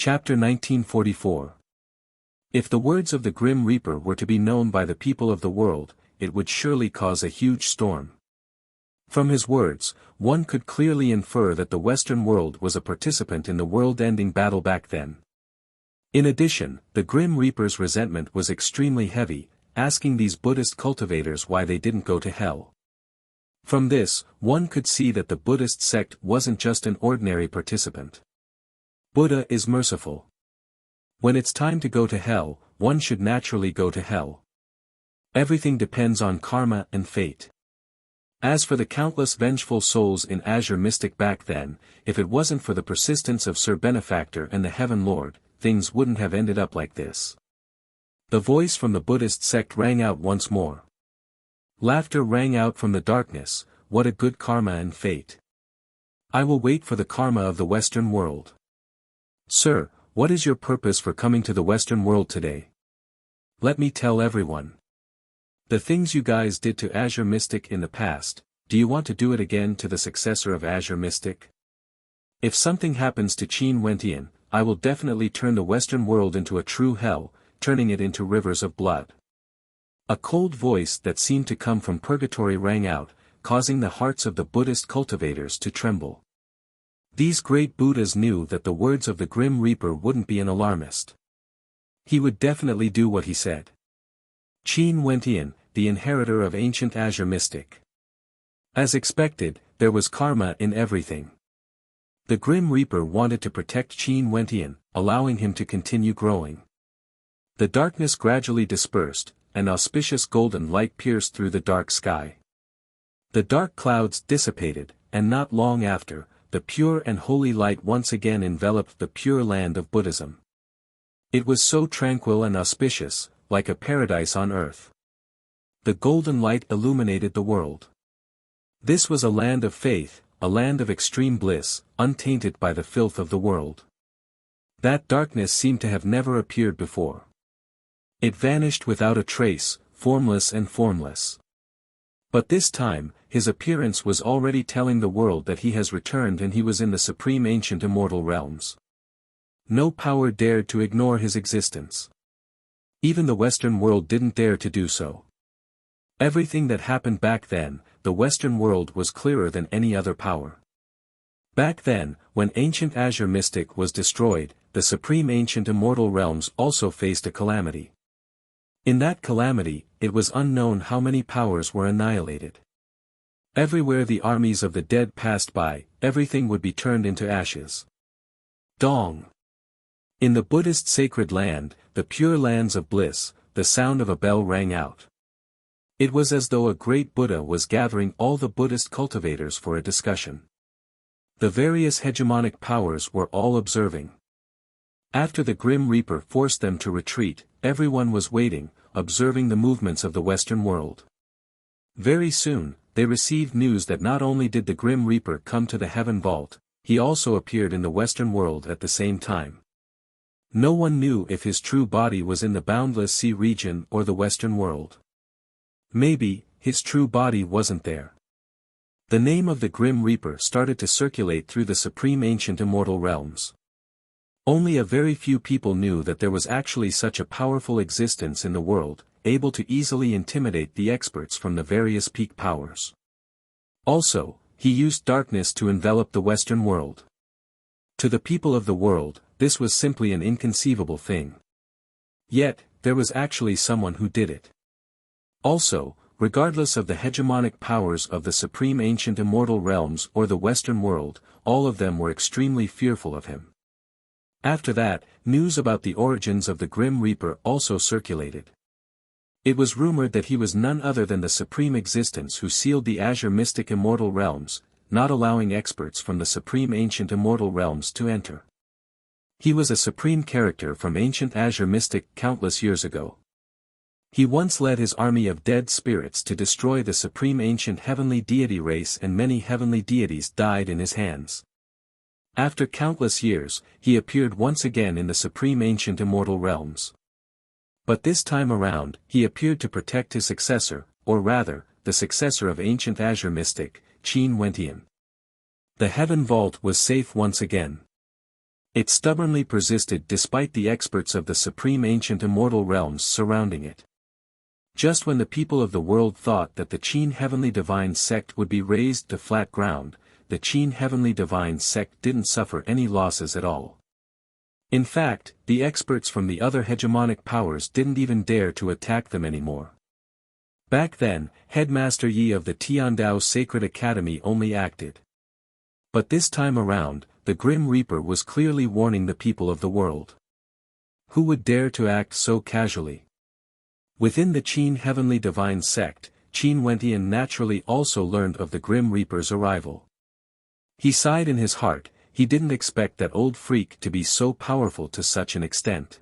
Chapter 1944. If the words of the Grim Reaper were to be known by the people of the world, it would surely cause a huge storm. From his words, one could clearly infer that the Western world was a participant in the world-ending battle back then. In addition, the Grim Reaper's resentment was extremely heavy, asking these Buddhist cultivators why they didn't go to hell. From this, one could see that the Buddhist sect wasn't just an ordinary participant. Buddha is merciful. When it's time to go to hell, one should naturally go to hell. Everything depends on karma and fate. As for the countless vengeful souls in Azure Mystic back then, if it wasn't for the persistence of Sir Benefactor and the Heaven Lord, things wouldn't have ended up like this. The voice from the Buddhist sect rang out once more. Laughter rang out from the darkness. What a good karma and fate. I will wait for the karma of the Western world. Sir, what is your purpose for coming to the Western world today? Let me tell everyone. The things you guys did to Azure Mystic in the past, do you want to do it again to the successor of Azure Mystic? If something happens to Qin Wentian, I will definitely turn the Western world into a true hell, turning it into rivers of blood. A cold voice that seemed to come from purgatory rang out, causing the hearts of the Buddhist cultivators to tremble. These great Buddhas knew that the words of the Grim Reaper wouldn't be an alarmist. He would definitely do what he said. Qin Wentian, the inheritor of ancient Azure Mystic. As expected, there was karma in everything. The Grim Reaper wanted to protect Qin Wentian, allowing him to continue growing. The darkness gradually dispersed, an auspicious golden light pierced through the dark sky. The dark clouds dissipated, and not long after, the pure and holy light once again enveloped the pure land of Buddhism. It was so tranquil and auspicious, like a paradise on earth. The golden light illuminated the world. This was a land of faith, a land of extreme bliss, untainted by the filth of the world. That darkness seemed to have never appeared before. It vanished without a trace, formless and formless. But this time, his appearance was already telling the world that he has returned and he was in the supreme ancient immortal realms. No power dared to ignore his existence. Even the Western world didn't dare to do so. Everything that happened back then, the Western world was clearer than any other power. Back then, when ancient Azure Mystic was destroyed, the supreme ancient immortal realms also faced a calamity. In that calamity, it was unknown how many powers were annihilated. Everywhere the armies of the dead passed by, everything would be turned into ashes. Dong! In the Buddhist sacred land, the pure lands of bliss, the sound of a bell rang out. It was as though a great Buddha was gathering all the Buddhist cultivators for a discussion. The various hegemonic powers were all observing. After the Grim Reaper forced them to retreat, everyone was waiting, observing the movements of the Western world. Very soon, they received news that not only did the Grim Reaper come to the Heaven Vault, he also appeared in the Western world at the same time. No one knew if his true body was in the Boundless Sea region or the Western world. Maybe, his true body wasn't there. The name of the Grim Reaper started to circulate through the supreme ancient immortal realms. Only a very few people knew that there was actually such a powerful existence in the world, able to easily intimidate the experts from the various peak powers. Also, he used darkness to envelop the Western world. To the people of the world, this was simply an inconceivable thing. Yet, there was actually someone who did it. Also, regardless of the hegemonic powers of the supreme ancient immortal realms or the Western world, all of them were extremely fearful of him. After that, news about the origins of the Grim Reaper also circulated. It was rumored that he was none other than the supreme existence who sealed the Azure Mystic immortal realms, not allowing experts from the supreme ancient immortal realms to enter. He was a supreme character from ancient Azure Mystic countless years ago. He once led his army of dead spirits to destroy the supreme ancient heavenly deity race, and many heavenly deities died in his hands. After countless years, he appeared once again in the supreme ancient immortal realms. But this time around, he appeared to protect his successor, or rather, the successor of ancient Azure Mystic, Qin Wentian. The Heaven Vault was safe once again. It stubbornly persisted despite the experts of the supreme ancient immortal realms surrounding it. Just when the people of the world thought that the Qin Heavenly Divine Sect would be razed to flat ground, the Qin Heavenly Divine Sect didn't suffer any losses at all. In fact, the experts from the other hegemonic powers didn't even dare to attack them anymore. Back then, Headmaster Yi of the Tiandao Sacred Academy only acted. But this time around, the Grim Reaper was clearly warning the people of the world. Who would dare to act so casually? Within the Qin Heavenly Divine Sect, Qin Wentian naturally also learned of the Grim Reaper's arrival. He sighed in his heart. He didn't expect that old freak to be so powerful to such an extent.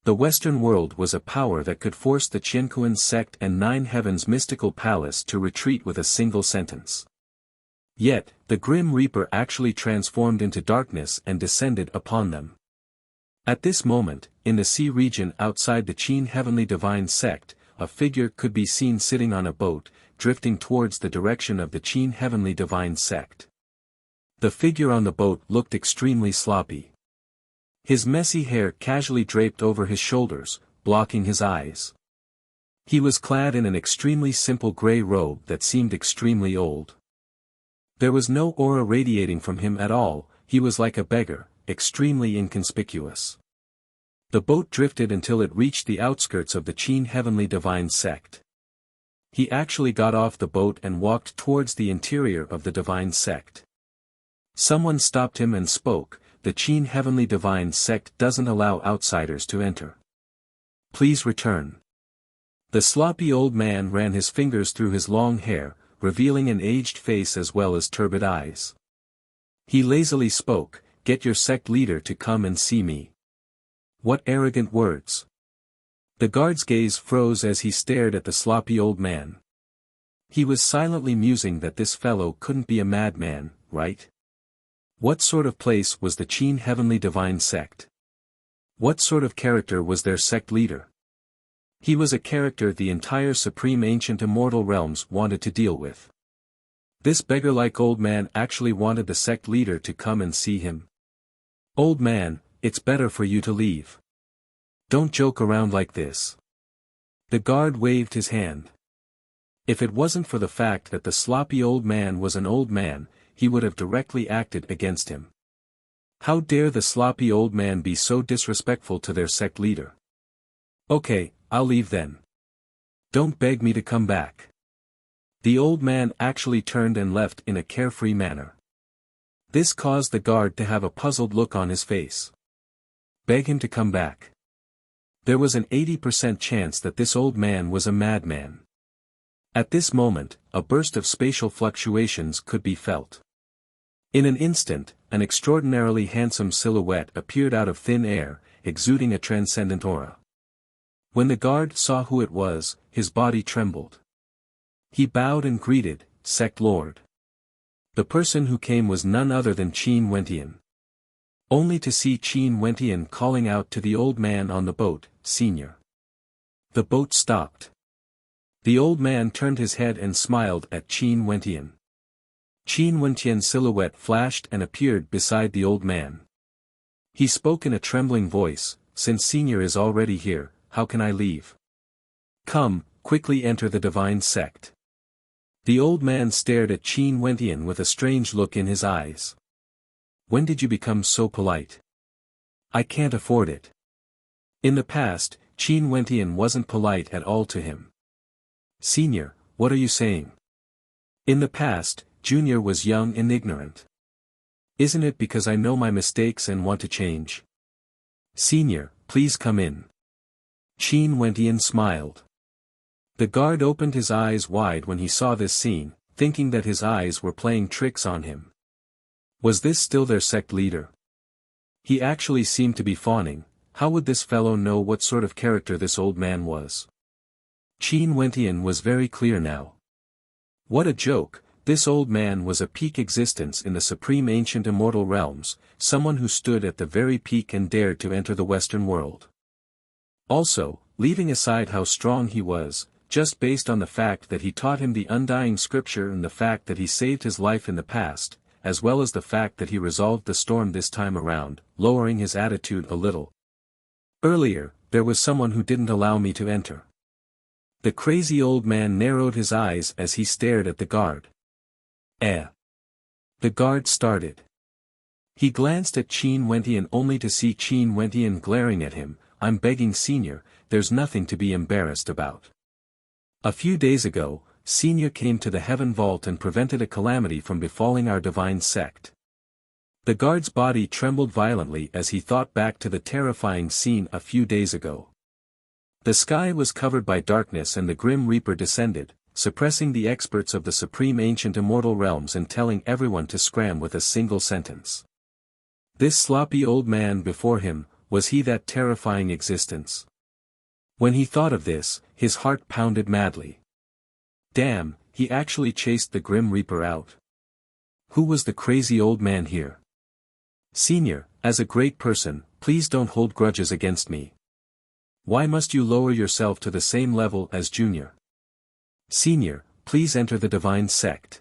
The Western world was a power that could force the Qianquan sect and Nine Heavens mystical palace to retreat with a single sentence. Yet, the Grim Reaper actually transformed into darkness and descended upon them. At this moment, in the sea region outside the Qin Heavenly Divine Sect, a figure could be seen sitting on a boat, drifting towards the direction of the Qin Heavenly Divine Sect. The figure on the boat looked extremely sloppy. His messy hair casually draped over his shoulders, blocking his eyes. He was clad in an extremely simple gray robe that seemed extremely old. There was no aura radiating from him at all. He was like a beggar, extremely inconspicuous. The boat drifted until it reached the outskirts of the Qin Heavenly Divine Sect. He actually got off the boat and walked towards the interior of the Divine Sect. Someone stopped him and spoke. The Qin Heavenly Divine Sect doesn't allow outsiders to enter. Please return. The sloppy old man ran his fingers through his long hair, revealing an aged face as well as turbid eyes. He lazily spoke, "Get your sect leader to come and see me." What arrogant words. The guard's gaze froze as he stared at the sloppy old man. He was silently musing that this fellow couldn't be a madman, right? What sort of place was the Qin Heavenly Divine Sect? What sort of character was their sect leader? He was a character the entire supreme ancient immortal realms wanted to deal with. This beggar-like old man actually wanted the sect leader to come and see him. Old man, it's better for you to leave. Don't joke around like this. The guard waved his hand. If it wasn't for the fact that the sloppy old man was an old man, he would have directly acted against him. How dare the sloppy old man be so disrespectful to their sect leader? Okay, I'll leave then. Don't beg me to come back. The old man actually turned and left in a carefree manner. This caused the guard to have a puzzled look on his face. Beg him to come back. There was an 80% chance that this old man was a madman. At this moment, a burst of spatial fluctuations could be felt. In an instant, an extraordinarily handsome silhouette appeared out of thin air, exuding a transcendent aura. When the guard saw who it was, his body trembled. He bowed and greeted, "Sect Lord." The person who came was none other than Qin Wentian. Only to see Qin Wentian calling out to the old man on the boat, "Senior." The boat stopped. The old man turned his head and smiled at Qin Wentian. Qin Wentian's silhouette flashed and appeared beside the old man. He spoke in a trembling voice, "Since Senior is already here, how can I leave? Come, quickly enter the divine sect." The old man stared at Qin Wentian with a strange look in his eyes. "When did you become so polite? I can't afford it." In the past, Qin Wentian wasn't polite at all to him. "Senior, what are you saying?" In the past, Junior was young and ignorant. "Isn't it because I know my mistakes and want to change?" "Senior, please come in." Qin Wentian smiled. The guard opened his eyes wide when he saw this scene, thinking that his eyes were playing tricks on him. Was this still their sect leader? He actually seemed to be fawning. How would this fellow know what sort of character this old man was? Qin Wentian was very clear now. What a joke, this old man was a peak existence in the supreme ancient immortal realms, someone who stood at the very peak and dared to enter the Western world. Also, leaving aside how strong he was, just based on the fact that he taught him the undying scripture and the fact that he saved his life in the past, as well as the fact that he resolved the storm this time around, lowering his attitude a little. Earlier, there was someone who didn't allow me to enter. The crazy old man narrowed his eyes as he stared at the guard. The guard started. He glanced at Qin Wentian only to see Qin Wentian glaring at him. I'm begging Senior, there's nothing to be embarrassed about. A few days ago, Senior came to the Heaven Vault and prevented a calamity from befalling our divine sect. The guard's body trembled violently as he thought back to the terrifying scene a few days ago. The sky was covered by darkness and the Grim Reaper descended, suppressing the experts of the supreme ancient immortal realms and telling everyone to scram with a single sentence. This sloppy old man before him, was he that terrifying existence? When he thought of this, his heart pounded madly. Damn, he actually chased the Grim Reaper out. Who was the crazy old man here? Senior, as a great person, please don't hold grudges against me. Why must you lower yourself to the same level as Junior? Senior, please enter the divine sect.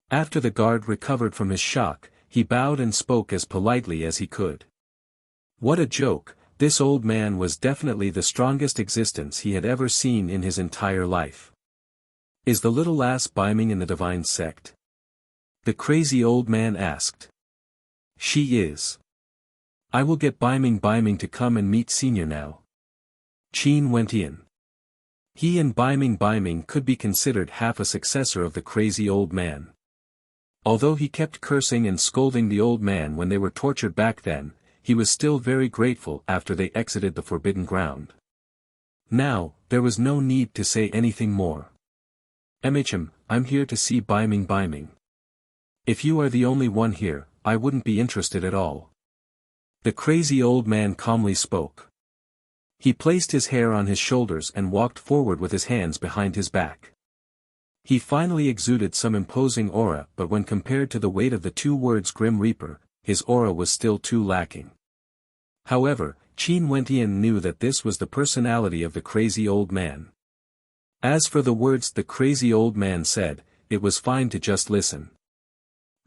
After the guard recovered from his shock, he bowed and spoke as politely as he could. What a joke, this old man was definitely the strongest existence he had ever seen in his entire life. Is the little lass Biming in the divine sect? The crazy old man asked. She is. I will get Biming to come and meet Senior now. Qin Wentian. He and Biming could be considered half a successor of the crazy old man. Although he kept cursing and scolding the old man when they were tortured back then, he was still very grateful after they exited the forbidden ground. Now, there was no need to say anything more. I'm here to see Biming. If you are the only one here, I wouldn't be interested at all. The crazy old man calmly spoke. He placed his hair on his shoulders and walked forward with his hands behind his back. He finally exuded some imposing aura, but when compared to the weight of the two words Grim Reaper, his aura was still too lacking. However, Qin Wentian knew that this was the personality of the crazy old man. As for the words the crazy old man said, it was fine to just listen.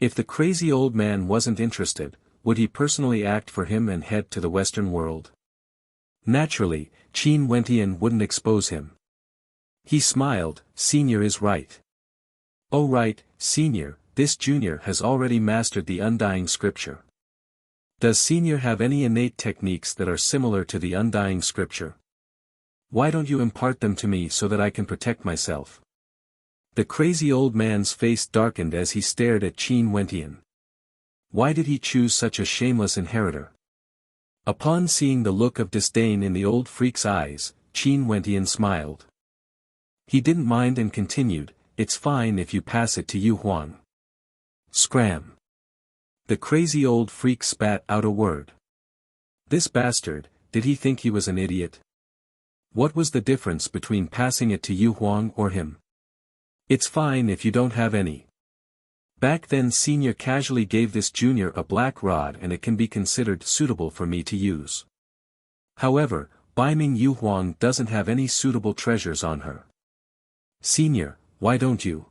If the crazy old man wasn't interested, would he personally act for him and head to the Western world? Naturally, Qin Wentian wouldn't expose him. He smiled. Senior is right. Oh right, Senior, this Junior has already mastered the Undying Scripture. Does Senior have any innate techniques that are similar to the Undying Scripture? Why don't you impart them to me so that I can protect myself? The crazy old man's face darkened as he stared at Qin Wentian. Why did he choose such a shameless inheritor? Upon seeing the look of disdain in the old freak's eyes, Qin Wentian smiled. He didn't mind and continued, it's fine if you pass it to Yu Huang. Scram. The crazy old freak spat out a word. This bastard, did he think he was an idiot? What was the difference between passing it to Yu Huang or him? It's fine if you don't have any. Back then Senior casually gave this Junior a black rod and it can be considered suitable for me to use. However, Biming Yu Huang doesn't have any suitable treasures on her. Senior, why don't you?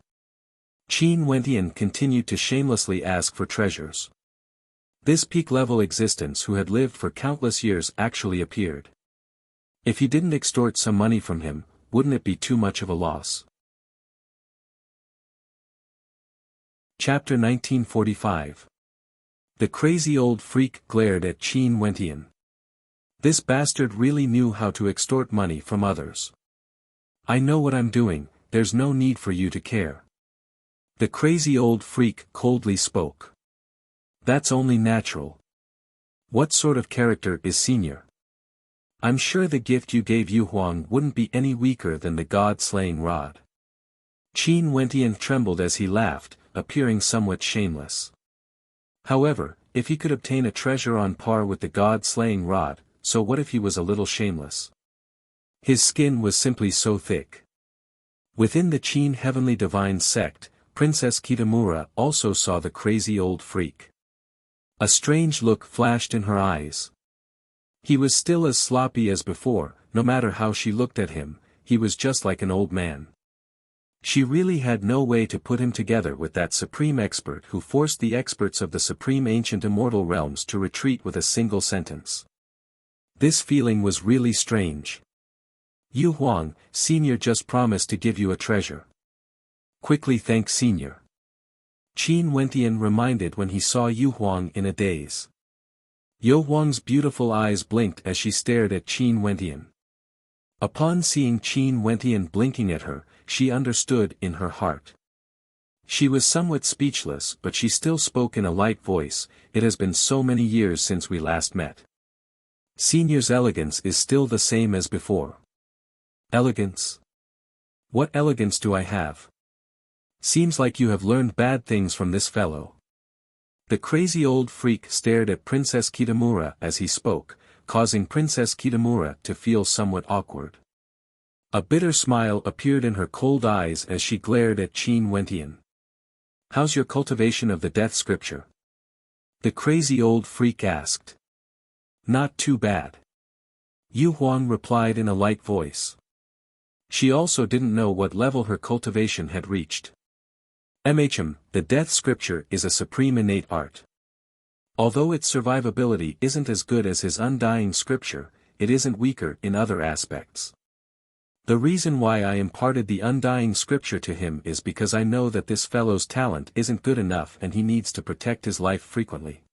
Qin Wentian continued to shamelessly ask for treasures. This peak-level existence who had lived for countless years actually appeared. If he didn't extort some money from him, wouldn't it be too much of a loss? Chapter 1945. The crazy old freak glared at Qin Wentian. This bastard really knew how to extort money from others. I know what I'm doing, there's no need for you to care. The crazy old freak coldly spoke. That's only natural. What sort of character is Senior? I'm sure the gift you gave Yu Huang wouldn't be any weaker than the god-slaying rod. Qin Wentian trembled as he laughed, appearing somewhat shameless. However, if he could obtain a treasure on par with the god-slaying rod, so what if he was a little shameless? His skin was simply so thick. Within the Qin Heavenly Divine Sect, Princess Kitamura also saw the crazy old freak. A strange look flashed in her eyes. He was still as sloppy as before, no matter how she looked at him, he was just like an old man. She really had no way to put him together with that supreme expert who forced the experts of the supreme ancient immortal realms to retreat with a single sentence. This feeling was really strange. Yu Huang, Senior just promised to give you a treasure. Quickly thank Senior. Qin Wentian reminded when he saw Yu Huang in a daze. Yu Huang's beautiful eyes blinked as she stared at Qin Wentian. Upon seeing Qin Wentian blinking at her, she understood in her heart. She was somewhat speechless, but she still spoke in a light voice. It has been so many years since we last met. Senior's elegance is still the same as before. Elegance? What elegance do I have? Seems like you have learned bad things from this fellow. The crazy old freak stared at Princess Kitamura as he spoke, causing Princess Kitamura to feel somewhat awkward. A bitter smile appeared in her cold eyes as she glared at Qin Wentian. How's your cultivation of the death scripture? The crazy old freak asked. Not too bad. Yu Huang replied in a light voice. She also didn't know what level her cultivation had reached. The death scripture is a supreme innate art. Although its survivability isn't as good as his undying scripture, it isn't weaker in other aspects. The reason why I imparted the undying scripture to him is because I know that this fellow's talent isn't good enough and he needs to protect his life frequently.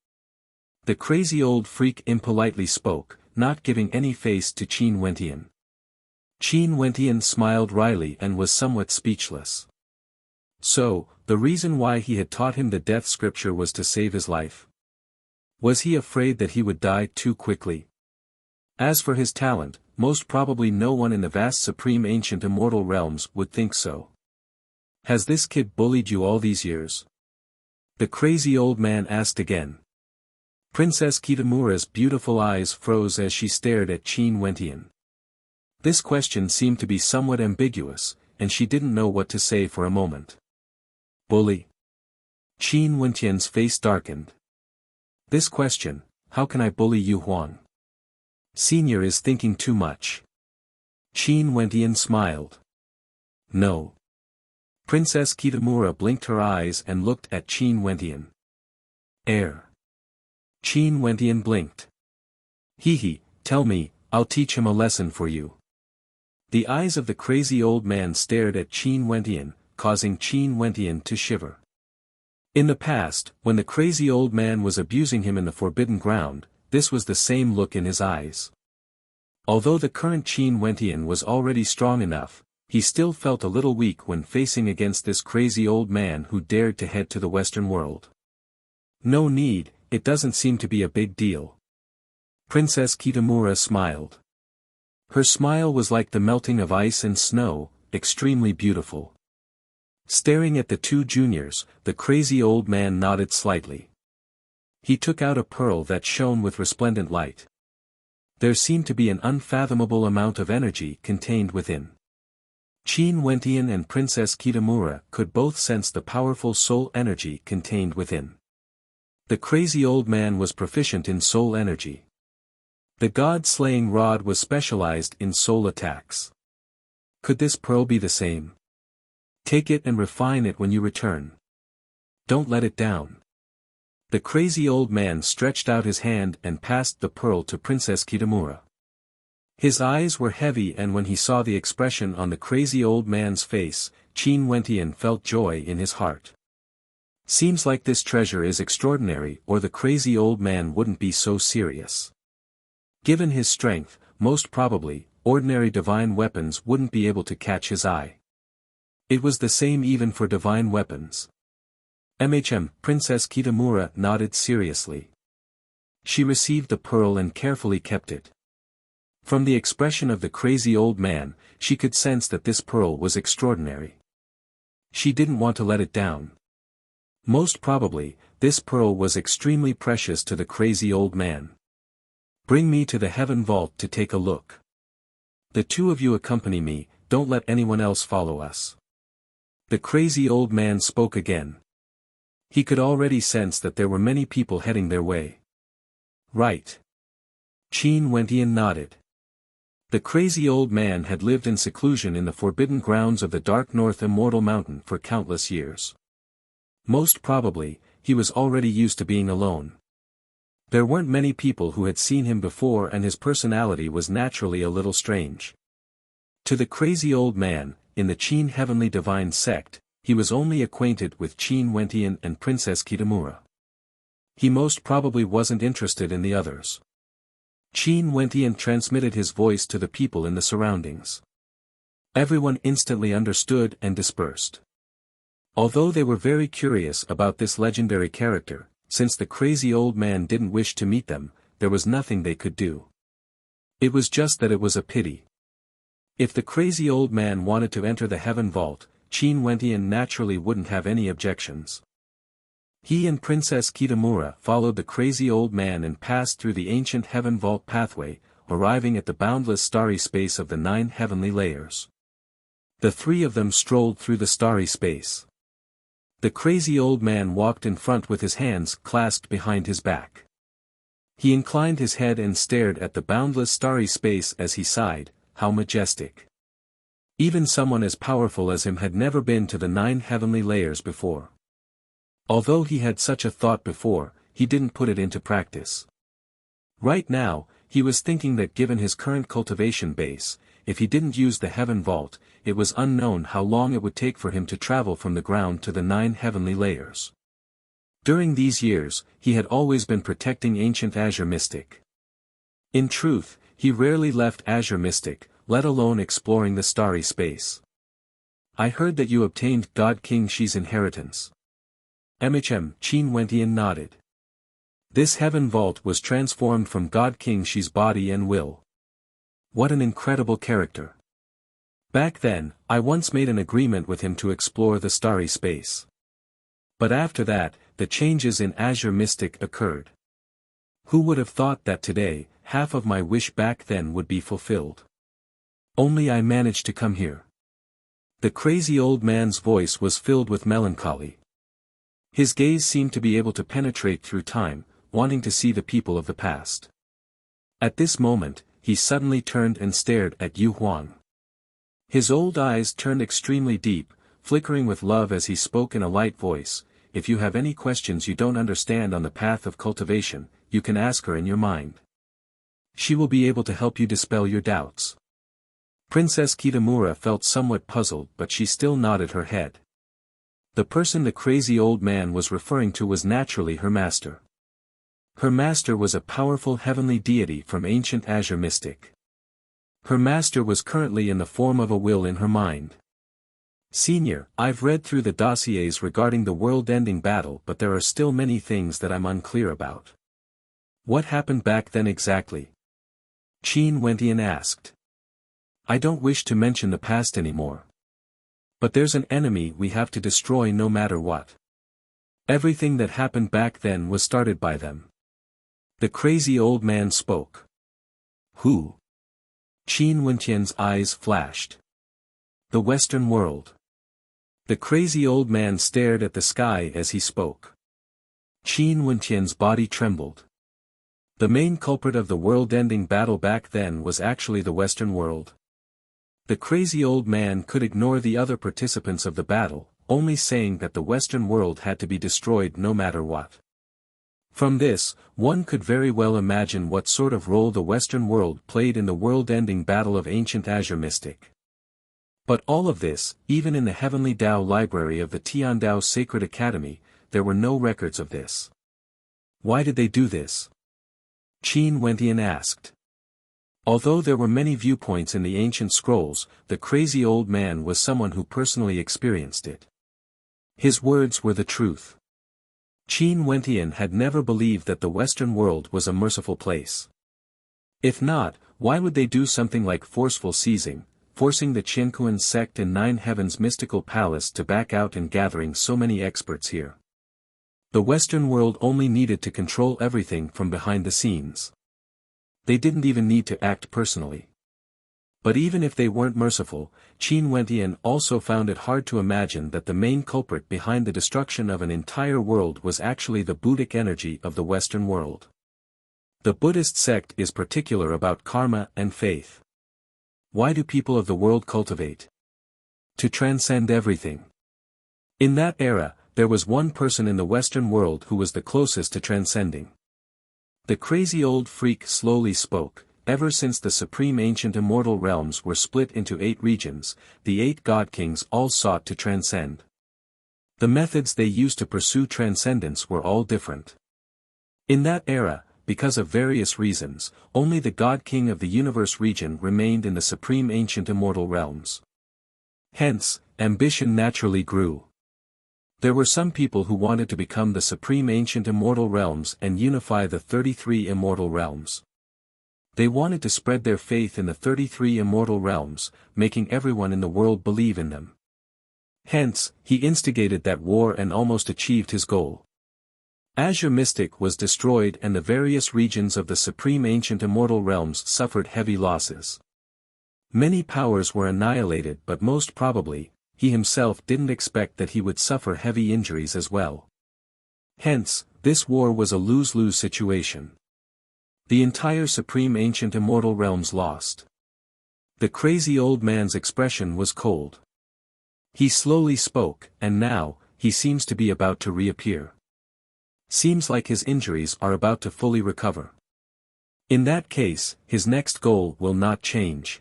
The crazy old freak impolitely spoke, not giving any face to Qin Wentian. Qin Wentian smiled wryly and was somewhat speechless. So, the reason why he had taught him the death scripture was to save his life. Was he afraid that he would die too quickly? As for his talent, most probably no one in the vast supreme ancient immortal realms would think so. Has this kid bullied you all these years? The crazy old man asked again. Princess Kitamura's beautiful eyes froze as she stared at Qin Wentian. This question seemed to be somewhat ambiguous, and she didn't know what to say for a moment. Bully? Qin Wentian's face darkened. This question, how can I bully Yu Huang? Senior is thinking too much. Qin Wentian smiled. No. Princess Kitamura blinked her eyes and looked at Qin Wentian. Qin Wentian blinked. Hee, tell me, I'll teach him a lesson for you. The eyes of the crazy old man stared at Qin Wentian, causing Qin Wentian to shiver. In the past, when the crazy old man was abusing him in the forbidden ground, this was the same look in his eyes. Although the current Qin Wentian was already strong enough, he still felt a little weak when facing against this crazy old man who dared to head to the Western world. No need, it doesn't seem to be a big deal. Princess Kitamura smiled. Her smile was like the melting of ice and snow, extremely beautiful. Staring at the two juniors, the crazy old man nodded slightly. He took out a pearl that shone with resplendent light. There seemed to be an unfathomable amount of energy contained within. Qin Wentian and Princess Kitamura could both sense the powerful soul energy contained within. The crazy old man was proficient in soul energy. The god-slaying rod was specialized in soul attacks. Could this pearl be the same? Take it and refine it when you return. Don't let it down. The crazy old man stretched out his hand and passed the pearl to Princess Kitamura. His eyes were heavy, and when he saw the expression on the crazy old man's face, Qin Wentian felt joy in his heart. Seems like this treasure is extraordinary, or the crazy old man wouldn't be so serious. Given his strength, most probably, ordinary divine weapons wouldn't be able to catch his eye. It was the same even for divine weapons. Princess Kitamura nodded seriously. She received the pearl and carefully kept it. From the expression of the crazy old man, she could sense that this pearl was extraordinary. She didn't want to let it down. Most probably, this pearl was extremely precious to the crazy old man. Bring me to the heaven vault to take a look. The two of you accompany me, don't let anyone else follow us. The crazy old man spoke again. He could already sense that there were many people heading their way. Right. Qin Wentian nodded. The crazy old man had lived in seclusion in the forbidden grounds of the dark north Immortal Mountain for countless years. Most probably, he was already used to being alone. There weren't many people who had seen him before, and his personality was naturally a little strange. To the crazy old man, in the Qin Heavenly Divine sect, he was only acquainted with Qin Wentian and Princess Kitamura. He most probably wasn't interested in the others. Qin Wentian transmitted his voice to the people in the surroundings. Everyone instantly understood and dispersed. Although they were very curious about this legendary character, since the crazy old man didn't wish to meet them, there was nothing they could do. It was just that it was a pity. If the crazy old man wanted to enter the heaven vault, Qin Wentian naturally wouldn't have any objections. He and Princess Kitamura followed the crazy old man and passed through the ancient heaven vault pathway, arriving at the boundless starry space of the 9 heavenly layers. The three of them strolled through the starry space. The crazy old man walked in front with his hands clasped behind his back. He inclined his head and stared at the boundless starry space as he sighed, "How majestic." Even someone as powerful as him had never been to the 9 heavenly layers before. Although he had such a thought before, he didn't put it into practice. Right now, he was thinking that given his current cultivation base, if he didn't use the heaven vault, it was unknown how long it would take for him to travel from the ground to the 9 heavenly layers. During these years, he had always been protecting ancient Azure Mystic. In truth, he rarely left Azure Mystic, let alone exploring the starry space. "I heard that you obtained God King Shi's inheritance." Qin Wentian nodded. This heaven vault was transformed from God King Shi's body and will. What an incredible character. Back then, I once made an agreement with him to explore the starry space. But after that, the changes in Azure Mystic occurred. Who would have thought that today, half of my wish back then would be fulfilled? Only I managed to come here. The crazy old man's voice was filled with melancholy. His gaze seemed to be able to penetrate through time, wanting to see the people of the past. At this moment, he suddenly turned and stared at Yu Huang. His old eyes turned extremely deep, flickering with love as he spoke in a light voice. "If you have any questions you don't understand on the path of cultivation, you can ask her in your mind. She will be able to help you dispel your doubts." Princess Kitamura felt somewhat puzzled, but she still nodded her head. The person the crazy old man was referring to was naturally her master. Her master was a powerful heavenly deity from ancient Azure Mystic. Her master was currently in the form of a will in her mind. "Senior, I've read through the dossiers regarding the world-ending battle, but there are still many things that I'm unclear about." "What happened back then exactly?" Qin Wentian asked. "I don't wish to mention the past anymore. But there's an enemy we have to destroy no matter what. Everything that happened back then was started by them." The crazy old man spoke. "Who?" Qin Wentian's eyes flashed. "The Western world." The crazy old man stared at the sky as he spoke. Qin Wentian's body trembled. The main culprit of the world-ending battle back then was actually the Western world. The crazy old man could ignore the other participants of the battle, only saying that the Western world had to be destroyed no matter what. From this, one could very well imagine what sort of role the Western world played in the world-ending battle of ancient Azure Mystic. But all of this, even in the Heavenly Tao library of the Tiandao Sacred Academy, there were no records of this. Why did they do this? Qin Wentian asked. Although there were many viewpoints in the ancient scrolls, the crazy old man was someone who personally experienced it. His words were the truth. Qin Wentian had never believed that the Western world was a merciful place. If not, why would they do something like forceful seizing, forcing the Qiankuan sect and 9 Heavens mystical palace to back out and gathering so many experts here? The Western world only needed to control everything from behind the scenes. They didn't even need to act personally. But even if they weren't merciful, Qin Wentian also found it hard to imagine that the main culprit behind the destruction of an entire world was actually the Buddhic energy of the Western world. The Buddhist sect is particular about karma and faith. Why do people of the world cultivate? To transcend everything. In that era, there was one person in the Western world who was the closest to transcending. The crazy old freak slowly spoke. Ever since the supreme ancient immortal realms were split into 8 regions, the 8 god kings all sought to transcend. The methods they used to pursue transcendence were all different. In that era, because of various reasons, only the god king of the universe region remained in the supreme ancient immortal realms. Hence, ambition naturally grew. There were some people who wanted to become the supreme ancient immortal realms and unify the 33 immortal realms. They wanted to spread their faith in the 33 immortal realms, making everyone in the world believe in them. Hence, he instigated that war and almost achieved his goal. Azure Mystic was destroyed and the various regions of the supreme ancient immortal realms suffered heavy losses. Many powers were annihilated, but most probably, he himself didn't expect that he would suffer heavy injuries as well. Hence, this war was a lose-lose situation. The entire supreme ancient immortal realms lost. The crazy old man's expression was cold. He slowly spoke, and now, he seems to be about to reappear. Seems like his injuries are about to fully recover. In that case, his next goal will not change.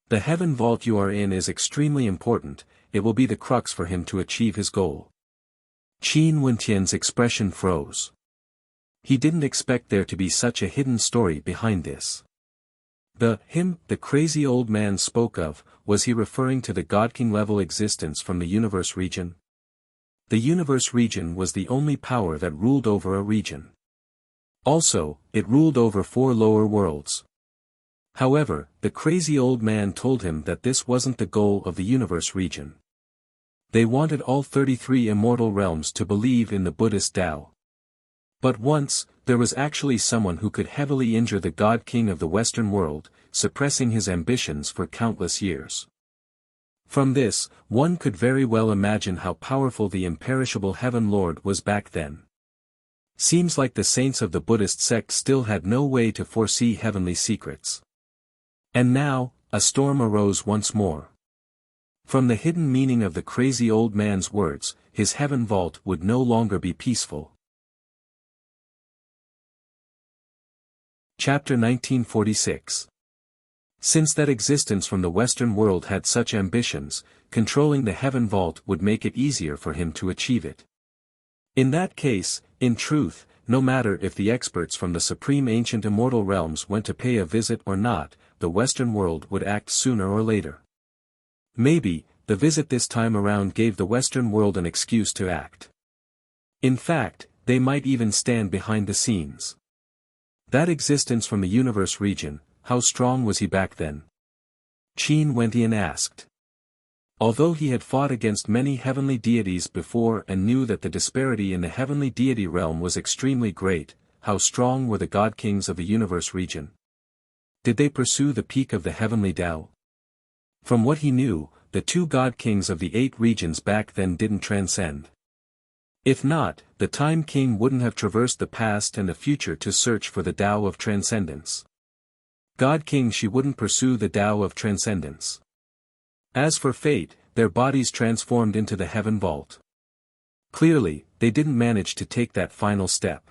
The heaven vault you are in is extremely important, it will be the crux for him to achieve his goal. Qin Wentian's expression froze. He didn't expect there to be such a hidden story behind this. The crazy old man spoke of, was he referring to the God King level existence from the universe region? The universe region was the only power that ruled over a region. Also, it ruled over 4 lower worlds. However, the crazy old man told him that this wasn't the goal of the universe region. They wanted all 33 immortal realms to believe in the Buddhist Tao. But once, there was actually someone who could heavily injure the God King of the Western world, suppressing his ambitions for countless years. From this, one could very well imagine how powerful the imperishable Heaven Lord was back then. Seems like the saints of the Buddhist sect still had no way to foresee heavenly secrets. And now, a storm arose once more. From the hidden meaning of the crazy old man's words, his heaven vault would no longer be peaceful. Chapter 1946. Since that existence from the Western world had such ambitions, controlling the heaven vault would make it easier for him to achieve it. In that case, in truth, no matter if the experts from the supreme ancient immortal realms went to pay a visit or not, the Western world would act sooner or later. Maybe, the visit this time around gave the Western world an excuse to act. In fact, they might even stand behind the scenes. That existence from the universe region, how strong was he back then? Qin Wentian asked. Although he had fought against many heavenly deities before and knew that the disparity in the heavenly deity realm was extremely great, how strong were the god kings of the universe region? Did they pursue the peak of the heavenly Tao? From what he knew, the 2 god kings of the 8 regions back then didn't transcend. If not, the Time King wouldn't have traversed the past and the future to search for the Tao of transcendence. God King she wouldn't pursue the Tao of transcendence. As for fate, their bodies transformed into the heaven vault. Clearly, they didn't manage to take that final step.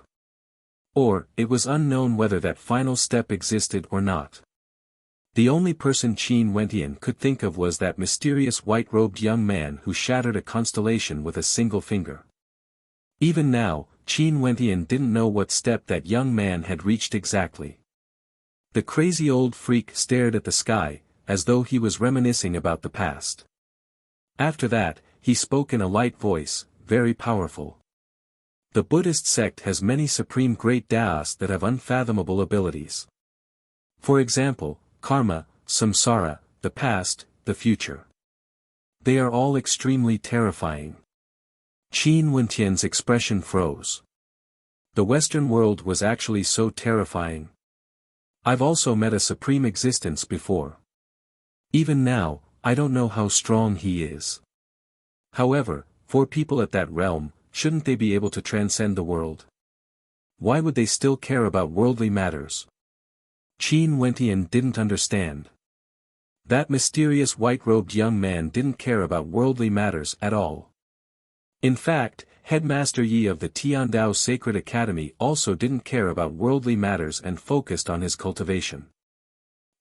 Or, it was unknown whether that final step existed or not. The only person Qin Wentian could think of was that mysterious white-robed young man who shattered a constellation with a single finger. Even now, Qin Wentian didn't know what step that young man had reached exactly. The crazy old freak stared at the sky, as though he was reminiscing about the past. After that, he spoke in a light voice, very powerful. The Buddhist sect has many supreme great Taoists that have unfathomable abilities. For example, karma, samsara, the past, the future. They are all extremely terrifying. Qin Wentian's expression froze. The Western world was actually so terrifying. I've also met a supreme existence before. Even now, I don't know how strong he is. However, for people at that realm, shouldn't they be able to transcend the world? Why would they still care about worldly matters? Qin Wentian didn't understand. That mysterious white-robed young man didn't care about worldly matters at all. In fact, Headmaster Yi of the Tiandao Sacred Academy also didn't care about worldly matters and focused on his cultivation.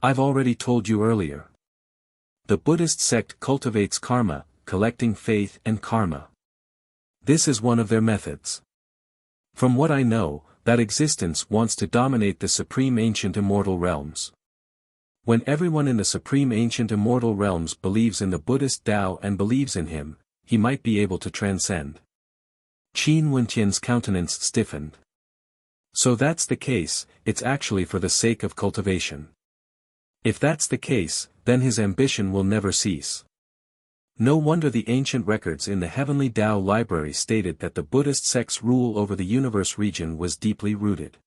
I've already told you earlier. The Buddhist sect cultivates karma, collecting faith and karma. This is one of their methods. From what I know, that existence wants to dominate the supreme ancient immortal realms. When everyone in the supreme ancient immortal realms believes in the Buddhist Tao and believes in him, he might be able to transcend. Qin Wentian's countenance stiffened. So that's the case, it's actually for the sake of cultivation. If that's the case, then his ambition will never cease. No wonder the ancient records in the Heavenly Tao Library stated that the Buddhist sect's rule over the universe region was deeply rooted.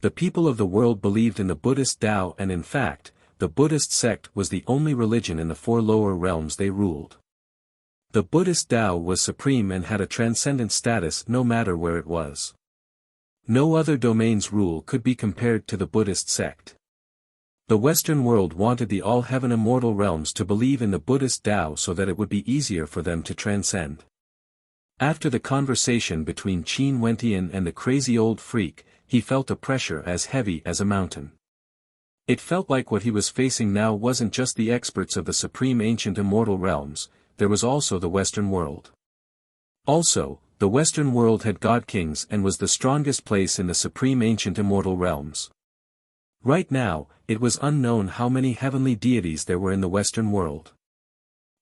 The people of the world believed in the Buddhist Tao and in fact, the Buddhist sect was the only religion in the four lower realms they ruled. The Buddhist Tao was supreme and had a transcendent status no matter where it was. No other domain's rule could be compared to the Buddhist sect. The Western world wanted the all-heaven immortal realms to believe in the Buddhist Tao so that it would be easier for them to transcend. After the conversation between Qin Wentian and the crazy old freak, he felt a pressure as heavy as a mountain. It felt like what he was facing now wasn't just the experts of the supreme ancient immortal realms, there was also the Western world. Also, the Western world had god kings and was the strongest place in the supreme ancient immortal realms. Right now, it was unknown how many heavenly deities there were in the Western world.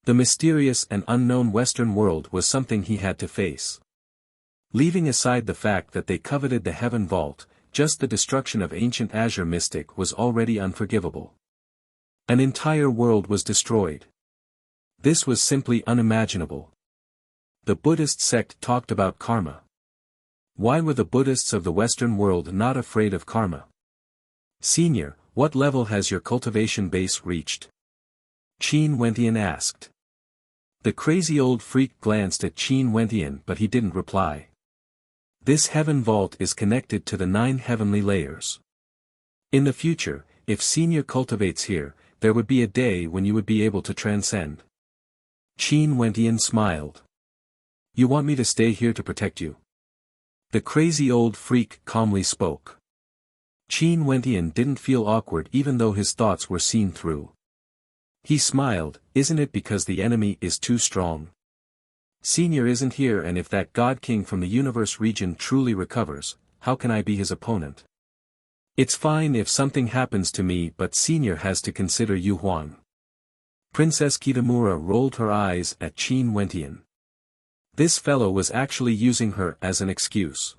The mysterious and unknown Western world was something he had to face. Leaving aside the fact that they coveted the heaven vault, just the destruction of ancient Azure Mystic was already unforgivable. An entire world was destroyed. This was simply unimaginable. The Buddhist sect talked about karma. Why were the Buddhists of the Western world not afraid of karma? Senior, what level has your cultivation base reached? Qin Wentian asked. The crazy old freak glanced at Qin Wentian but he didn't reply. This heaven vault is connected to the 9 heavenly layers. In the future, if Senior cultivates here, there would be a day when you would be able to transcend. Qin Wentian smiled. You want me to stay here to protect you? The crazy old freak calmly spoke. Qin Wentian didn't feel awkward even though his thoughts were seen through. He smiled, isn't it because the enemy is too strong? Senior isn't here and if that God King from the universe region truly recovers, how can I be his opponent? It's fine if something happens to me but Senior has to consider Yu Huan. Princess Kitamura rolled her eyes at Qin Wentian. This fellow was actually using her as an excuse.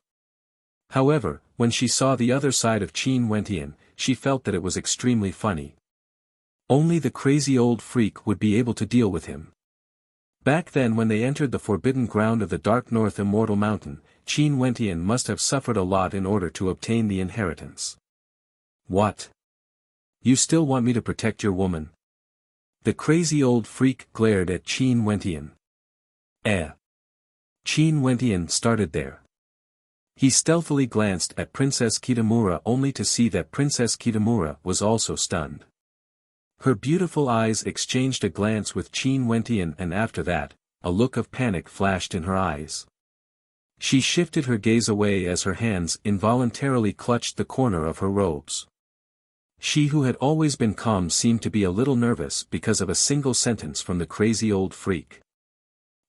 However, when she saw the other side of Qin Wentian, she felt that it was extremely funny. Only the crazy old freak would be able to deal with him. Back then when they entered the forbidden ground of the Dark North Immortal Mountain, Qin Wentian must have suffered a lot in order to obtain the inheritance. What? You still want me to protect your woman? The crazy old freak glared at Qin Wentian. Qin Wentian started there. He stealthily glanced at Princess Kitamura only to see that Princess Kitamura was also stunned. Her beautiful eyes exchanged a glance with Qin Wentian and after that, a look of panic flashed in her eyes. She shifted her gaze away as her hands involuntarily clutched the corner of her robes. She who had always been calm seemed to be a little nervous because of a single sentence from the crazy old freak.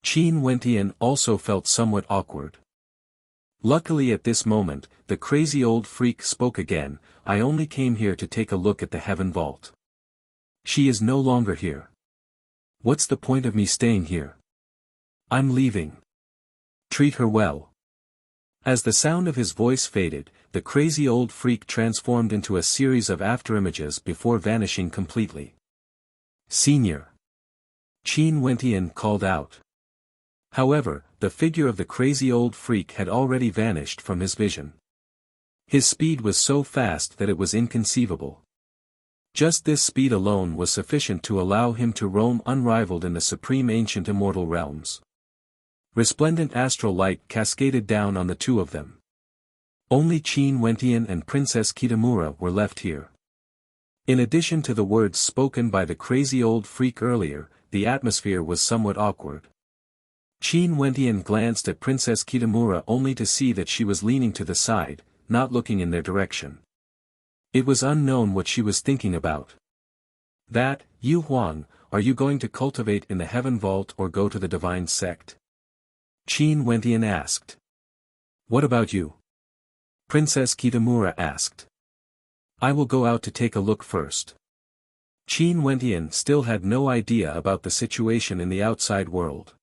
Qin Wentian also felt somewhat awkward. Luckily at this moment, the crazy old freak spoke again, I only came here to take a look at the heaven vault. She is no longer here. What's the point of me staying here? I'm leaving. Treat her well. As the sound of his voice faded, the crazy old freak transformed into a series of afterimages before vanishing completely. Senior. Qin Wentian called out. However, the figure of the crazy old freak had already vanished from his vision. His speed was so fast that it was inconceivable. Just this speed alone was sufficient to allow him to roam unrivaled in the supreme ancient immortal realms. Resplendent astral light cascaded down on the two of them. Only Qin Wentian and Princess Kitamura were left here. In addition to the words spoken by the crazy old freak earlier, the atmosphere was somewhat awkward. Qin Wentian glanced at Princess Kitamura only to see that she was leaning to the side, not looking in their direction. It was unknown what she was thinking about. That, Yu Huang, are you going to cultivate in the Heaven Vault or go to the Divine Sect? Qin Wentian asked. What about you? Princess Kitamura asked. I will go out to take a look first. Qin Wentian still had no idea about the situation in the outside world.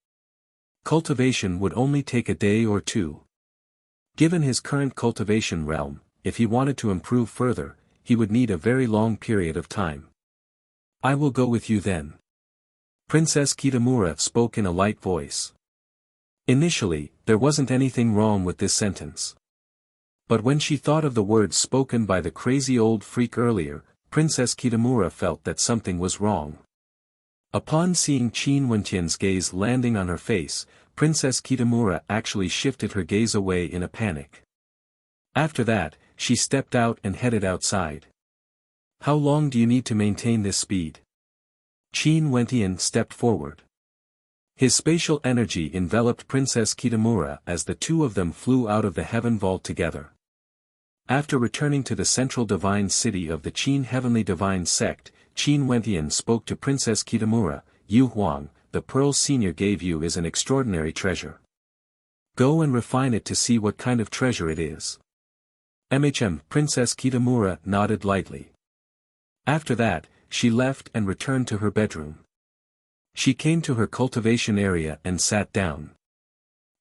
Cultivation would only take a day or two. Given his current cultivation realm, if he wanted to improve further, he would need a very long period of time. I will go with you then. Princess Kitamura spoke in a light voice. Initially, there wasn't anything wrong with this sentence. But when she thought of the words spoken by the crazy old freak earlier, Princess Kitamura felt that something was wrong. Upon seeing Qin Wentian's gaze landing on her face, Princess Kitamura actually shifted her gaze away in a panic. After that, she stepped out and headed outside. How long do you need to maintain this speed? Qin Wentian stepped forward. His spatial energy enveloped Princess Kitamura as the two of them flew out of the Heaven Vault together. After returning to the central divine city of the Qin Heavenly Divine Sect, Qin Wentian spoke to Princess Kitamura. Yu Huang, the pearl Senior gave you is an extraordinary treasure. Go and refine it to see what kind of treasure it is. Princess Kitamura nodded lightly. After that, she left and returned to her bedroom. She came to her cultivation area and sat down.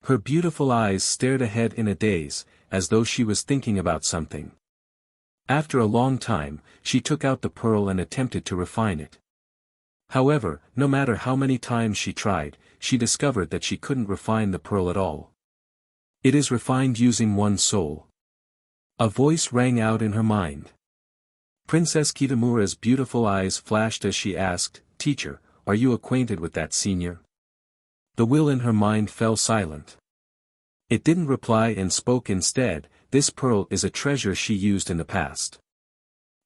Her beautiful eyes stared ahead in a daze, as though she was thinking about something. After a long time, she took out the pearl and attempted to refine it. However, no matter how many times she tried, she discovered that she couldn't refine the pearl at all. It is refined using one soul. A voice rang out in her mind. Princess Kitamura's beautiful eyes flashed as she asked, Teacher, are you acquainted with that senior? The will in her mind fell silent. It didn't reply and spoke instead, this pearl is a treasure she used in the past.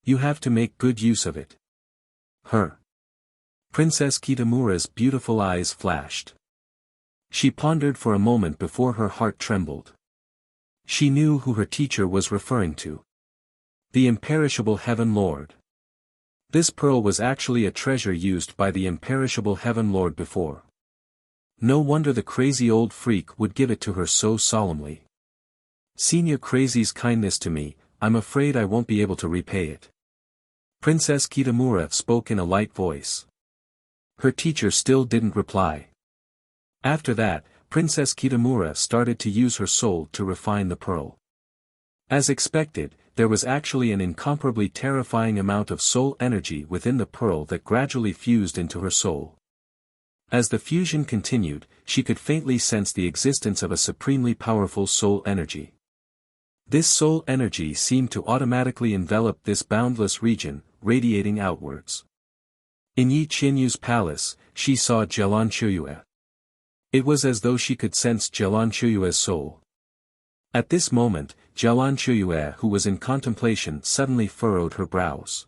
You have to make good use of it. Her. Princess Kitamura's beautiful eyes flashed. She pondered for a moment before her heart trembled. She knew who her teacher was referring to. The imperishable Heaven Lord. This pearl was actually a treasure used by the imperishable Heaven Lord before. No wonder the crazy old freak would give it to her so solemnly. Senior Crazy's kindness to me, I'm afraid I won't be able to repay it. Princess Kitamura spoke in a light voice. Her teacher still didn't reply. After that, Princess Kitamura started to use her soul to refine the pearl. As expected, there was actually an incomparably terrifying amount of soul energy within the pearl that gradually fused into her soul. As the fusion continued, she could faintly sense the existence of a supremely powerful soul energy. This soul energy seemed to automatically envelop this boundless region, radiating outwards. In Yi Qianyu's palace, she saw Jialan Shuyue. It was as though she could sense Jialan Shuyue's soul. At this moment, Jialan Shuyue, who was in contemplation, suddenly furrowed her brows.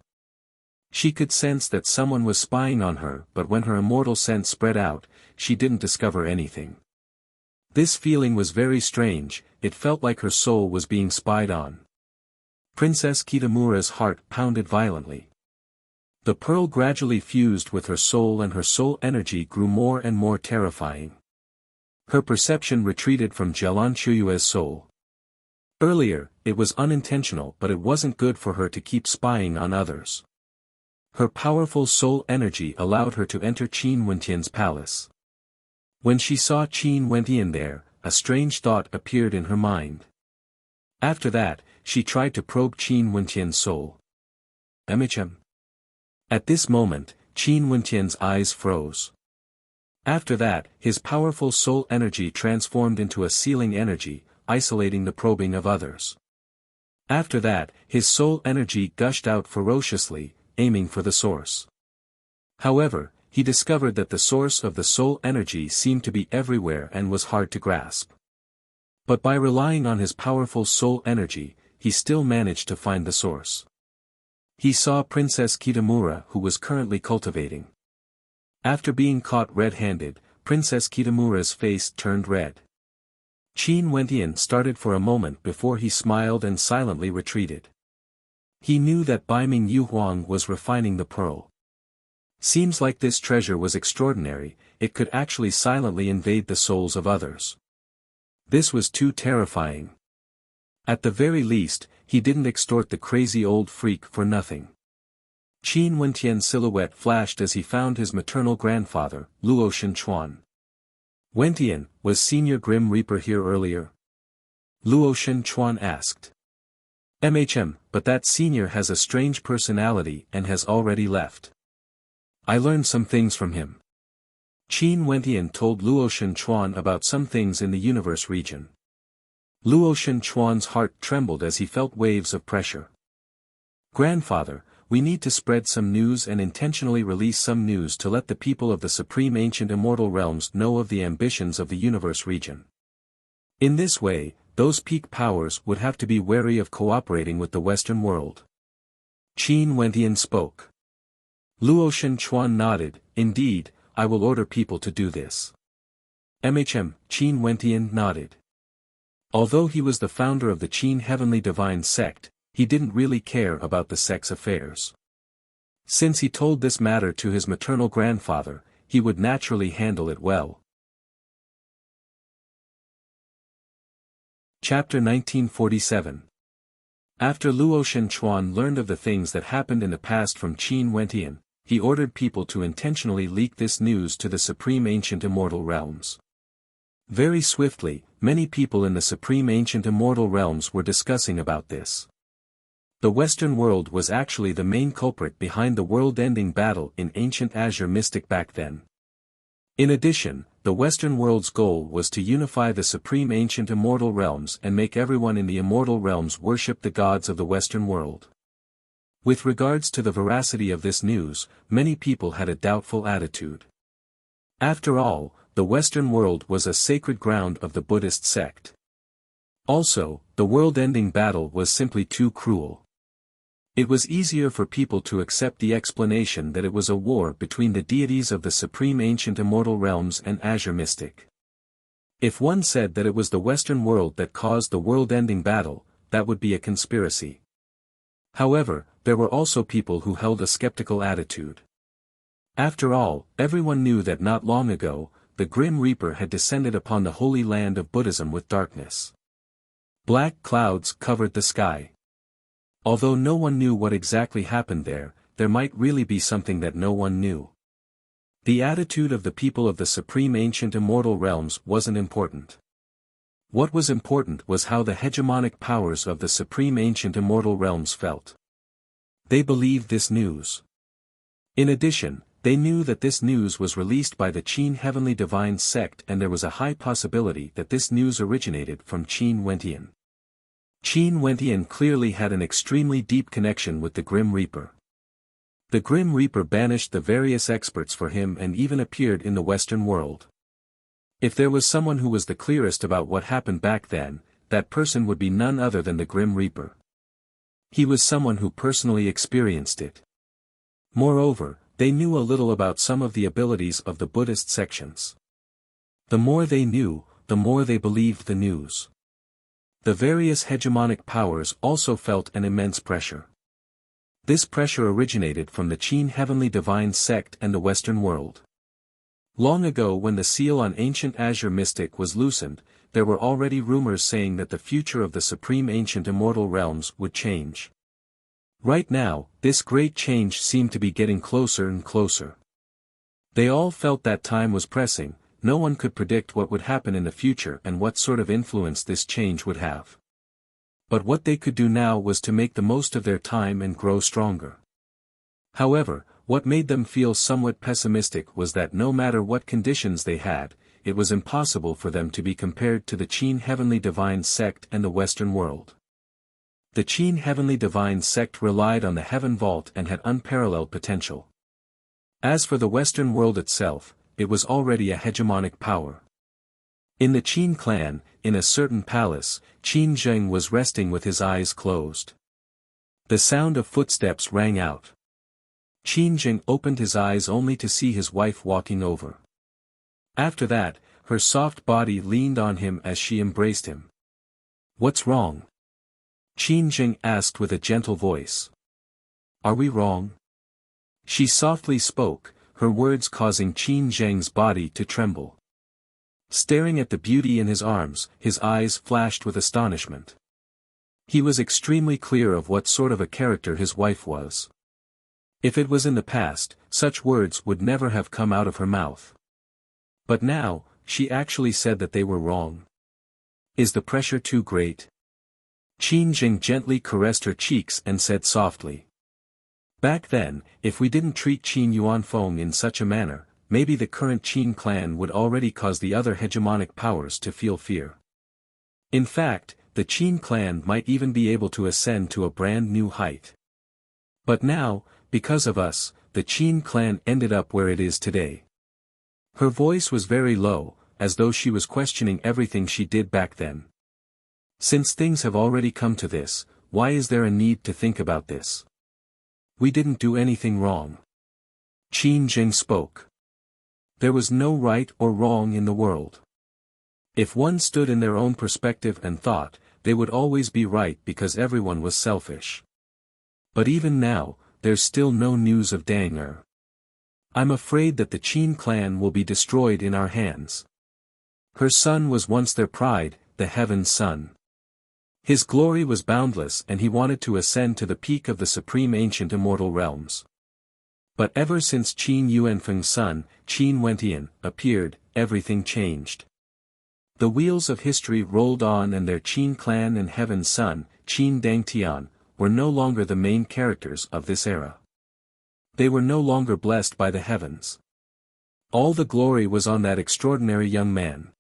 She could sense that someone was spying on her, but when her immortal sense spread out, she didn't discover anything. This feeling was very strange, it felt like her soul was being spied on. Princess Kitamura's heart pounded violently. The pearl gradually fused with her soul and her soul energy grew more and more terrifying. Her perception retreated from Jialan Shuyue's soul. Earlier, it was unintentional, but it wasn't good for her to keep spying on others. Her powerful soul energy allowed her to enter Qin Wentian's palace. When she saw Qin Wentian there, a strange thought appeared in her mind. After that, she tried to probe Qin Wentian's soul. At this moment, Qin Wentian's eyes froze. After that, his powerful soul energy transformed into a sealing energy, isolating the probing of others. After that, his soul energy gushed out ferociously, aiming for the source. However, he discovered that the source of the soul energy seemed to be everywhere and was hard to grasp. But by relying on his powerful soul energy, he still managed to find the source. He saw Princess Kitamura who was currently cultivating. After being caught red-handed, Princess Kitamura's face turned red. Qin Wentian started for a moment before he smiled and silently retreated. He knew that Baiming Yuhuang was refining the pearl. Seems like this treasure was extraordinary, it could actually silently invade the souls of others. This was too terrifying. At the very least, he didn't extort the crazy old freak for nothing. Qin Wentian's silhouette flashed as he found his maternal grandfather, Luo Shenchuan. Wentian, was Senior Grim Reaper here earlier? Luo Shenchuan asked. But that senior has a strange personality and has already left. I learned some things from him. Qin Wentian told Luo Shenchuan about some things in the universe region. Luo Shenchuan's heart trembled as he felt waves of pressure. Grandfather, we need to spread some news and intentionally release some news to let the people of the supreme ancient immortal realms know of the ambitions of the universe region. In this way, those peak powers would have to be wary of cooperating with the Western world. Qin Wentian spoke. Luo Shenchuan nodded, indeed, I will order people to do this. Qin Wentian nodded. Although he was the founder of the Qin Heavenly Divine Sect, he didn't really care about the sect's affairs. Since he told this matter to his maternal grandfather, he would naturally handle it well. Chapter 1947. After Luo Shenchuan learned of the things that happened in the past from Qin Wentian, he ordered people to intentionally leak this news to the supreme ancient immortal realms. Very swiftly, many people in the supreme ancient immortal realms were discussing about this. The Western world was actually the main culprit behind the world-ending battle in ancient Azure Mystic back then. In addition, the Western world's goal was to unify the supreme ancient immortal realms and make everyone in the immortal realms worship the gods of the Western world. With regards to the veracity of this news, many people had a doubtful attitude. After all, the Western world was a sacred ground of the Buddhist sect. Also, the world-ending battle was simply too cruel. It was easier for people to accept the explanation that it was a war between the deities of the supreme ancient immortal realms and Azure Mystic. If one said that it was the Western world that caused the world-ending battle, that would be a conspiracy. However, there were also people who held a skeptical attitude. After all, everyone knew that not long ago, the Grim Reaper had descended upon the holy land of Buddhism with darkness. Black clouds covered the sky. Although no one knew what exactly happened there might really be something that no one knew. The attitude of the people of the supreme ancient immortal realms wasn't important. What was important was how the hegemonic powers of the supreme ancient immortal realms felt. They believed this news. In addition, they knew that this news was released by the Qin Heavenly Divine Sect and there was a high possibility that this news originated from Qin Wentian. Qin Wentian clearly had an extremely deep connection with the Grim Reaper. The Grim Reaper banished the various experts for him and even appeared in the Western world. If there was someone who was the clearest about what happened back then, that person would be none other than the Grim Reaper. He was someone who personally experienced it. Moreover, they knew a little about some of the abilities of the Buddhist sections. The more they knew, the more they believed the news. The various hegemonic powers also felt an immense pressure. This pressure originated from the Qin Heavenly Divine Sect and the Western world. Long ago when the seal on ancient Azure Mystic was loosened, there were already rumors saying that the future of the supreme ancient immortal realms would change. Right now, this great change seemed to be getting closer and closer. They all felt that time was pressing. No one could predict what would happen in the future and what sort of influence this change would have. But what they could do now was to make the most of their time and grow stronger. However, what made them feel somewhat pessimistic was that no matter what conditions they had, it was impossible for them to be compared to the Qin Heavenly Divine Sect and the Western world. The Qin Heavenly Divine Sect relied on the Heaven Vault and had unparalleled potential. As for the Western world itself, it was already a hegemonic power. In the Qin clan, in a certain palace, Qin Zheng was resting with his eyes closed. The sound of footsteps rang out. Qin Jing opened his eyes only to see his wife walking over. After that, her soft body leaned on him as she embraced him. "What's wrong?" Qin Jing asked with a gentle voice. "Are we wrong?" She softly spoke, her words causing Qin Jing's body to tremble. Staring at the beauty in his arms, his eyes flashed with astonishment. He was extremely clear of what sort of a character his wife was. If it was in the past, such words would never have come out of her mouth. But now, she actually said that they were wrong. Is the pressure too great? Qin Jing gently caressed her cheeks and said softly. Back then, if we didn't treat Qin Yuanfeng in such a manner, maybe the current Qin clan would already cause the other hegemonic powers to feel fear. In fact, the Qin clan might even be able to ascend to a brand new height. But now, because of us, the Qin clan ended up where it is today. Her voice was very low, as though she was questioning everything she did back then. Since things have already come to this, why is there a need to think about this? We didn't do anything wrong. Qin Jing spoke. There was no right or wrong in the world. If one stood in their own perspective and thought, they would always be right because everyone was selfish. But even now, there's still no news of Dang Er. I'm afraid that the Qin clan will be destroyed in our hands. Her son was once their pride, the Heaven's Son. His glory was boundless and he wanted to ascend to the peak of the supreme ancient immortal realms. But ever since Qin Yuanfeng's son, Qin Wentian, appeared, everything changed. The wheels of history rolled on and their Qin clan and Heaven's Son, Qin Dangtian, were no longer the main characters of this era. They were no longer blessed by the heavens. All the glory was on that extraordinary young man.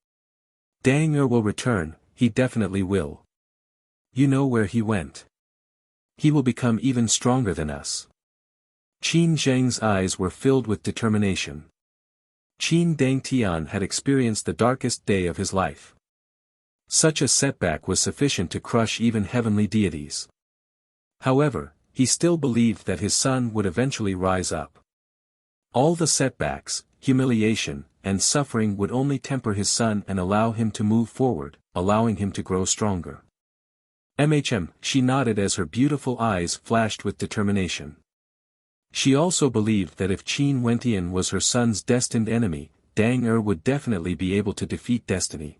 Dang Er will return, he definitely will. You know where he went. He will become even stronger than us. Qin Zheng's eyes were filled with determination. Qin Dangtian had experienced the darkest day of his life. Such a setback was sufficient to crush even heavenly deities. However, he still believed that his son would eventually rise up. All the setbacks, humiliation, and suffering would only temper his son and allow him to move forward, allowing him to grow stronger. She nodded as her beautiful eyes flashed with determination. She also believed that if Qin Wentian was her son's destined enemy, Dang Er would definitely be able to defeat destiny.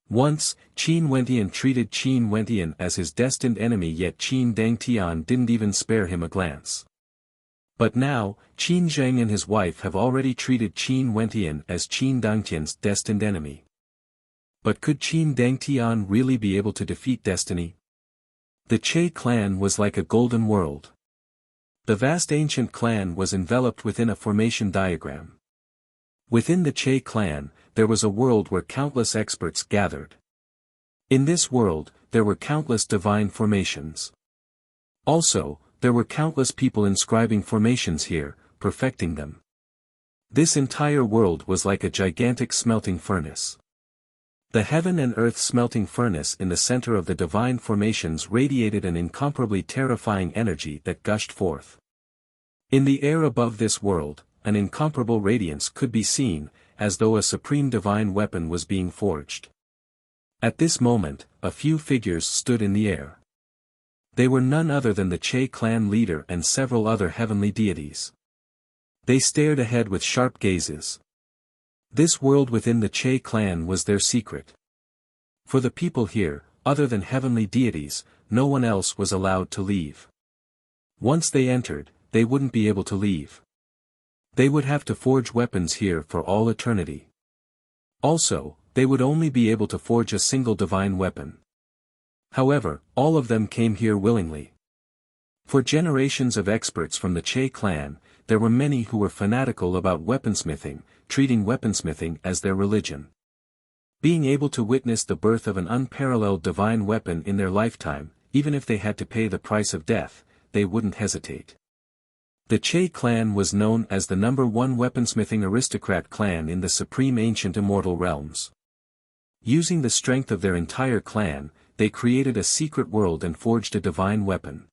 Once, Qin Wentian treated Qin Wentian as his destined enemy, yet Qin Dangtian didn't even spare him a glance. But now, Qin Zheng and his wife have already treated Qin Wentian as Qin Dangtian's destined enemy. But could Qin Dangtian really be able to defeat destiny? The Che clan was like a golden world. The vast ancient clan was enveloped within a formation diagram. Within the Che clan, there was a world where countless experts gathered. In this world, there were countless divine formations. Also, there were countless people inscribing formations here, perfecting them. This entire world was like a gigantic smelting furnace. The heaven and earth smelting furnace in the center of the divine formations radiated an incomparably terrifying energy that gushed forth. In the air above this world, an incomparable radiance could be seen, as though a supreme divine weapon was being forged. At this moment, a few figures stood in the air. They were none other than the Che clan leader and several other heavenly deities. They stared ahead with sharp gazes. This world within the Che clan was their secret. For the people here, other than heavenly deities, no one else was allowed to leave. Once they entered, they wouldn't be able to leave. They would have to forge weapons here for all eternity. Also, they would only be able to forge a single divine weapon. However, all of them came here willingly. For generations of experts from the Che clan, there were many who were fanatical about weaponsmithing, treating weaponsmithing as their religion. Being able to witness the birth of an unparalleled divine weapon in their lifetime, even if they had to pay the price of death, they wouldn't hesitate. The Che clan was known as the #1 weaponsmithing aristocrat clan in the supreme ancient immortal realms. Using the strength of their entire clan, they created a secret world and forged a divine weapon.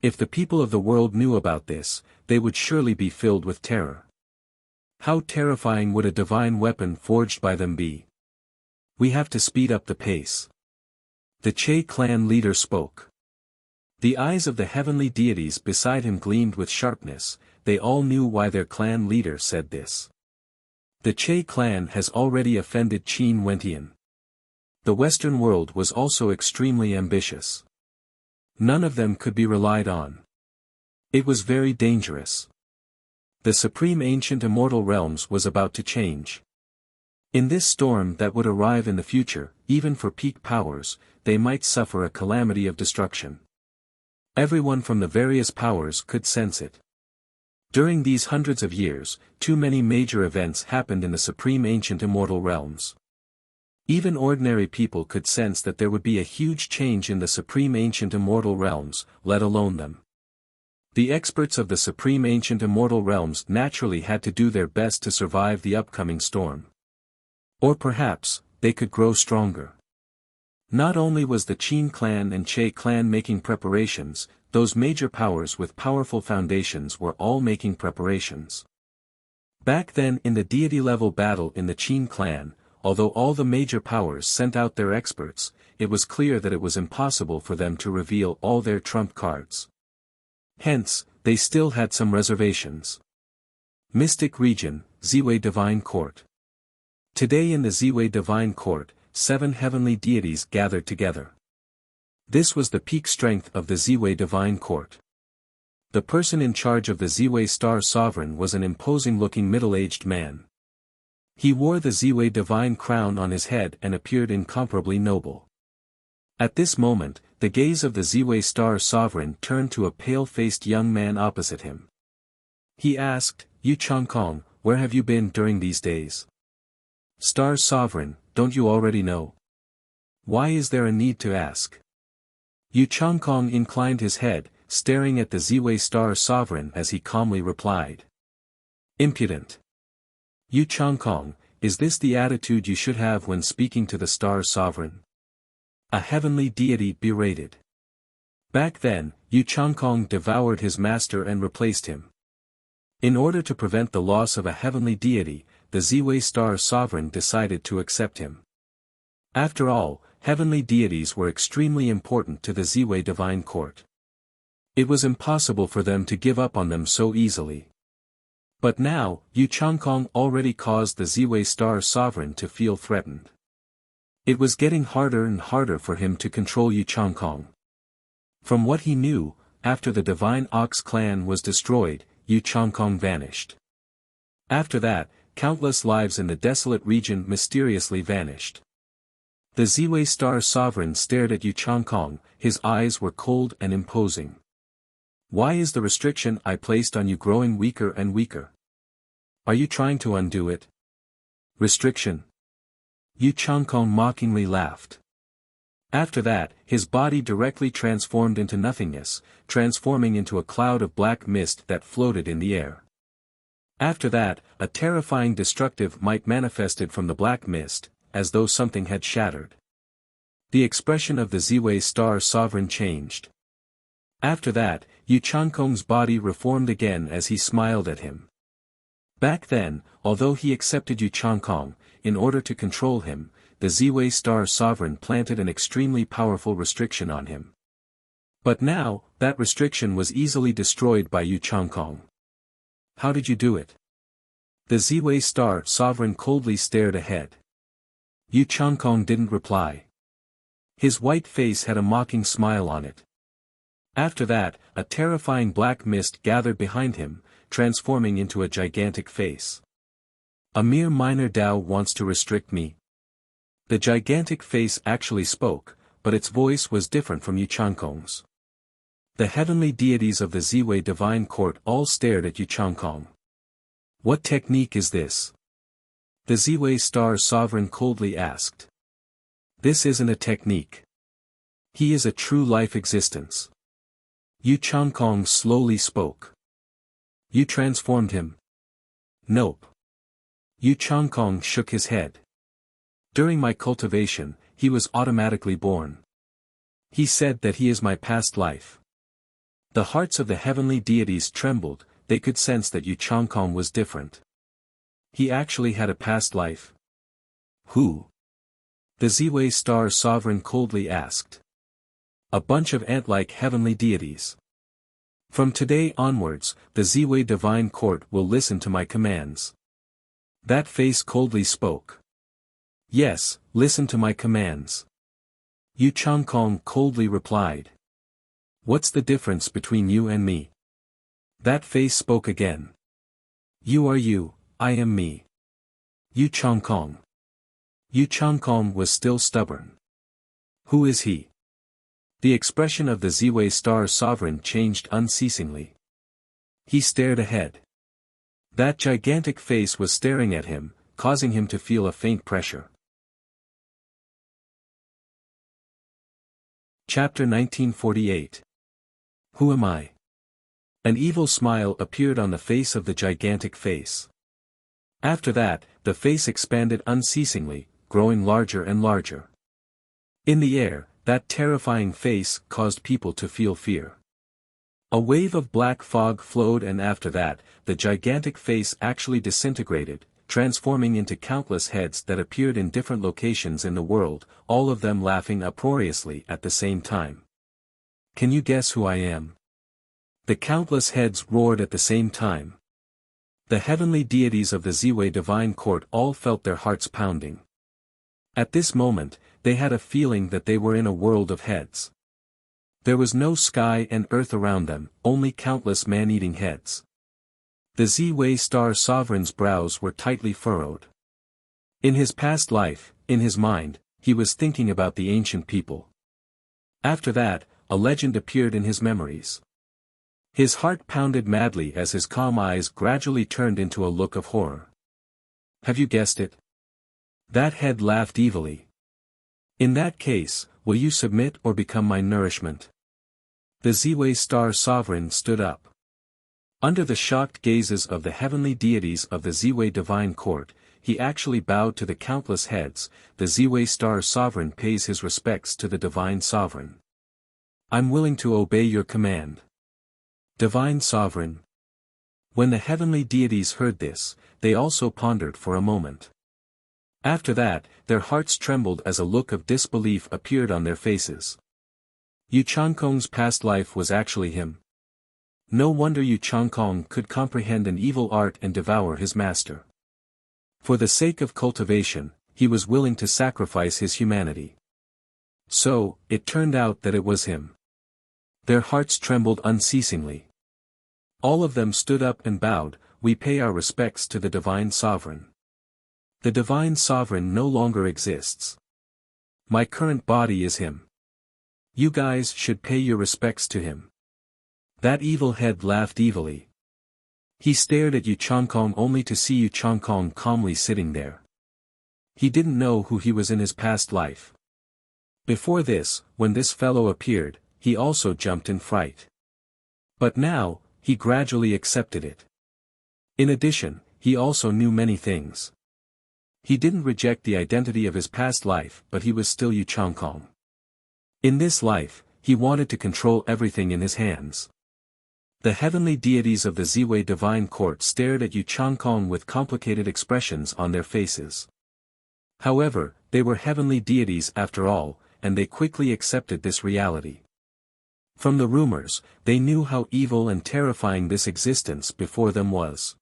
If the people of the world knew about this, they would surely be filled with terror. How terrifying would a divine weapon forged by them be? We have to speed up the pace. The Che clan leader spoke. The eyes of the heavenly deities beside him gleamed with sharpness. They all knew why their clan leader said this. The Che clan has already offended Qin Wentian. The Western world was also extremely ambitious. None of them could be relied on. It was very dangerous. The supreme ancient immortal realms was about to change. In this storm that would arrive in the future, even for peak powers, they might suffer a calamity of destruction. Everyone from the various powers could sense it. During these hundreds of years, too many major events happened in the supreme ancient immortal realms. Even ordinary people could sense that there would be a huge change in the supreme ancient immortal realms, let alone them. The experts of the supreme ancient immortal realms naturally had to do their best to survive the upcoming storm. Or perhaps, they could grow stronger. Not only was the Qin clan and Che clan making preparations, those major powers with powerful foundations were all making preparations. Back then in the deity-level battle in the Qin clan, although all the major powers sent out their experts, it was clear that it was impossible for them to reveal all their trump cards. Hence, they still had some reservations. Mystic Region, Ziwei Divine Court. Today in the Ziwei Divine Court, 7 heavenly deities gathered together. This was the peak strength of the Ziwei Divine Court. The person in charge of the Ziwei Star Sovereign was an imposing-looking middle-aged man. He wore the Ziwei Divine Crown on his head and appeared incomparably noble. At this moment, the gaze of the Ziwei Star Sovereign turned to a pale-faced young man opposite him. He asked, "Yu Changkong, where have you been during these days?" "Star Sovereign, don't you already know? Why is there a need to ask?" Yu Changkong inclined his head, staring at the Ziwei Star Sovereign as he calmly replied. "Impudent. Yu Changkong, is this the attitude you should have when speaking to the Star Sovereign?" A heavenly deity berated. Back then, Yu Changkong devoured his master and replaced him. In order to prevent the loss of a heavenly deity, the Ziwei Star Sovereign decided to accept him. After all, heavenly deities were extremely important to the Ziwei Divine Court. It was impossible for them to give up on them so easily. But now, Yu Changkong already caused the Ziwei Star Sovereign to feel threatened. It was getting harder and harder for him to control Yu Changkong. From what he knew, after the Divine Ox clan was destroyed, Yu Changkong vanished. After that, countless lives in the desolate region mysteriously vanished. The Ziwei Star Sovereign stared at Yu Changkong, his eyes were cold and imposing. "Why is the restriction I placed on you growing weaker and weaker? Are you trying to undo it?" "Restriction?" Yu Changkong mockingly laughed. After that, his body directly transformed into nothingness, transforming into a cloud of black mist that floated in the air. After that, a terrifying destructive might manifested from the black mist, as though something had shattered. The expression of the Ziwei Star Sovereign changed. After that, Yu Changkong's body reformed again as he smiled at him. Back then, although he accepted Yu Changkong, in order to control him, the Ziwei Star Sovereign planted an extremely powerful restriction on him. But now, that restriction was easily destroyed by Yu Changkong. "How did you do it?" The Ziwei Star Sovereign coldly stared ahead. Yu Changkong didn't reply. His white face had a mocking smile on it. After that, a terrifying black mist gathered behind him, transforming into a gigantic face. "A mere minor Dao wants to restrict me." The gigantic face actually spoke, but its voice was different from Yu Changkong's. The heavenly deities of the Ziwei Divine Court all stared at Yu Changkong. "What technique is this?" The Ziwei Star Sovereign coldly asked. "This isn't a technique. He is a true life existence." Yu Changkong slowly spoke. "You transformed him?" "Nope." Yu Changkong shook his head. "During my cultivation, he was automatically born. He said that he is my past life." The hearts of the heavenly deities trembled. They could sense that Yu Changkong was different. He actually had a past life. Who? The Ziwei Star Sovereign coldly asked. A bunch of ant-like heavenly deities. From today onwards, the Ziwei Divine Court will listen to my commands. That face coldly spoke. Yes, listen to my commands. Yu Changkong coldly replied. What's the difference between you and me? That face spoke again. You are you, I am me. Yu Changkong. Yu Changkong was still stubborn. Who is he? The expression of the Ziwei Star Sovereign changed unceasingly. He stared ahead. That gigantic face was staring at him, causing him to feel a faint pressure. Chapter 1948. Who am I? An evil smile appeared on the face of the gigantic face. After that, the face expanded unceasingly, growing larger and larger. In the air, that terrifying face caused people to feel fear. A wave of black fog flowed, and after that, the gigantic face actually disintegrated, transforming into countless heads that appeared in different locations in the world, all of them laughing uproariously at the same time. Can you guess who I am? The countless heads roared at the same time. The heavenly deities of the Ziwei Divine Court all felt their hearts pounding. At this moment, they had a feeling that they were in a world of heads. There was no sky and earth around them, only countless man-eating heads. The Ziwei Star Sovereign's brows were tightly furrowed. In his past life, in his mind, he was thinking about the ancient people. After that, a legend appeared in his memories. His heart pounded madly as his calm eyes gradually turned into a look of horror. Have you guessed it? That head laughed evilly. In that case, will you submit or become my nourishment? The Ziwei Star Sovereign stood up. Under the shocked gazes of the heavenly deities of the Ziwei Divine Court, he actually bowed to the countless heads. The Ziwei Star Sovereign pays his respects to the Divine Sovereign. I'm willing to obey your command. Divine Sovereign. When the heavenly deities heard this, they also pondered for a moment. After that, their hearts trembled as a look of disbelief appeared on their faces. Yu Changkong's past life was actually him. No wonder Yu Changkong could comprehend an evil art and devour his master. For the sake of cultivation, he was willing to sacrifice his humanity. So, it turned out that it was him. Their hearts trembled unceasingly. All of them stood up and bowed. We pay our respects to the Divine Sovereign. The Divine Sovereign no longer exists. My current body is him. You guys should pay your respects to him. That evil head laughed evilly. He stared at Yu Changkong only to see Yu Changkong calmly sitting there. He didn't know who he was in his past life. Before this, when this fellow appeared, he also jumped in fright. But now, he gradually accepted it. In addition, he also knew many things. He didn't reject the identity of his past life, but he was still Yu Changkong. In this life, he wanted to control everything in his hands. The heavenly deities of the Ziwei Divine Court stared at Yu Changkong with complicated expressions on their faces. However, they were heavenly deities after all, and they quickly accepted this reality. From the rumors, they knew how evil and terrifying this existence before them was.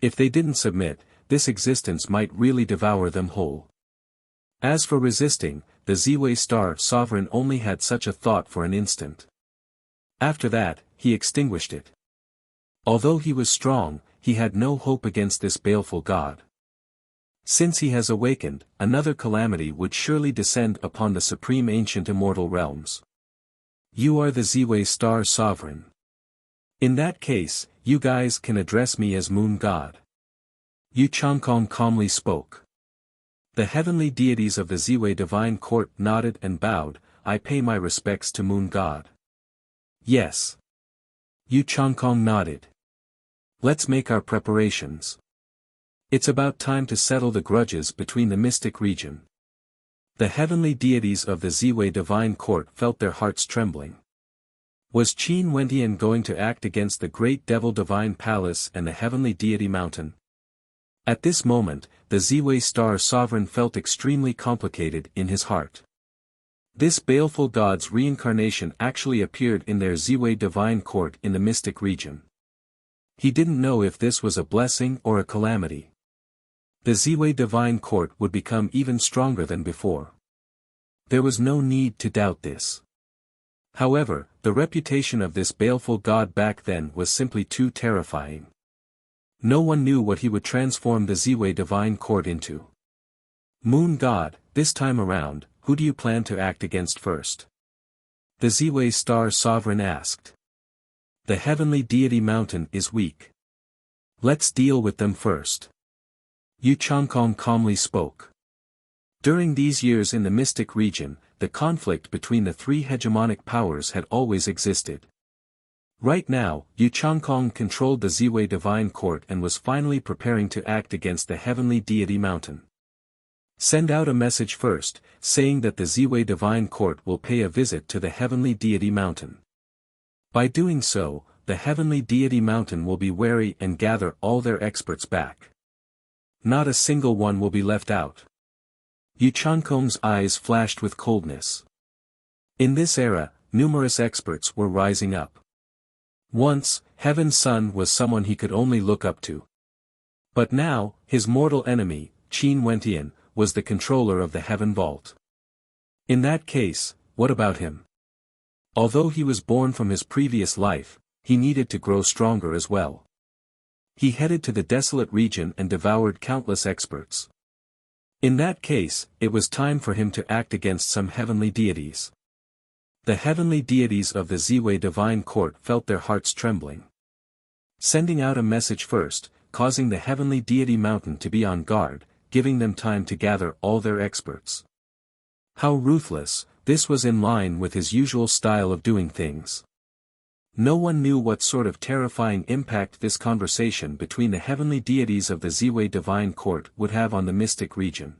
If they didn't submit, this existence might really devour them whole. As for resisting, the Ziwei Star Sovereign only had such a thought for an instant. After that, he extinguished it. Although he was strong, he had no hope against this baleful god. Since he has awakened, another calamity would surely descend upon the supreme ancient immortal realms. You are the Ziwei Star Sovereign. In that case, you guys can address me as Moon God. Yu Changkong calmly spoke. The heavenly deities of the Ziwei Divine Court nodded and bowed. I pay my respects to Moon God. Yes. Yu Changkong nodded. Let's make our preparations. It's about time to settle the grudges between the mystic region. The heavenly deities of the Ziwei Divine Court felt their hearts trembling. Was Qin Wentian going to act against the great devil divine palace and the heavenly deity mountain? At this moment, the Ziwei star sovereign felt extremely complicated in his heart. This baleful god's reincarnation actually appeared in their Ziwei divine court in the mystic region. He didn't know if this was a blessing or a calamity. The Ziwei divine court would become even stronger than before. There was no need to doubt this. However, the reputation of this baleful god back then was simply too terrifying. No one knew what he would transform the Ziwei divine court into. Moon god, this time around, who do you plan to act against first? The Ziwei star sovereign asked. The heavenly deity mountain is weak. Let's deal with them first. Yu Changkong calmly spoke. During these years in the mystic region, the conflict between the three hegemonic powers had always existed. Right now, Yu Changkong controlled the Ziwei divine court and was finally preparing to act against the heavenly deity mountain. Send out a message first, saying that the Ziwei divine court will pay a visit to the heavenly deity mountain. By doing so, the heavenly deity mountain will be wary and gather all their experts back. Not a single one will be left out. Yu Changkong's eyes flashed with coldness. In this era, numerous experts were rising up. Once, Heaven's Son was someone he could only look up to. But now, his mortal enemy, Qin Wentian, was the controller of the Heaven Vault. In that case, what about him? Although he was born from his previous life, he needed to grow stronger as well. He headed to the desolate region and devoured countless experts. In that case, it was time for him to act against some heavenly deities. The heavenly deities of the Ziwei divine court felt their hearts trembling. Sending out a message first, causing the heavenly deity mountain to be on guard, giving them time to gather all their experts. How ruthless, this was in line with his usual style of doing things. No one knew what sort of terrifying impact this conversation between the heavenly deities of the Ziwei divine court would have on the mystic region.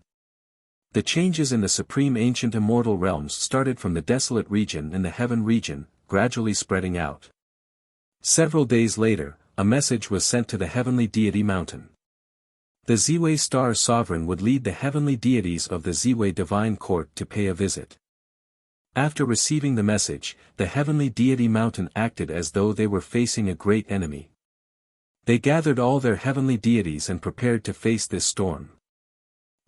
The changes in the supreme ancient immortal realms started from the desolate region and the heaven region, gradually spreading out. Several days later, a message was sent to the heavenly deity mountain. The Ziwei star sovereign would lead the heavenly deities of the Ziwei divine court to pay a visit. After receiving the message, the heavenly deity mountain acted as though they were facing a great enemy. They gathered all their heavenly deities and prepared to face this storm.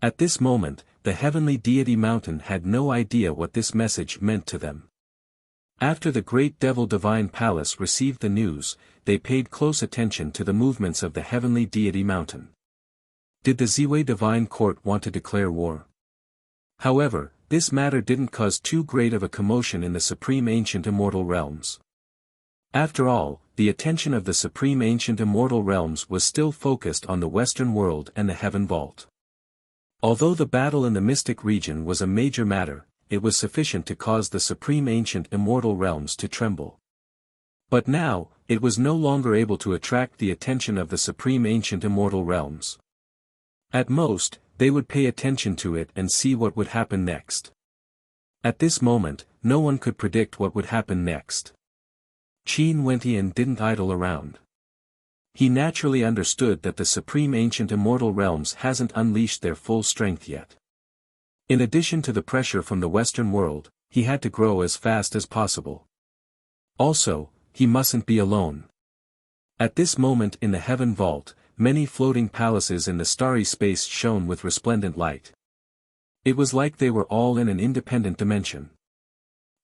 At this moment, the heavenly deity mountain had no idea what this message meant to them. After the great devil divine palace received the news, they paid close attention to the movements of the heavenly deity mountain. Did the Ziwei divine court want to declare war? However, this matter didn't cause too great of a commotion in the supreme ancient immortal realms. After all, the attention of the supreme ancient immortal realms was still focused on the Western world and the Heaven Vault. Although the battle in the mystic region was a major matter, it was sufficient to cause the supreme ancient immortal realms to tremble. But now, it was no longer able to attract the attention of the supreme ancient immortal realms. At most, they would pay attention to it and see what would happen next. At this moment, no one could predict what would happen next. Qin Wentian didn't idle around. He naturally understood that the supreme ancient immortal realms hasn't unleashed their full strength yet. In addition to the pressure from the Western world, he had to grow as fast as possible. Also, he mustn't be alone. At this moment in the Heaven Vault, many floating palaces in the starry space shone with resplendent light. It was like they were all in an independent dimension.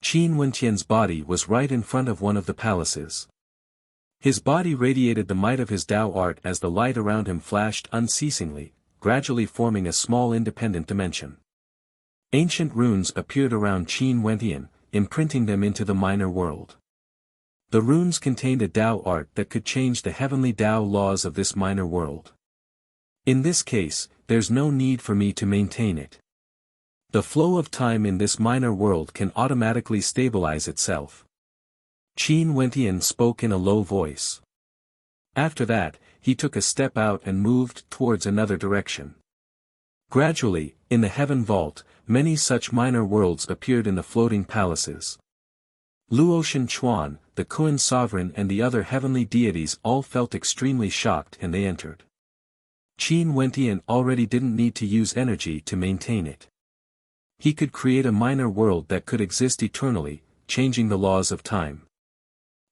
Qin Wentian's body was right in front of one of the palaces. His body radiated the might of his Tao art as the light around him flashed unceasingly, gradually forming a small independent dimension. Ancient runes appeared around Qin Wentian, imprinting them into the minor world. The runes contained a Tao art that could change the heavenly Tao laws of this minor world. In this case, there's no need for me to maintain it. The flow of time in this minor world can automatically stabilize itself. Qin Wentian spoke in a low voice. After that, he took a step out and moved towards another direction. Gradually, in the Heaven Vault, many such minor worlds appeared in the floating palaces. Luotian Chuan, the Kun sovereign and the other heavenly deities all felt extremely shocked and they entered. Qin Wentian already didn't need to use energy to maintain it. He could create a minor world that could exist eternally, changing the laws of time.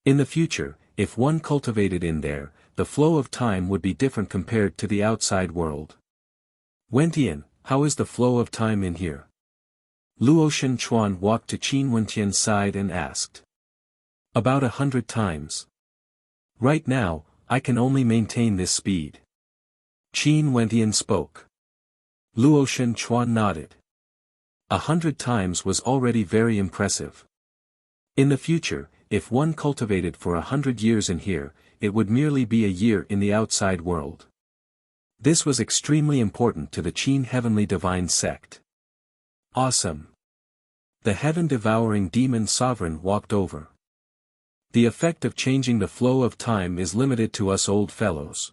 In the future, if one cultivated in there, the flow of time would be different compared to the outside world. Wentian, how is the flow of time in here? Luotian Chuan walked to Qin Wentian's side and asked. About 100 times. Right now, I can only maintain this speed. Qin Wentian spoke. Luotian Chuan nodded. 100 times was already very impressive. In the future, if one cultivated for 100 years in here, it would merely be a year in the outside world. This was extremely important to the Qin Heavenly Divine Sect. Awesome. The heaven-devouring demon sovereign walked over. The effect of changing the flow of time is limited to us old fellows.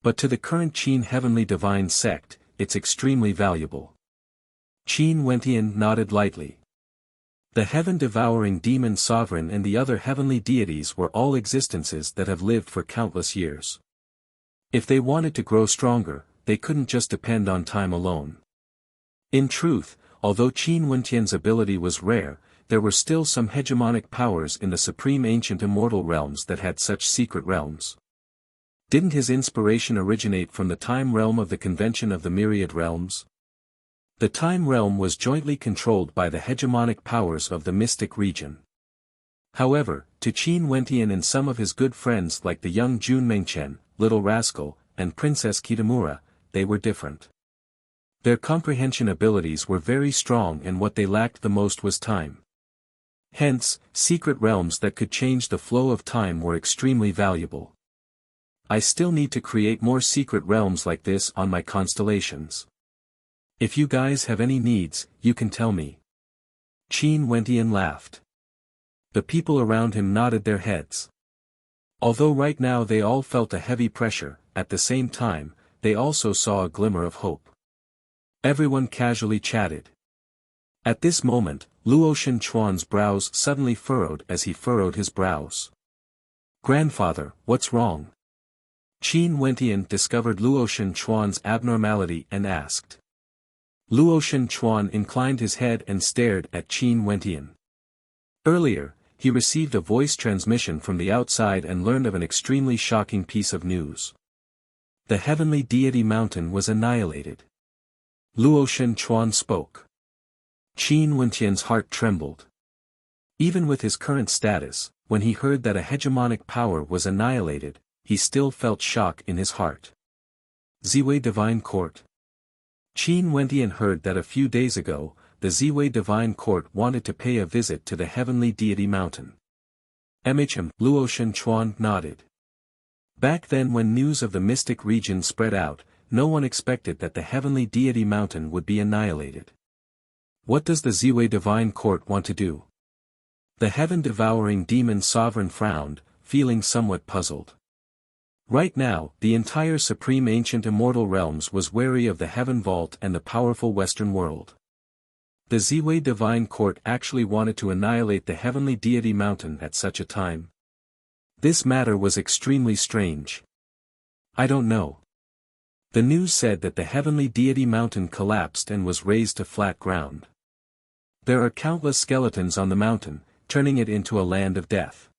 But to the current Qin Heavenly Divine Sect, it's extremely valuable. Qin Wentian nodded lightly. The heaven-devouring demon sovereign and the other heavenly deities were all existences that have lived for countless years. If they wanted to grow stronger, they couldn't just depend on time alone. In truth, although Qin Wentian's ability was rare, there were still some hegemonic powers in the supreme ancient immortal realms that had such secret realms. Didn't his inspiration originate from the time realm of the Convention of the Myriad Realms? The time realm was jointly controlled by the hegemonic powers of the mystic region. However, to Qin Wentian and some of his good friends like the young Junmengchen, Little Rascal, and Princess Kitamura, they were different. Their comprehension abilities were very strong and what they lacked the most was time. Hence, secret realms that could change the flow of time were extremely valuable. I still need to create more secret realms like this on my constellations. If you guys have any needs, you can tell me. Qin Wentian laughed. The people around him nodded their heads. Although right now they all felt a heavy pressure, at the same time, they also saw a glimmer of hope. Everyone casually chatted. At this moment, Luotian Chuan's brows suddenly furrowed as he furrowed his brows. Grandfather, what's wrong? Qin Wentian discovered Luotian Chuan's abnormality and asked. Luotian Chuan inclined his head and stared at Qin Wentian. Earlier, he received a voice transmission from the outside and learned of an extremely shocking piece of news. The heavenly deity mountain was annihilated. Luotian Chuan spoke. Qin Wentian's heart trembled. Even with his current status, when he heard that a hegemonic power was annihilated, he still felt shock in his heart. Ziwei Divine Court. Qin Wentian heard that a few days ago, the Ziwei Divine Court wanted to pay a visit to the heavenly deity mountain. Luotian Chuan nodded. Back then when news of the mystic region spread out, no one expected that the heavenly deity mountain would be annihilated. What does the Ziwei Divine Court want to do? The heaven-devouring demon sovereign frowned, feeling somewhat puzzled. Right now, the entire supreme ancient immortal realms was wary of the heaven vault and the powerful western world. The Ziwei Divine Court actually wanted to annihilate the heavenly deity mountain at such a time. This matter was extremely strange. I don't know. The news said that the heavenly deity mountain collapsed and was razed to flat ground. There are countless skeletons on the mountain, turning it into a land of death.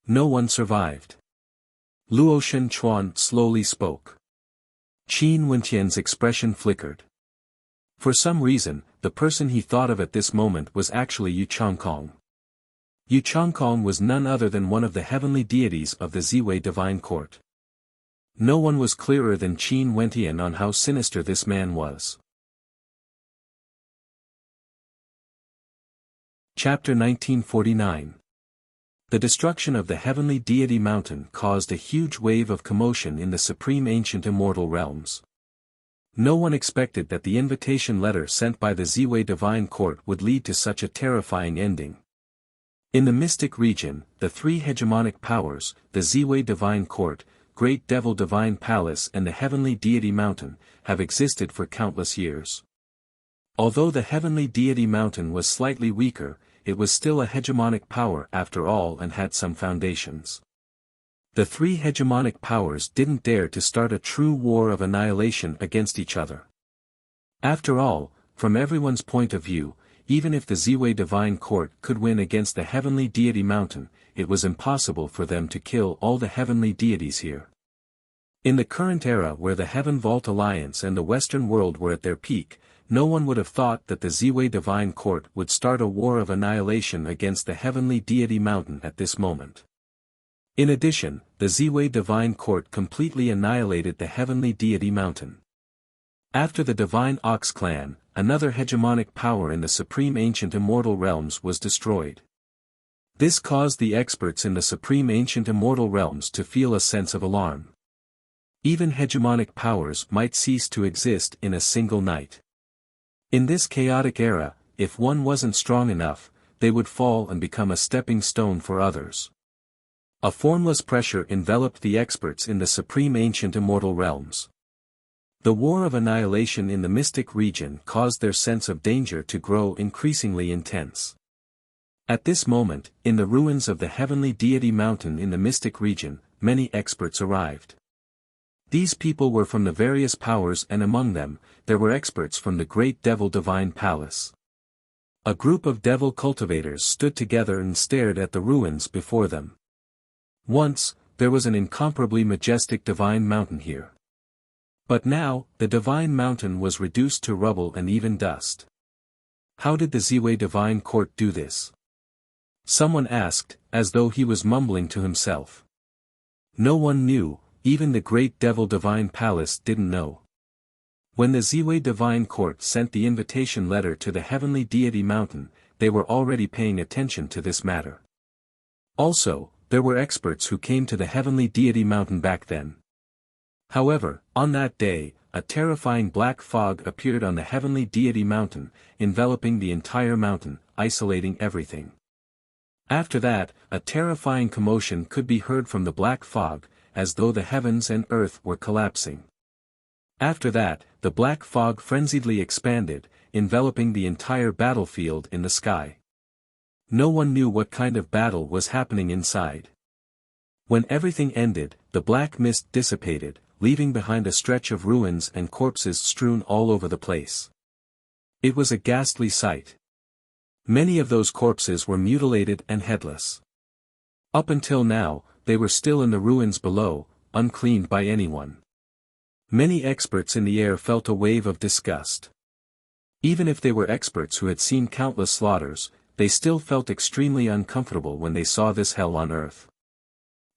No one survived. Luotian Chuan slowly spoke. Qin Wentian's expression flickered. For some reason, the person he thought of at this moment was actually Yu Changkong. Yu Changkong was none other than one of the heavenly deities of the Ziwei Divine Court. No one was clearer than Qin Wentian on how sinister this man was. Chapter 1949. The destruction of the heavenly deity mountain caused a huge wave of commotion in the supreme ancient immortal realms. No one expected that the invitation letter sent by the Ziwei Divine Court would lead to such a terrifying ending. In the mystic region, the three hegemonic powers, the Ziwei Divine Court, Great Devil Divine Palace and the Heavenly Deity Mountain, have existed for countless years. Although the Heavenly Deity Mountain was slightly weaker, it was still a hegemonic power after all and had some foundations. The three hegemonic powers didn't dare to start a true war of annihilation against each other. After all, from everyone's point of view, even if the Ziwei Divine Court could win against the Heavenly Deity Mountain, it was impossible for them to kill all the heavenly deities here. In the current era where the Heaven Vault Alliance and the Western world were at their peak, no one would have thought that the Ziwei Divine Court would start a war of annihilation against the Heavenly Deity Mountain at this moment. In addition, the Ziwei Divine Court completely annihilated the Heavenly Deity Mountain. After the Divine Ox Clan, another hegemonic power in the Supreme Ancient Immortal Realms was destroyed. This caused the experts in the Supreme Ancient Immortal Realms to feel a sense of alarm. Even hegemonic powers might cease to exist in a single night. In this chaotic era, if one wasn't strong enough, they would fall and become a stepping stone for others. A formless pressure enveloped the experts in the Supreme Ancient Immortal Realms. The war of annihilation in the mystic region caused their sense of danger to grow increasingly intense. At this moment, in the ruins of the Heavenly Deity Mountain in the mystic region, many experts arrived. These people were from the various powers, and among them, there were experts from the Great Devil Divine Palace. A group of devil cultivators stood together and stared at the ruins before them. Once, there was an incomparably majestic divine mountain here. But now, the divine mountain was reduced to rubble and even dust. How did the Ziwei Divine Court do this? Someone asked, as though he was mumbling to himself. No one knew, even the Great Devil Divine Palace didn't know. When the Ziwei Divine Court sent the invitation letter to the Heavenly Deity Mountain, they were already paying attention to this matter. Also, there were experts who came to the Heavenly Deity Mountain back then. However, on that day, a terrifying black fog appeared on the Heavenly Deity Mountain, enveloping the entire mountain, isolating everything. After that, a terrifying commotion could be heard from the black fog, as though the heavens and earth were collapsing. After that, the black fog frenziedly expanded, enveloping the entire battlefield in the sky. No one knew what kind of battle was happening inside. When everything ended, the black mist dissipated, leaving behind a stretch of ruins and corpses strewn all over the place. It was a ghastly sight. Many of those corpses were mutilated and headless. Up until now, they were still in the ruins below, uncleaned by anyone. Many experts in the air felt a wave of disgust. Even if they were experts who had seen countless slaughters, they still felt extremely uncomfortable when they saw this hell on earth.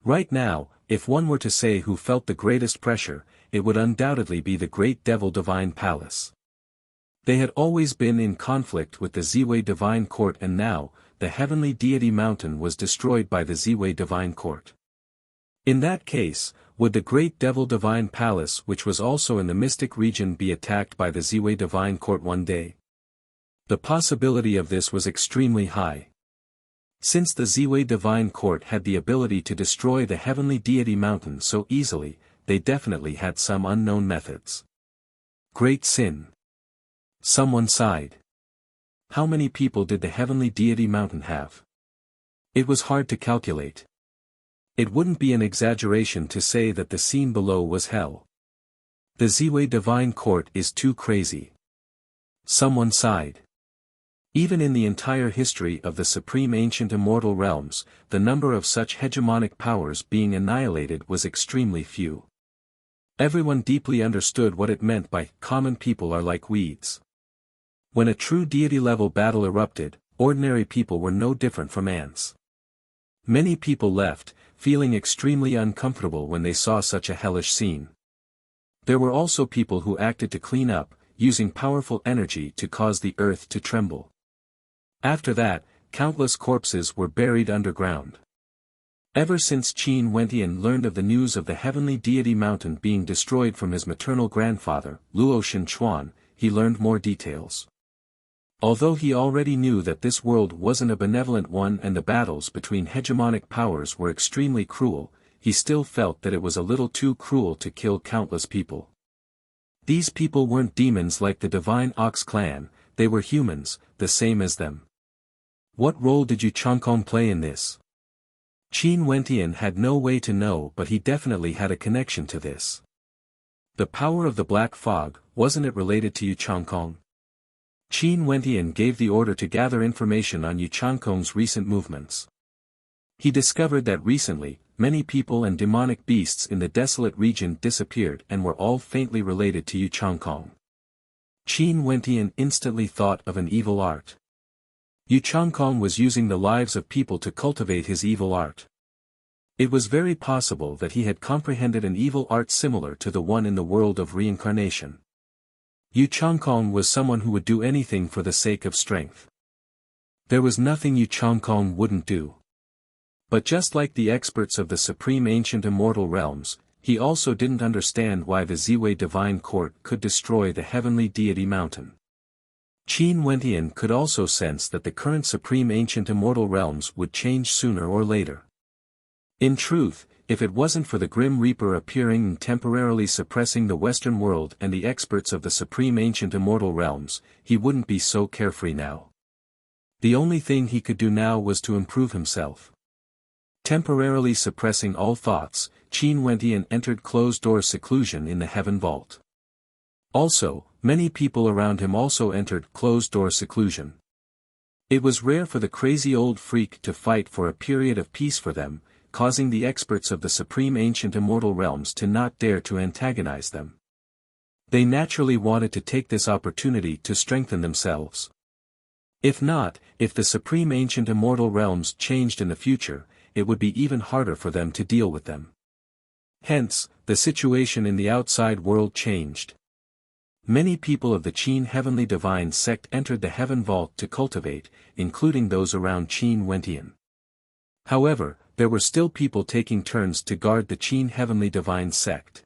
Right now, if one were to say who felt the greatest pressure, it would undoubtedly be the Great Devil Divine Palace. They had always been in conflict with the Ziwei Divine Court, and now, the Heavenly Deity Mountain was destroyed by the Ziwei Divine Court. In that case, would the Great Devil Divine Palace, which was also in the mystic region, be attacked by the Ziwei Divine Court one day? The possibility of this was extremely high. Since the Ziwei Divine Court had the ability to destroy the Heavenly Deity Mountain so easily, they definitely had some unknown methods. Great sin. Someone sighed. How many people did the Heavenly Deity Mountain have? It was hard to calculate. It wouldn't be an exaggeration to say that the scene below was hell. The Ziwei Divine Court is too crazy. Someone sighed. Even in the entire history of the Supreme Ancient Immortal Realms, the number of such hegemonic powers being annihilated was extremely few. Everyone deeply understood what it meant by "common people are like weeds." When a true deity-level battle erupted, ordinary people were no different from ants. Many people left, feeling extremely uncomfortable when they saw such a hellish scene. There were also people who acted to clean up, using powerful energy to cause the earth to tremble. After that, countless corpses were buried underground. Ever since Qin Wentian learned of the news of the Heavenly Deity Mountain being destroyed from his maternal grandfather, Luo Shenchuan, he learned more details. Although he already knew that this world wasn't a benevolent one and the battles between hegemonic powers were extremely cruel, he still felt that it was a little too cruel to kill countless people. These people weren't demons like the Divine Ox Clan, they were humans, the same as them. What role did Yu Changkong play in this? Qin Wentian had no way to know, but he definitely had a connection to this. The power of the black fog, wasn't it related to Yu Changkong? Qin Wentian gave the order to gather information on Yu Changkong's recent movements. He discovered that recently, many people and demonic beasts in the desolate region disappeared and were all faintly related to Yu Changkong. Qin Wentian instantly thought of an evil art. Yu Changkong was using the lives of people to cultivate his evil art. It was very possible that he had comprehended an evil art similar to the one in the world of reincarnation. Yu Changkong was someone who would do anything for the sake of strength. There was nothing Yu Changkong wouldn't do. But just like the experts of the supreme ancient immortal realms, he also didn't understand why the Ziwei divine court could destroy the heavenly deity mountain. Qin Wentian could also sense that the current supreme ancient immortal realms would change sooner or later. In truth, if it wasn't for the Grim Reaper appearing and temporarily suppressing the Western world and the experts of the supreme ancient immortal realms, he wouldn't be so carefree now. The only thing he could do now was to improve himself. Temporarily suppressing all thoughts, Qin Wentian entered closed-door seclusion in the heaven vault. Also, many people around him also entered closed-door seclusion. It was rare for the crazy old freak to fight for a period of peace for them, causing the experts of the supreme ancient immortal realms to not dare to antagonize them. They naturally wanted to take this opportunity to strengthen themselves. If the supreme ancient immortal realms changed in the future, it would be even harder for them to deal with them. Hence, the situation in the outside world changed. Many people of the Qin Heavenly Divine sect entered the Heaven Vault to cultivate, including those around Qin Wentian. However, there were still people taking turns to guard the Qin Heavenly Divine sect.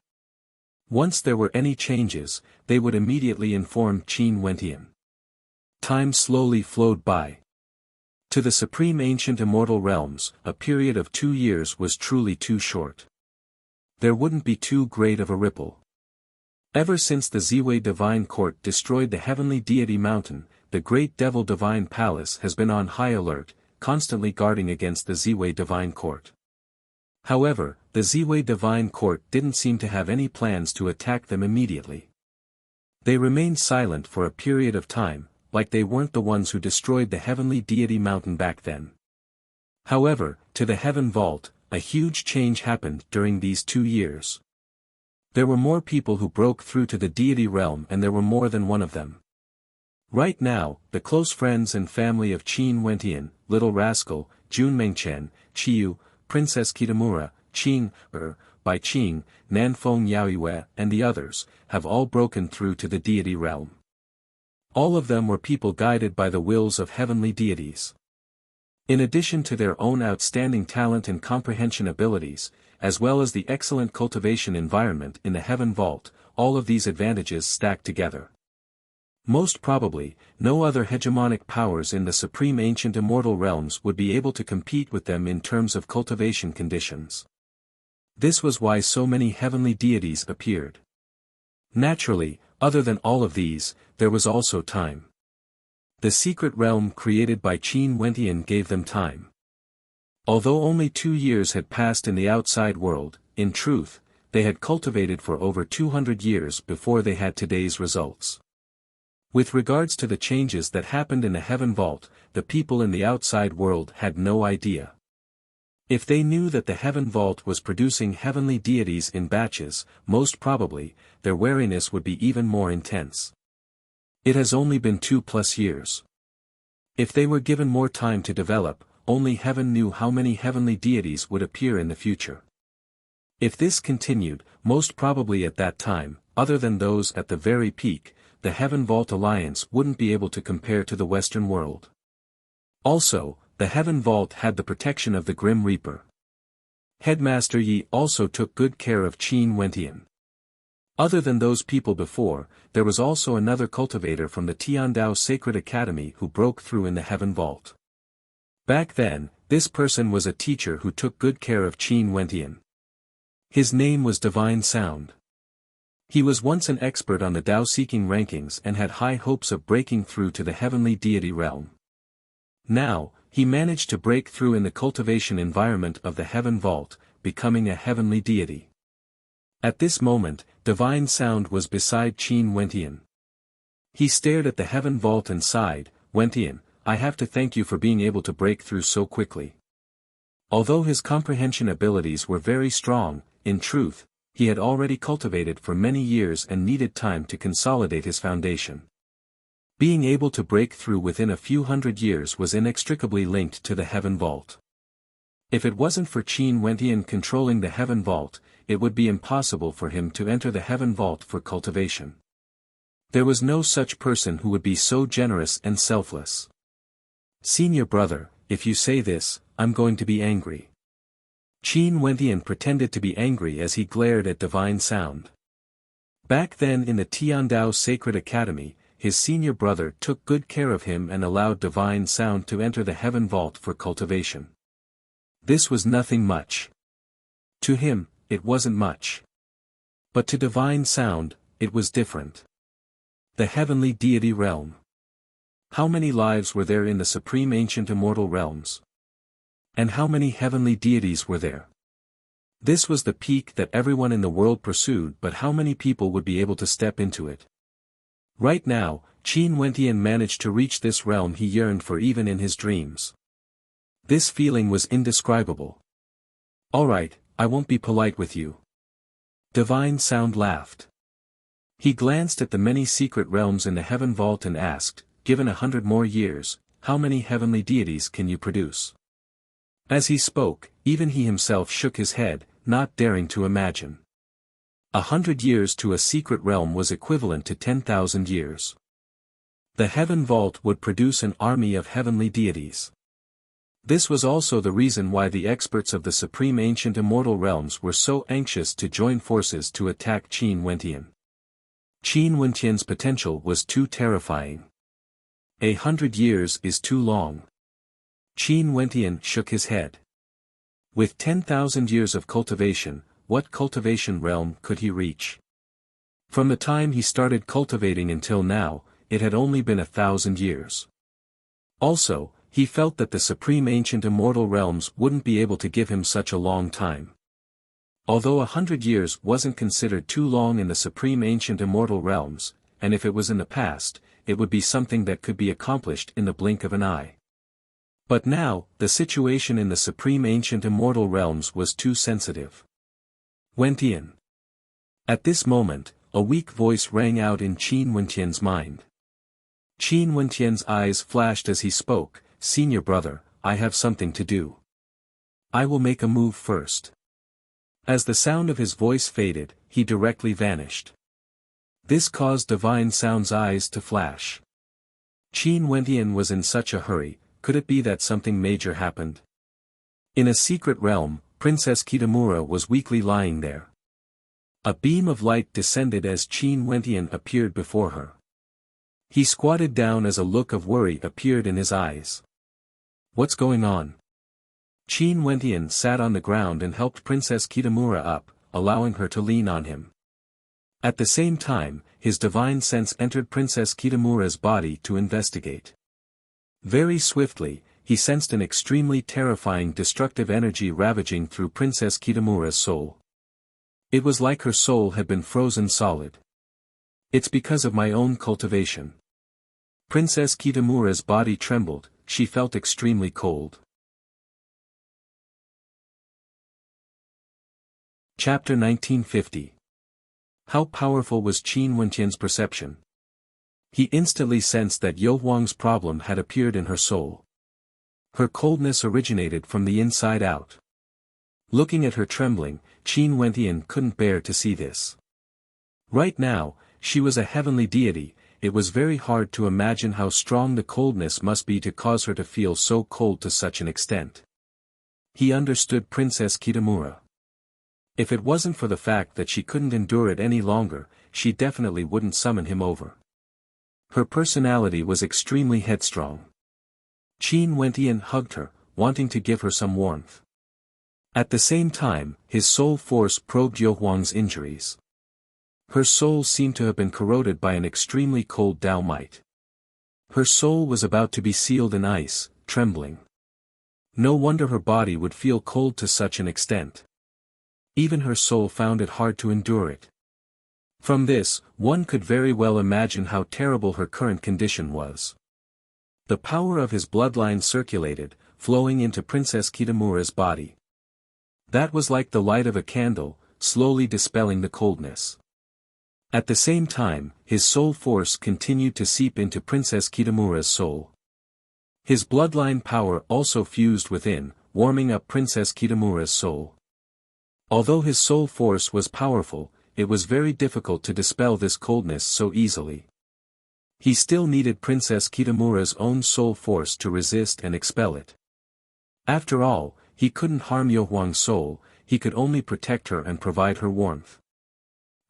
Once there were any changes, they would immediately inform Qin Wentian. Time slowly flowed by. To the supreme ancient immortal realms, a period of 2 years was truly too short. There wouldn't be too great of a ripple. Ever since the Ziwei Divine Court destroyed the Heavenly Deity Mountain, the Great Devil Divine Palace has been on high alert, constantly guarding against the Ziwei Divine Court. However, the Ziwei Divine Court didn't seem to have any plans to attack them immediately. They remained silent for a period of time, like they weren't the ones who destroyed the Heavenly Deity Mountain back then. However, to the Heaven Vault, a huge change happened during these 2 years. There were more people who broke through to the deity realm, and there were more than one of them. Right now, the close friends and family of Qin Wentian, Little Rascal, Jun Mengchen, Chiyu, Princess Kitamura, Qing, Bai Qing, Nanfeng Yaoyue and the others, have all broken through to the deity realm. All of them were people guided by the wills of heavenly deities. In addition to their own outstanding talent and comprehension abilities, as well as the excellent cultivation environment in the Heaven Vault, all of these advantages stacked together. Most probably, no other hegemonic powers in the supreme ancient immortal realms would be able to compete with them in terms of cultivation conditions. This was why so many heavenly deities appeared. Naturally, other than all of these, there was also time. The secret realm created by Qin Wentian gave them time. Although only 2 years had passed in the outside world, in truth, they had cultivated for over 200 years before they had today's results. With regards to the changes that happened in the Heaven Vault, the people in the outside world had no idea. If they knew that the Heaven Vault was producing heavenly deities in batches, most probably, their wariness would be even more intense. It has only been 2+ years. If they were given more time to develop, only heaven knew how many heavenly deities would appear in the future. If this continued, most probably at that time, other than those at the very peak, the Heaven Vault Alliance wouldn't be able to compare to the Western world. Also, the Heaven Vault had the protection of the Grim Reaper. Headmaster Yi also took good care of Qin Wentian. Other than those people before, there was also another cultivator from the Tiandao Sacred Academy who broke through in the Heaven Vault. Back then, this person was a teacher who took good care of Qin Wentian. His name was Divine Sound. He was once an expert on the Dao-seeking rankings and had high hopes of breaking through to the heavenly deity realm. Now, he managed to break through in the cultivation environment of the heaven vault, becoming a heavenly deity. At this moment, divine sound was beside Qin Wentian. He stared at the heaven vault and sighed, "Wentian, I have to thank you for being able to break through so quickly." Although his comprehension abilities were very strong, in truth, he had already cultivated for many years and needed time to consolidate his foundation. Being able to break through within a few hundred years was inextricably linked to the heaven vault. If it wasn't for Qin Wentian controlling the heaven vault, it would be impossible for him to enter the heaven vault for cultivation. There was no such person who would be so generous and selfless. "Senior brother, if you say this, I'm going to be angry." Qin Wentian pretended to be angry as he glared at divine sound. Back then in the Tiandao Sacred Academy, his senior brother took good care of him and allowed divine sound to enter the heaven vault for cultivation. This was nothing much. To him, it wasn't much. But to divine sound, it was different. The heavenly deity realm. How many lives were there in the supreme ancient immortal realms? And how many heavenly deities were there? This was the peak that everyone in the world pursued, but how many people would be able to step into it? Right now, Qin Wentian managed to reach this realm he yearned for even in his dreams. This feeling was indescribable. "Alright, I won't be polite with you." Divine sound laughed. He glanced at the many secret realms in the heaven vault and asked, "Given 100 more years, how many heavenly deities can you produce?" As he spoke, even he himself shook his head, not daring to imagine. 100 years to a secret realm was equivalent to 10,000 years. The heaven vault would produce an army of heavenly deities. This was also the reason why the experts of the supreme ancient immortal realms were so anxious to join forces to attack Qin Wentian. Qin Wentian's potential was too terrifying. 100 years is too long. Qin Wentian shook his head. With 10,000 years of cultivation, what cultivation realm could he reach? From the time he started cultivating until now, it had only been 1,000 years. Also, he felt that the supreme ancient immortal realms wouldn't be able to give him such a long time. Although 100 years wasn't considered too long in the supreme ancient immortal realms, and if it was in the past, it would be something that could be accomplished in the blink of an eye. But now, the situation in the supreme ancient immortal realms was too sensitive. "Wentian." At this moment, a weak voice rang out in Qin Wentian's mind. Qin Wentian's eyes flashed as he spoke, "Senior brother, I have something to do. I will make a move first." As the sound of his voice faded, he directly vanished. This caused divine sound's eyes to flash. Qin Wentian was in such a hurry, could it be that something major happened? In a secret realm, Princess Kitamura was weakly lying there. A beam of light descended as Qin Wentian appeared before her. He squatted down as a look of worry appeared in his eyes. "What's going on?" Qin Wentian sat on the ground and helped Princess Kitamura up, allowing her to lean on him. At the same time, his divine sense entered Princess Kitamura's body to investigate. Very swiftly, he sensed an extremely terrifying destructive energy ravaging through Princess Kitamura's soul. It was like her soul had been frozen solid. "It's because of my own cultivation." Princess Kitamura's body trembled, she felt extremely cold. Chapter 1950. How powerful was Qin Wentian's perception? He instantly sensed that Yo Huang's problem had appeared in her soul. Her coldness originated from the inside out. Looking at her trembling, Qin Wentian couldn't bear to see this. Right now, she was a heavenly deity, it was very hard to imagine how strong the coldness must be to cause her to feel so cold to such an extent. He understood Princess Kitamura. If it wasn't for the fact that she couldn't endure it any longer, she definitely wouldn't summon him over. Her personality was extremely headstrong. Qin Wentian hugged her, wanting to give her some warmth. At the same time, his soul force probed Yo Huang's injuries. Her soul seemed to have been corroded by an extremely cold Dao might. Her soul was about to be sealed in ice, trembling. No wonder her body would feel cold to such an extent. Even her soul found it hard to endure it. From this, one could very well imagine how terrible her current condition was. The power of his bloodline circulated, flowing into Princess Kitamura's body. That was like the light of a candle, slowly dispelling the coldness. At the same time, his soul force continued to seep into Princess Kitamura's soul. His bloodline power also fused within, warming up Princess Kitamura's soul. Although his soul force was powerful, it was very difficult to dispel this coldness so easily. He still needed Princess Kitamura's own soul force to resist and expel it. After all, he couldn't harm Yohuang's soul, he could only protect her and provide her warmth.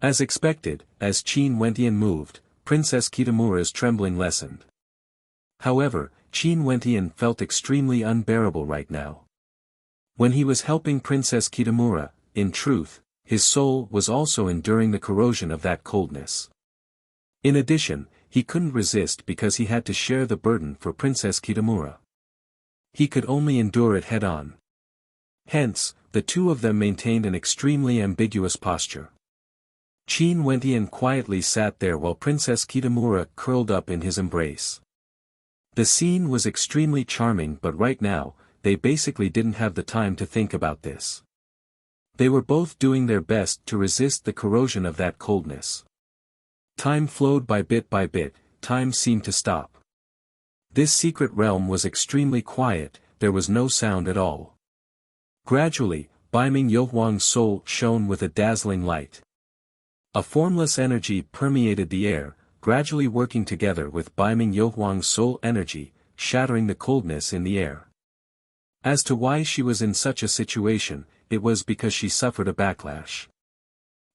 As expected, as Qin Wentian moved, Princess Kitamura's trembling lessened. However, Qin Wentian felt extremely unbearable right now. When he was helping Princess Kitamura, in truth, his soul was also enduring the corrosion of that coldness. In addition, he couldn't resist because he had to share the burden for Princess Kitamura. He could only endure it head-on. Hence, the two of them maintained an extremely ambiguous posture. Qin Wentian quietly sat there while Princess Kitamura curled up in his embrace. The scene was extremely charming, but right now, they basically didn't have the time to think about this. They were both doing their best to resist the corrosion of that coldness. Time flowed by bit, time seemed to stop. This secret realm was extremely quiet, there was no sound at all. Gradually, Baiming Yohuang's soul shone with a dazzling light. A formless energy permeated the air, gradually working together with Baiming Yohuang's soul energy, shattering the coldness in the air. As to why she was in such a situation, it was because she suffered a backlash.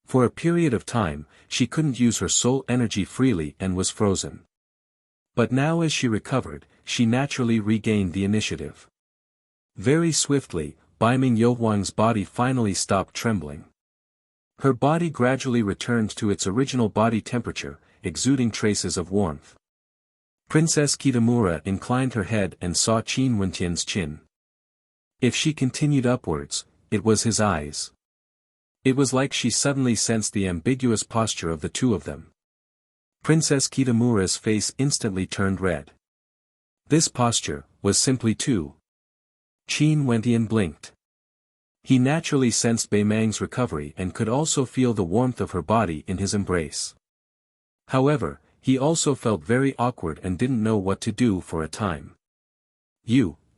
For a period of time, she couldn't use her soul energy freely and was frozen. But now as she recovered, she naturally regained the initiative. Very swiftly, Baiming Yohuang's body finally stopped trembling. Her body gradually returned to its original body temperature, exuding traces of warmth. Princess Kitamura inclined her head and saw Qin Wentian's chin. If she continued upwards, it was his eyes. It was like she suddenly sensed the ambiguous posture of the two of them. Princess Kitamura's face instantly turned red. This posture was simply too. Qin Wentian blinked. He naturally sensed Baimang's recovery and could also feel the warmth of her body in his embrace. However, he also felt very awkward and didn't know what to do for a time.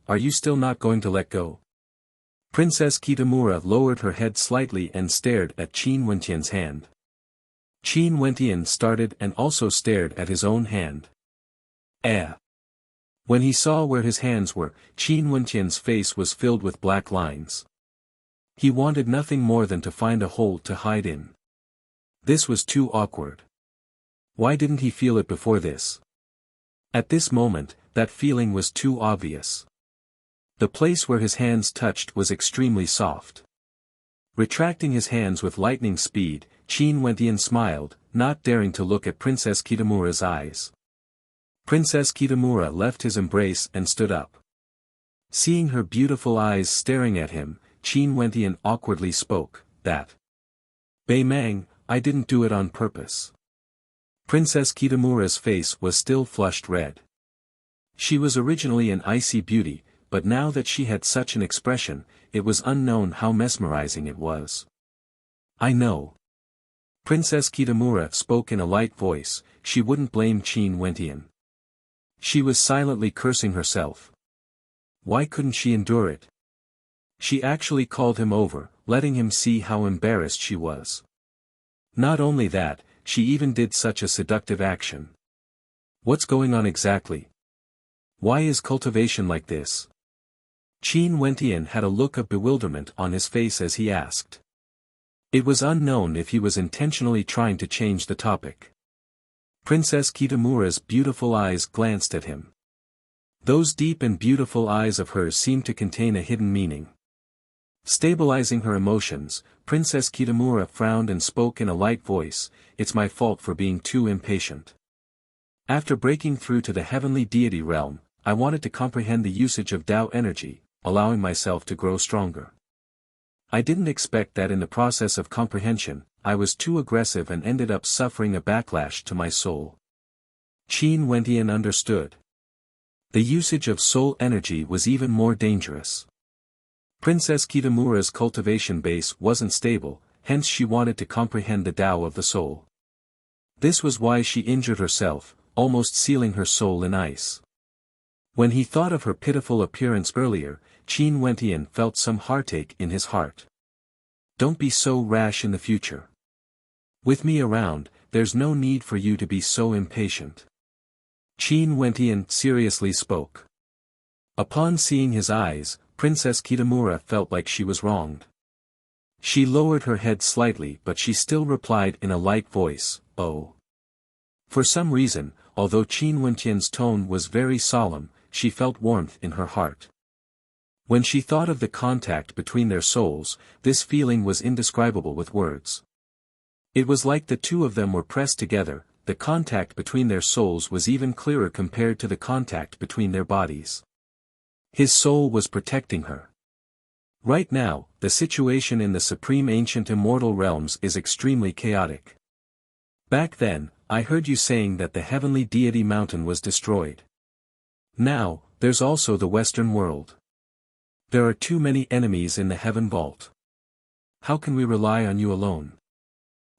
Are you still not going to let go? Princess Kitamura lowered her head slightly and stared at Qin Wentian's hand. Qin Wentian started and also stared at his own hand. When he saw where his hands were, Qin Wentian's face was filled with black lines. He wanted nothing more than to find a hole to hide in. This was too awkward. Why didn't he feel it before this? At this moment, that feeling was too obvious. The place where his hands touched was extremely soft. Retracting his hands with lightning speed, Qin Wentian smiled, not daring to look at Princess Kitamura's eyes. Princess Kitamura left his embrace and stood up. Seeing her beautiful eyes staring at him, Qin Wentian awkwardly spoke, "That. Baimang, I didn't do it on purpose." Princess Kitamura's face was still flushed red. She was originally an icy beauty, but now that she had such an expression, it was unknown how mesmerizing it was. "I know." Princess Kitamura spoke in a light voice, she wouldn't blame Qin Wentian. She was silently cursing herself. Why couldn't she endure it? She actually called him over, letting him see how embarrassed she was. Not only that, she even did such a seductive action. What's going on exactly? Why is cultivation like this? Qin Wentian had a look of bewilderment on his face as he asked. It was unknown if he was intentionally trying to change the topic. Princess Kitamura's beautiful eyes glanced at him. Those deep and beautiful eyes of hers seemed to contain a hidden meaning. Stabilizing her emotions, Princess Kitamura frowned and spoke in a light voice, "It's my fault for being too impatient. After breaking through to the heavenly deity realm, I wanted to comprehend the usage of Tao energy, allowing myself to grow stronger. I didn't expect that in the process of comprehension, I was too aggressive and ended up suffering a backlash to my soul. Qin Wentian understood. The usage of soul energy was even more dangerous. Princess Kitamura's cultivation base wasn't stable, hence she wanted to comprehend the Tao of the soul. This was why she injured herself, almost sealing her soul in ice. When he thought of her pitiful appearance earlier, Qin Wentian felt some heartache in his heart. Don't be so rash in the future. With me around, there's no need for you to be so impatient. Qin Wentian seriously spoke. Upon seeing his eyes, Princess Kitamura felt like she was wronged. She lowered her head slightly but she still replied in a light voice, "Oh." For some reason, although Qin Wentian's tone was very solemn, she felt warmth in her heart. When she thought of the contact between their souls, this feeling was indescribable with words. It was like the two of them were pressed together. The contact between their souls was even clearer compared to the contact between their bodies. His soul was protecting her. Right now, the situation in the supreme ancient immortal realms is extremely chaotic. Back then, I heard you saying that the heavenly deity mountain was destroyed. Now, there's also the Western world. There are too many enemies in the heaven vault. How can we rely on you alone?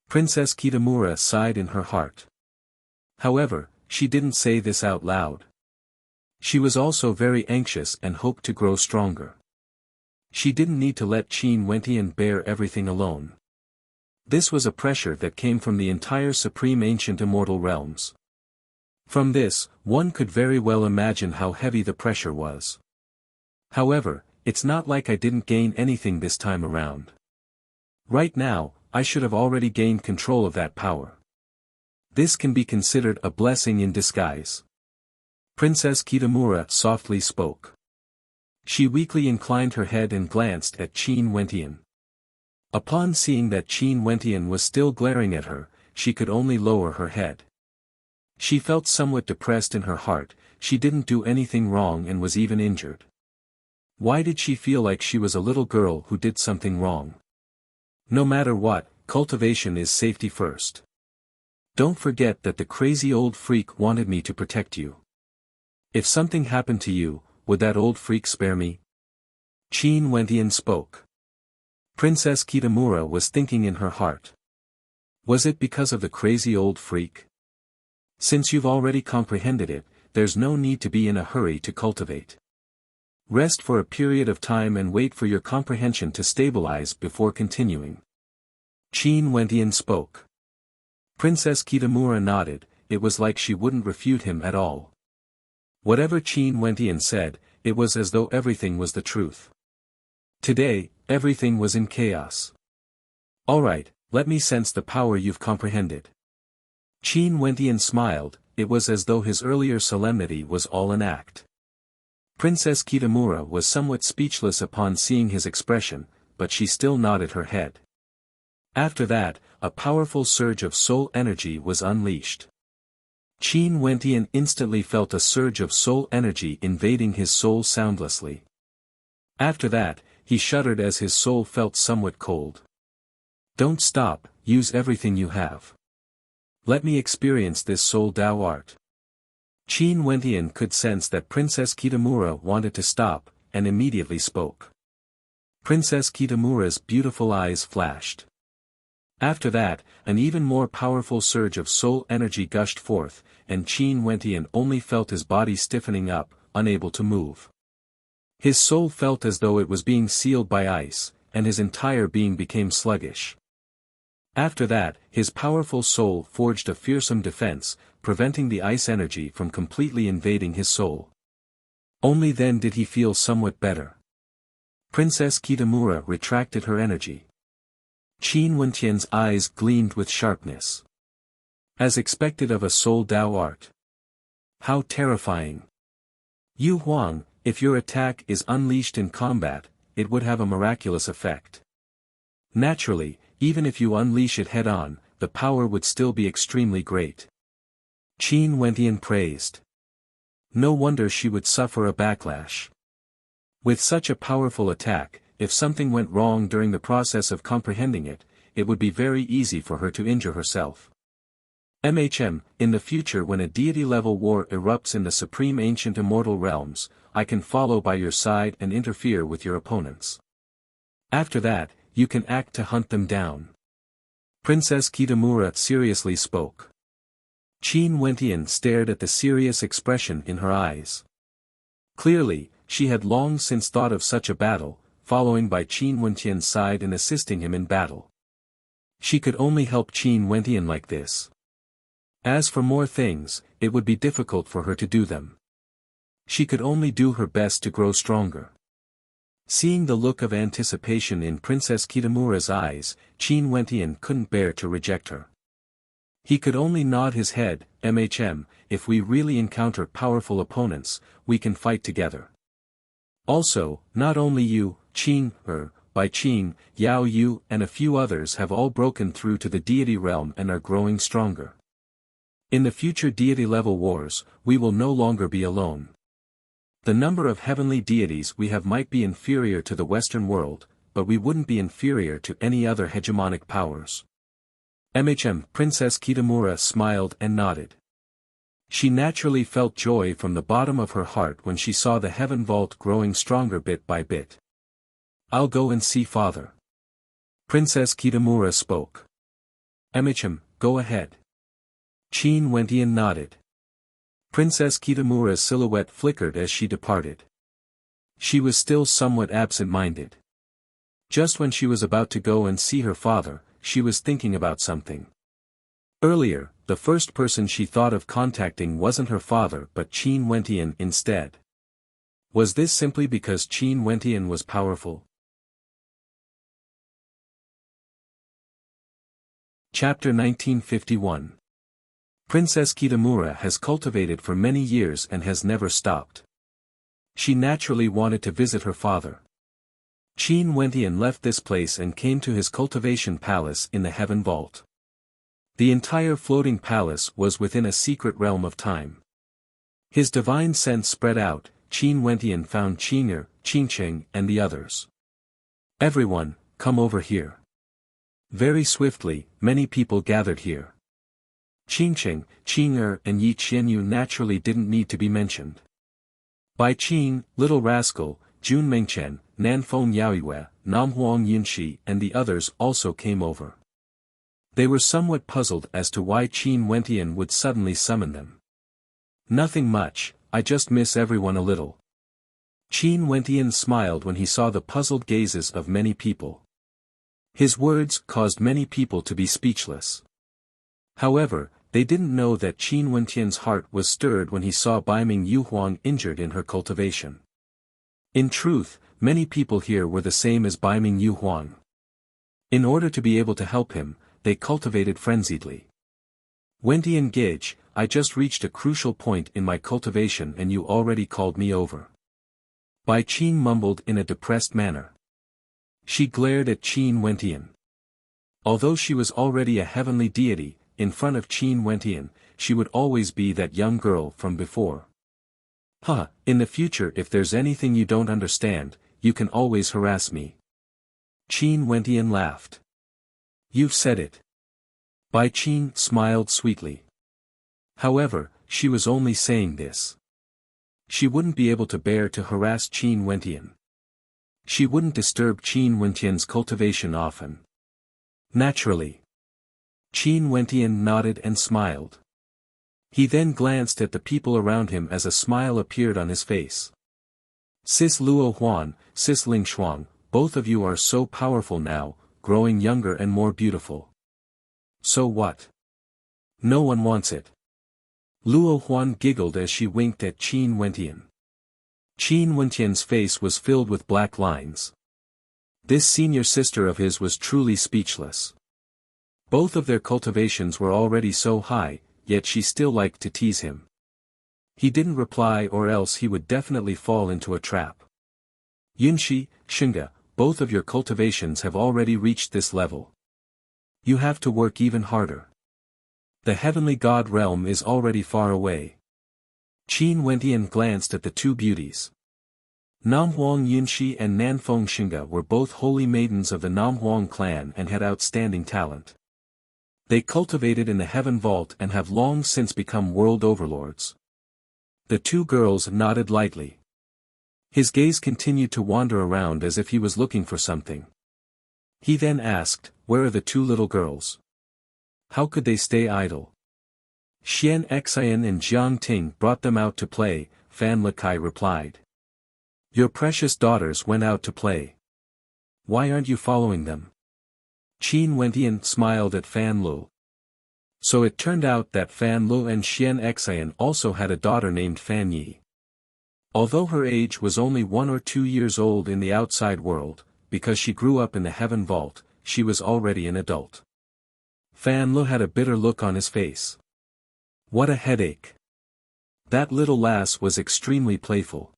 Princess Kitamura sighed in her heart. However, she didn't say this out loud. She was also very anxious and hoped to grow stronger. She didn't need to let Qin Wentian bear everything alone. This was a pressure that came from the entire supreme ancient immortal realms. From this, one could very well imagine how heavy the pressure was. However, it's not like I didn't gain anything this time around. Right now, I should have already gained control of that power. This can be considered a blessing in disguise. Princess Kitamura softly spoke. She weakly inclined her head and glanced at Qin Wentian. Upon seeing that Qin Wentian was still glaring at her, she could only lower her head. She felt somewhat depressed in her heart. She didn't do anything wrong and was even injured. Why did she feel like she was a little girl who did something wrong? No matter what, cultivation is safety first. Don't forget that the crazy old freak wanted me to protect you. If something happened to you, would that old freak spare me? Qin Wentian spoke. Princess Kitamura was thinking in her heart. Was it because of the crazy old freak? Since you've already comprehended it, there's no need to be in a hurry to cultivate. Rest for a period of time and wait for your comprehension to stabilize before continuing. Qin Wentian spoke. Princess Kitamura nodded. It was like she wouldn't refute him at all. Whatever Qin Wentian said, it was as though everything was the truth. Today, everything was in chaos. Alright, let me sense the power you've comprehended. Qin Wentian smiled. It was as though his earlier solemnity was all an act. Princess Kitamura was somewhat speechless upon seeing his expression, but she still nodded her head. After that, a powerful surge of soul energy was unleashed. Qin Wentian instantly felt a surge of soul energy invading his soul soundlessly. After that, he shuddered as his soul felt somewhat cold. Don't stop, use everything you have. Let me experience this soul Tao art. Qin Wentian could sense that Princess Kitamura wanted to stop, and immediately spoke. Princess Kitamura's beautiful eyes flashed. After that, an even more powerful surge of soul energy gushed forth, and Qin Wentian only felt his body stiffening up, unable to move. His soul felt as though it was being sealed by ice, and his entire being became sluggish. After that, his powerful soul forged a fearsome defense, preventing the ice energy from completely invading his soul. Only then did he feel somewhat better. Princess Kitamura retracted her energy. Qin Wentian's eyes gleamed with sharpness. As expected of a soul Tao art. How terrifying. Yu Huang, if your attack is unleashed in combat, it would have a miraculous effect. Naturally, even if you unleash it head-on, the power would still be extremely great. Qin Wentian praised. No wonder she would suffer a backlash. With such a powerful attack, if something went wrong during the process of comprehending it, it would be very easy for her to injure herself. In the future when a deity-level war erupts in the supreme ancient immortal realms, I can follow by your side and interfere with your opponents. After that, you can act to hunt them down. Princess Kitamura seriously spoke. Qin Wentian stared at the serious expression in her eyes. Clearly, she had long since thought of such a battle, following by Qin Wentian's side and assisting him in battle. She could only help Qin Wentian like this. As for more things, it would be difficult for her to do them. She could only do her best to grow stronger. Seeing the look of anticipation in Princess Kitamura's eyes, Qin Wentian couldn't bear to reject her. He could only nod his head. If we really encounter powerful opponents, we can fight together. Also, not only you, Qin, Bai Qin, Yao Yu and a few others have all broken through to the deity realm and are growing stronger. In the future deity-level wars, we will no longer be alone. The number of heavenly deities we have might be inferior to the Western world, but we wouldn't be inferior to any other hegemonic powers. Princess Kitamura smiled and nodded. She naturally felt joy from the bottom of her heart when she saw the heaven vault growing stronger bit by bit. I'll go and see father. Princess Kitamura spoke. Go ahead. Qin Wentian nodded. Princess Kitamura's silhouette flickered as she departed. She was still somewhat absent-minded. Just when she was about to go and see her father, she was thinking about something. Earlier, the first person she thought of contacting wasn't her father but Qin Wentian instead. Was this simply because Qin Wentian was powerful? Chapter 1951. Princess Kitamura has cultivated for many years and has never stopped. She naturally wanted to visit her father. Qin Wentian left this place and came to his cultivation palace in the heaven vault. The entire floating palace was within a secret realm of time. His divine sense spread out. Qin Wentian found Qing'er, Qingcheng and the others. Everyone, come over here. Very swiftly, many people gathered here. Qingcheng, Qing'er and Yi Qianyu naturally didn't need to be mentioned. Bai Qin, Little Rascal, Jun Mengchen, Nanfeng Yaoyue, Namhuang Yunxi and the others also came over. They were somewhat puzzled as to why Qin Wentian would suddenly summon them. Nothing much, I just miss everyone a little. Qin Wentian smiled when he saw the puzzled gazes of many people. His words caused many people to be speechless. However, they didn't know that Qin Wentian's heart was stirred when he saw Baiming Yuhuang injured in her cultivation. In truth, many people here were the same as Baiming Yuhuang. In order to be able to help him, they cultivated frenziedly. Wentian Gage, I just reached a crucial point in my cultivation and you already called me over. Bai Qin mumbled in a depressed manner. She glared at Qin Wentian. Although she was already a heavenly deity, in front of Qin Wentian, she would always be that young girl from before. In the future if there's anything you don't understand, you can always harass me. Qin Wentian laughed. You've said it. Bai Qin smiled sweetly. However, she was only saying this. She wouldn't be able to bear to harass Qin Wentian. She wouldn't disturb Qin Wentian's cultivation often. Naturally. Qin Wentian nodded and smiled. He then glanced at the people around him as a smile appeared on his face. Sis Luo Huan, Sis Ling Shuang, both of you are so powerful now, growing younger and more beautiful. So what? No one wants it. Luo Huan giggled as she winked at Qin Wentian. Qin Wentian's face was filled with black lines. This senior sister of his was truly speechless. Both of their cultivations were already so high, yet she still liked to tease him. He didn't reply or else he would definitely fall into a trap. Yunxi, Xinga, both of your cultivations have already reached this level. You have to work even harder. The heavenly god realm is already far away. Qin Wentian glanced at the two beauties. Namhuang Yunshi and Nanfeng Xinga were both holy maidens of the Namhuang clan and had outstanding talent. They cultivated in the heaven vault and have long since become world overlords. The two girls nodded lightly. His gaze continued to wander around as if he was looking for something. He then asked, "Where are the two little girls? How could they stay idle?" "Xian Xian and Jiang Ting brought them out to play," Fan Lekai replied. "Your precious daughters went out to play. Why aren't you following them?" Qin Wentian smiled at Fan Lu. So it turned out that Fan Lu and Xian Xian also had a daughter named Fan Yi. Although her age was only 1 or 2 years old in the outside world, because she grew up in the heaven vault, she was already an adult. Fan Lu had a bitter look on his face. What a headache. That little lass was extremely playful.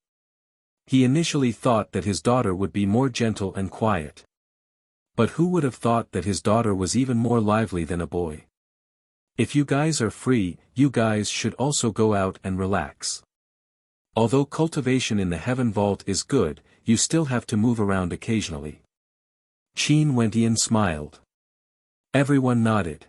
He initially thought that his daughter would be more gentle and quiet. But who would have thought that his daughter was even more lively than a boy? If you guys are free, you guys should also go out and relax. Although cultivation in the heaven vault is good, you still have to move around occasionally. Qin Wentian smiled. Everyone nodded.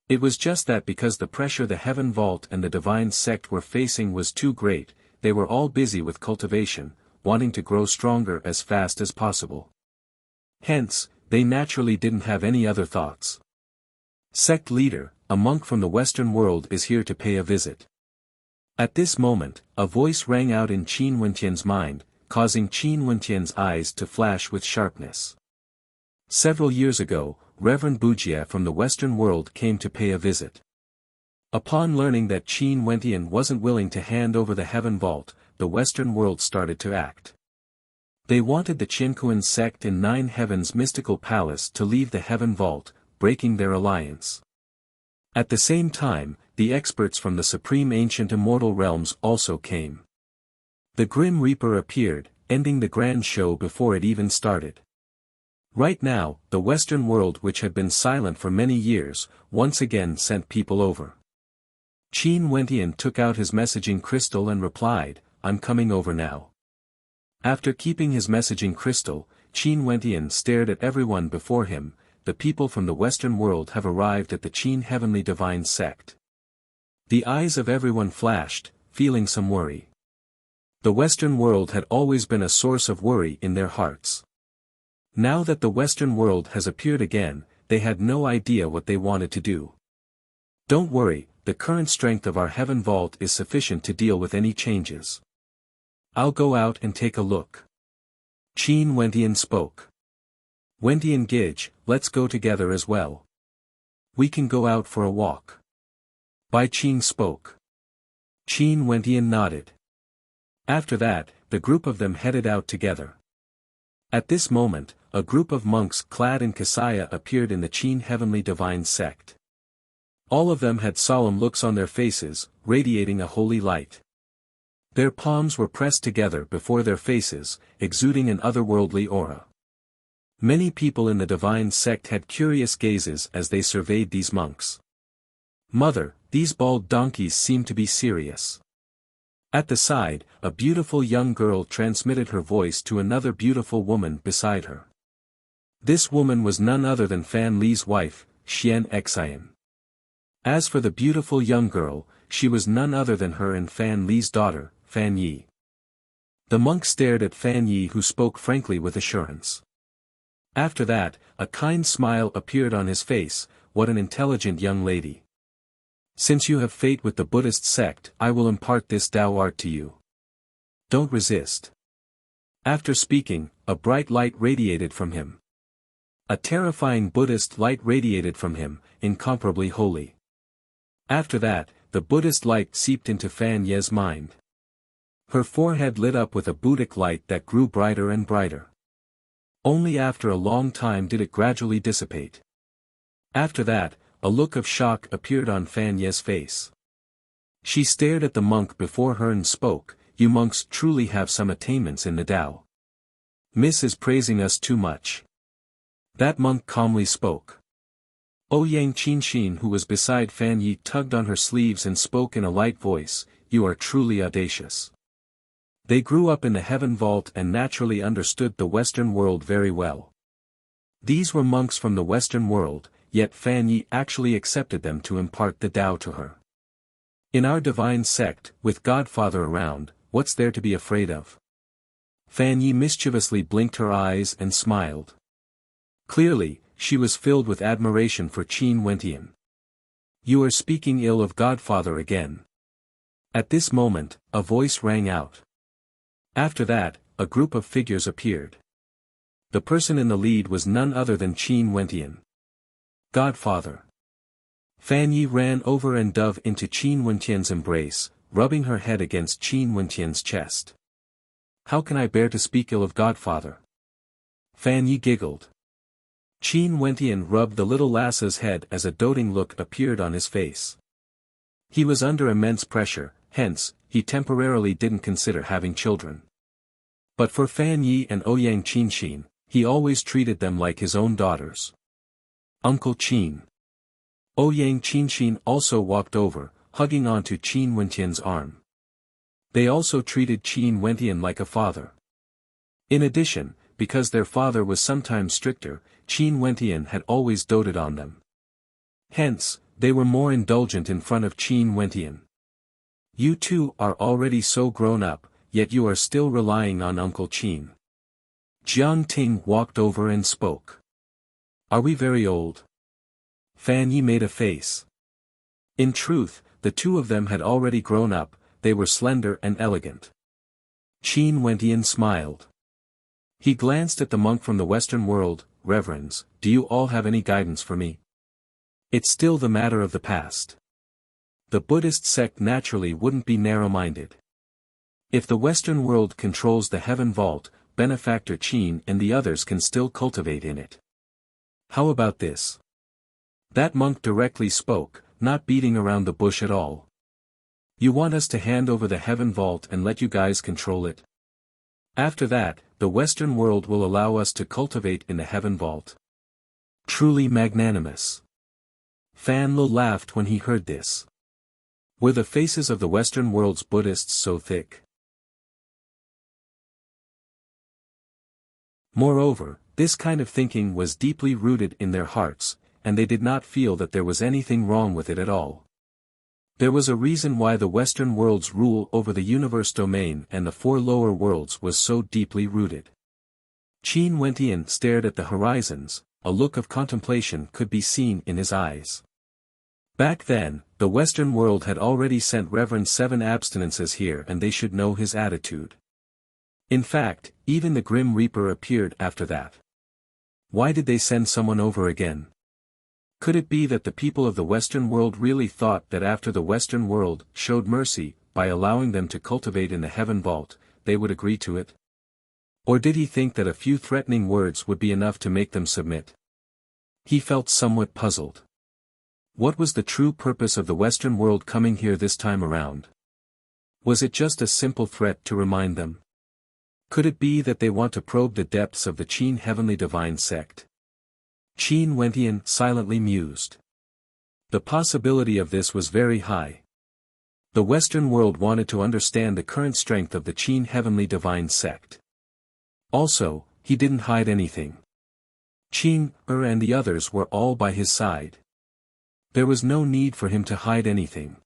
It was just that because the pressure the heaven vault and the divine sect were facing was too great, they were all busy with cultivation, wanting to grow stronger as fast as possible. Hence, they naturally didn't have any other thoughts. Sect leader, a monk from the Western world is here to pay a visit. At this moment, a voice rang out in Qin Wentian's mind, causing Qin Wentian's eyes to flash with sharpness. Several years ago, Reverend Wuxia from the Western world came to pay a visit. Upon learning that Qin Wentian wasn't willing to hand over the heaven vault, the Western world started to act. They wanted the Qinkuan sect in Nine Heavens mystical palace to leave the heaven vault, breaking their alliance. At the same time, the experts from the supreme ancient immortal realms also came. The Grim Reaper appeared, ending the grand show before it even started. Right now, the Western world which had been silent for many years, once again sent people over. Qin Wentian took out his messaging crystal and replied, "I'm coming over now." After keeping his messaging crystal, Qin Wentian stared at everyone before him. The people from the Western world have arrived at the Qin Heavenly Divine Sect. The eyes of everyone flashed, feeling some worry. The Western world had always been a source of worry in their hearts. Now that the Western world has appeared again, they had no idea what they wanted to do. Don't worry, the current strength of our heaven vault is sufficient to deal with any changes. I'll go out and take a look. Qin Wentian spoke. Wentian Gij, let's go together as well. We can go out for a walk. Bai Qing spoke. Qin Wentian nodded. After that, the group of them headed out together. At this moment, a group of monks clad in kasaya appeared in the Qin Heavenly Divine Sect. All of them had solemn looks on their faces, radiating a holy light. Their palms were pressed together before their faces, exuding an otherworldly aura. Many people in the divine sect had curious gazes as they surveyed these monks. "Mother, these bald donkeys seem to be serious." At the side, a beautiful young girl transmitted her voice to another beautiful woman beside her. This woman was none other than Fan Li's wife, Xian Xian. As for the beautiful young girl, she was none other than her and Fan Li's daughter, Fan Yi. The monk stared at Fan Yi, who spoke frankly with assurance. After that, a kind smile appeared on his face. What an intelligent young lady. Since you have fate with the Buddhist sect, I will impart this Tao art to you. Don't resist. After speaking, a bright light radiated from him. A terrifying Buddhist light radiated from him, incomparably holy. After that, the Buddhist light seeped into Fan Ye's mind. Her forehead lit up with a Buddhic light that grew brighter and brighter. Only after a long time did it gradually dissipate. After that, a look of shock appeared on Fan Ye's face. She stared at the monk before her and spoke, "You monks truly have some attainments in the Tao. Miss is praising us too much." That monk calmly spoke. Ouyang Qinshin, who was beside Fan Yi, tugged on her sleeves and spoke in a light voice, "You are truly audacious. They grew up in the heaven vault and naturally understood the Western world very well. These were monks from the Western world, yet Fan Yi actually accepted them to impart the Tao to her. In our divine sect, with Godfather around, what's there to be afraid of? Fan Yi mischievously blinked her eyes and smiled. Clearly, she was filled with admiration for Qin Wentian. You are speaking ill of Godfather again. At this moment, a voice rang out. After that, a group of figures appeared. The person in the lead was none other than Qin Wentian. Godfather. Fan Yi ran over and dove into Qin Wentian's embrace, rubbing her head against Qin Wentian's chest. How can I bear to speak ill of Godfather? Fan Yi giggled. Qin Wentian rubbed the little lass's head as a doting look appeared on his face. He was under immense pressure, hence, he temporarily didn't consider having children. But for Fan Yi and Ouyang Qinshin, he always treated them like his own daughters. Uncle Qin. Ouyang Qinshin also walked over, hugging onto Qin Wentian's arm. They also treated Qin Wentian like a father. In addition, because their father was sometimes stricter, Qin Wentian had always doted on them. Hence, they were more indulgent in front of Qin Wentian. You two are already so grown up, yet you are still relying on Uncle Qin. Jiang Ting walked over and spoke. Are we very old? Fan Yi made a face. In truth, the two of them had already grown up, they were slender and elegant. Qin Wentian smiled. He glanced at the monk from the Western world. Reverends, do you all have any guidance for me? It's still the matter of the past. The Buddhist sect naturally wouldn't be narrow-minded. If the Western world controls the heaven vault, Benefactor Qin and the others can still cultivate in it. How about this? That monk directly spoke, not beating around the bush at all. You want us to hand over the heaven vault and let you guys control it? After that, the Western world will allow us to cultivate in the heaven vault. Truly magnanimous. Fan Lo laughed when he heard this. Were the faces of the Western world's Buddhists so thick? Moreover, this kind of thinking was deeply rooted in their hearts, and they did not feel that there was anything wrong with it at all. There was a reason why the Western world's rule over the universe domain and the four lower worlds was so deeply rooted. Qin Wentian stared at the horizons, a look of contemplation could be seen in his eyes. Back then, the Western world had already sent Reverend 7 abstinences here and they should know his attitude. In fact, even the Grim Reaper appeared after that. Why did they send someone over again? Could it be that the people of the Western world really thought that after the Western world showed mercy, by allowing them to cultivate in the heaven vault, they would agree to it? Or did he think that a few threatening words would be enough to make them submit? He felt somewhat puzzled. What was the true purpose of the Western world coming here this time around? Was it just a simple threat to remind them? Could it be that they want to probe the depths of the Qin heavenly divine sect? Qin Wentian silently mused. The possibility of this was very high. The Western world wanted to understand the current strength of the Qin heavenly divine sect. Also, he didn't hide anything. Qin and the others were all by his side. There was no need for him to hide anything.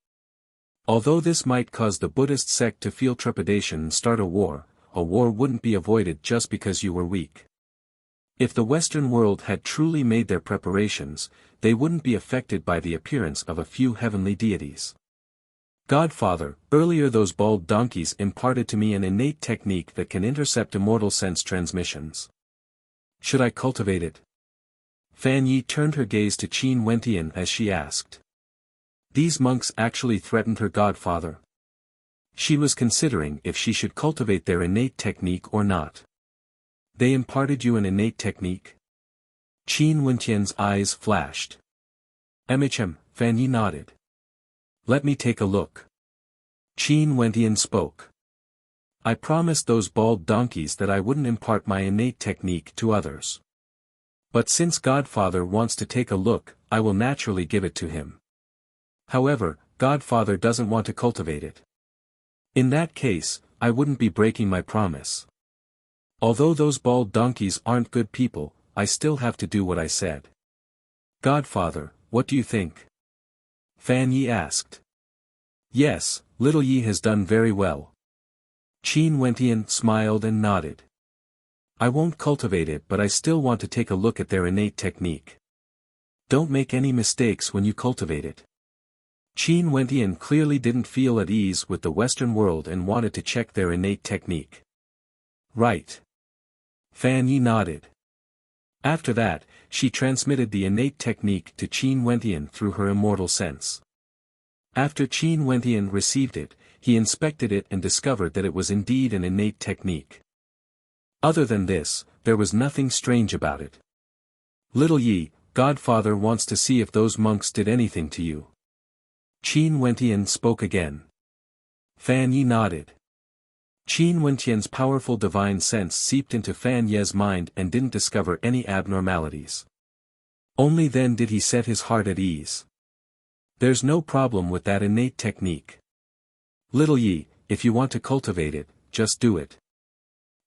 Although this might cause the Buddhist sect to feel trepidation and start a war wouldn't be avoided just because you were weak. If the Western world had truly made their preparations, they wouldn't be affected by the appearance of a few heavenly deities. Godfather, earlier those bald donkeys imparted to me an innate technique that can intercept immortal sense transmissions. Should I cultivate it? Fan Yi turned her gaze to Qin Wentian as she asked. These monks actually threatened her godfather. She was considering if she should cultivate their innate technique or not. They imparted you an innate technique? Qin Wentian's eyes flashed. Fan Yi nodded. Let me take a look. Qin Wentian spoke. I promised those bald donkeys that I wouldn't impart my innate technique to others. But since Godfather wants to take a look, I will naturally give it to him. However, Godfather doesn't want to cultivate it. In that case, I wouldn't be breaking my promise. Although those bald donkeys aren't good people, I still have to do what I said. Godfather, what do you think? Fan Yi asked. Yes, little Yi has done very well. Qin Wentian smiled and nodded. I won't cultivate it, but I still want to take a look at their innate technique. Don't make any mistakes when you cultivate it. Qin Wentian clearly didn't feel at ease with the Western world and wanted to check their innate technique. Right. Fan Yi nodded. After that, she transmitted the innate technique to Qin Wentian through her immortal sense. After Qin Wentian received it, he inspected it and discovered that it was indeed an innate technique. Other than this, there was nothing strange about it. Little Yi, Godfather wants to see if those monks did anything to you. Qin Wentian spoke again. Fan Yi nodded. Qin Wentian's powerful divine sense seeped into Fan Ye's mind and didn't discover any abnormalities. Only then did he set his heart at ease. There's no problem with that innate technique. Little Yi, if you want to cultivate it, just do it.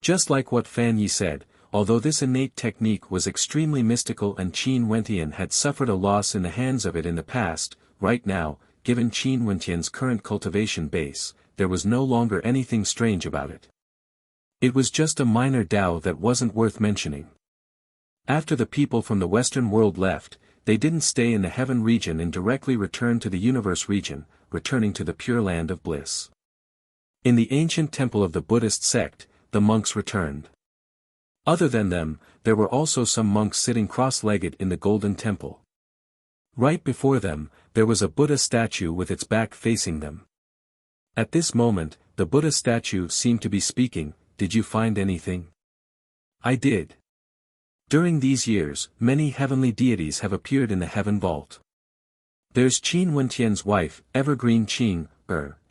Just like what Fan Yi said, although this innate technique was extremely mystical and Qin Wentian had suffered a loss in the hands of it in the past, right now, given Qin Wentian's current cultivation base, there was no longer anything strange about it. It was just a minor Tao that wasn't worth mentioning. After the people from the Western world left, they didn't stay in the heaven region and directly returned to the universe region, returning to the pure land of bliss. In the ancient temple of the Buddhist sect, the monks returned. Other than them, there were also some monks sitting cross-legged in the golden temple. Right before them, there was a Buddha statue with its back facing them. At this moment, the Buddha statue seemed to be speaking, "Did you find anything?" "I did. During these years, many heavenly deities have appeared in the heaven vault. There's Qin Wentian's wife, Evergreen Qing,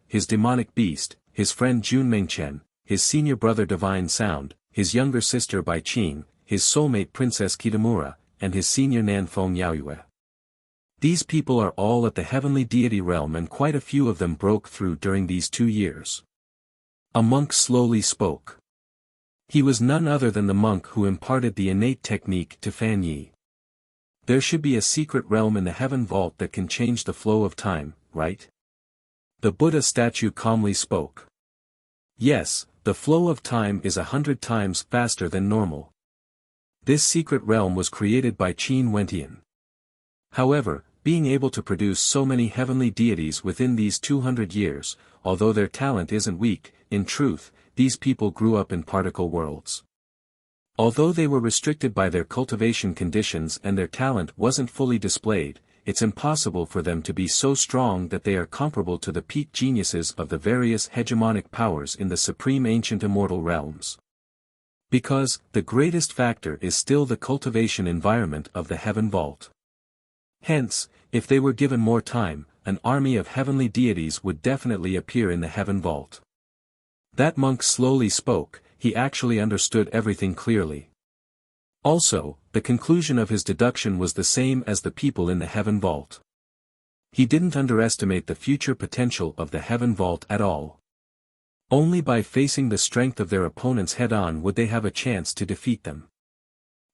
his demonic beast, his friend Junmengchen, his senior brother Divine Sound, his younger sister Bai Qing, his soulmate Princess Kitamura, and his senior Nanfeng Yaoyue. These people are all at the heavenly deity realm and quite a few of them broke through during these 2 years. A monk slowly spoke. He was none other than the monk who imparted the innate technique to Fan Yi. There should be a secret realm in the heaven vault that can change the flow of time, right? The Buddha statue calmly spoke. Yes, the flow of time is 100 times faster than normal. This secret realm was created by Qin Wentian. However, being able to produce so many heavenly deities within these 200 years, although their talent isn't weak, in truth, these people grew up in particle worlds. Although they were restricted by their cultivation conditions and their talent wasn't fully displayed, it's impossible for them to be so strong that they are comparable to the peak geniuses of the various hegemonic powers in the supreme ancient immortal realms. Because, the greatest factor is still the cultivation environment of the heaven vault. Hence, if they were given more time, an army of heavenly deities would definitely appear in the heaven vault. That monk slowly spoke, he actually understood everything clearly. Also, the conclusion of his deduction was the same as the people in the heaven vault. He didn't underestimate the future potential of the heaven vault at all. Only by facing the strength of their opponents head-on would they have a chance to defeat them.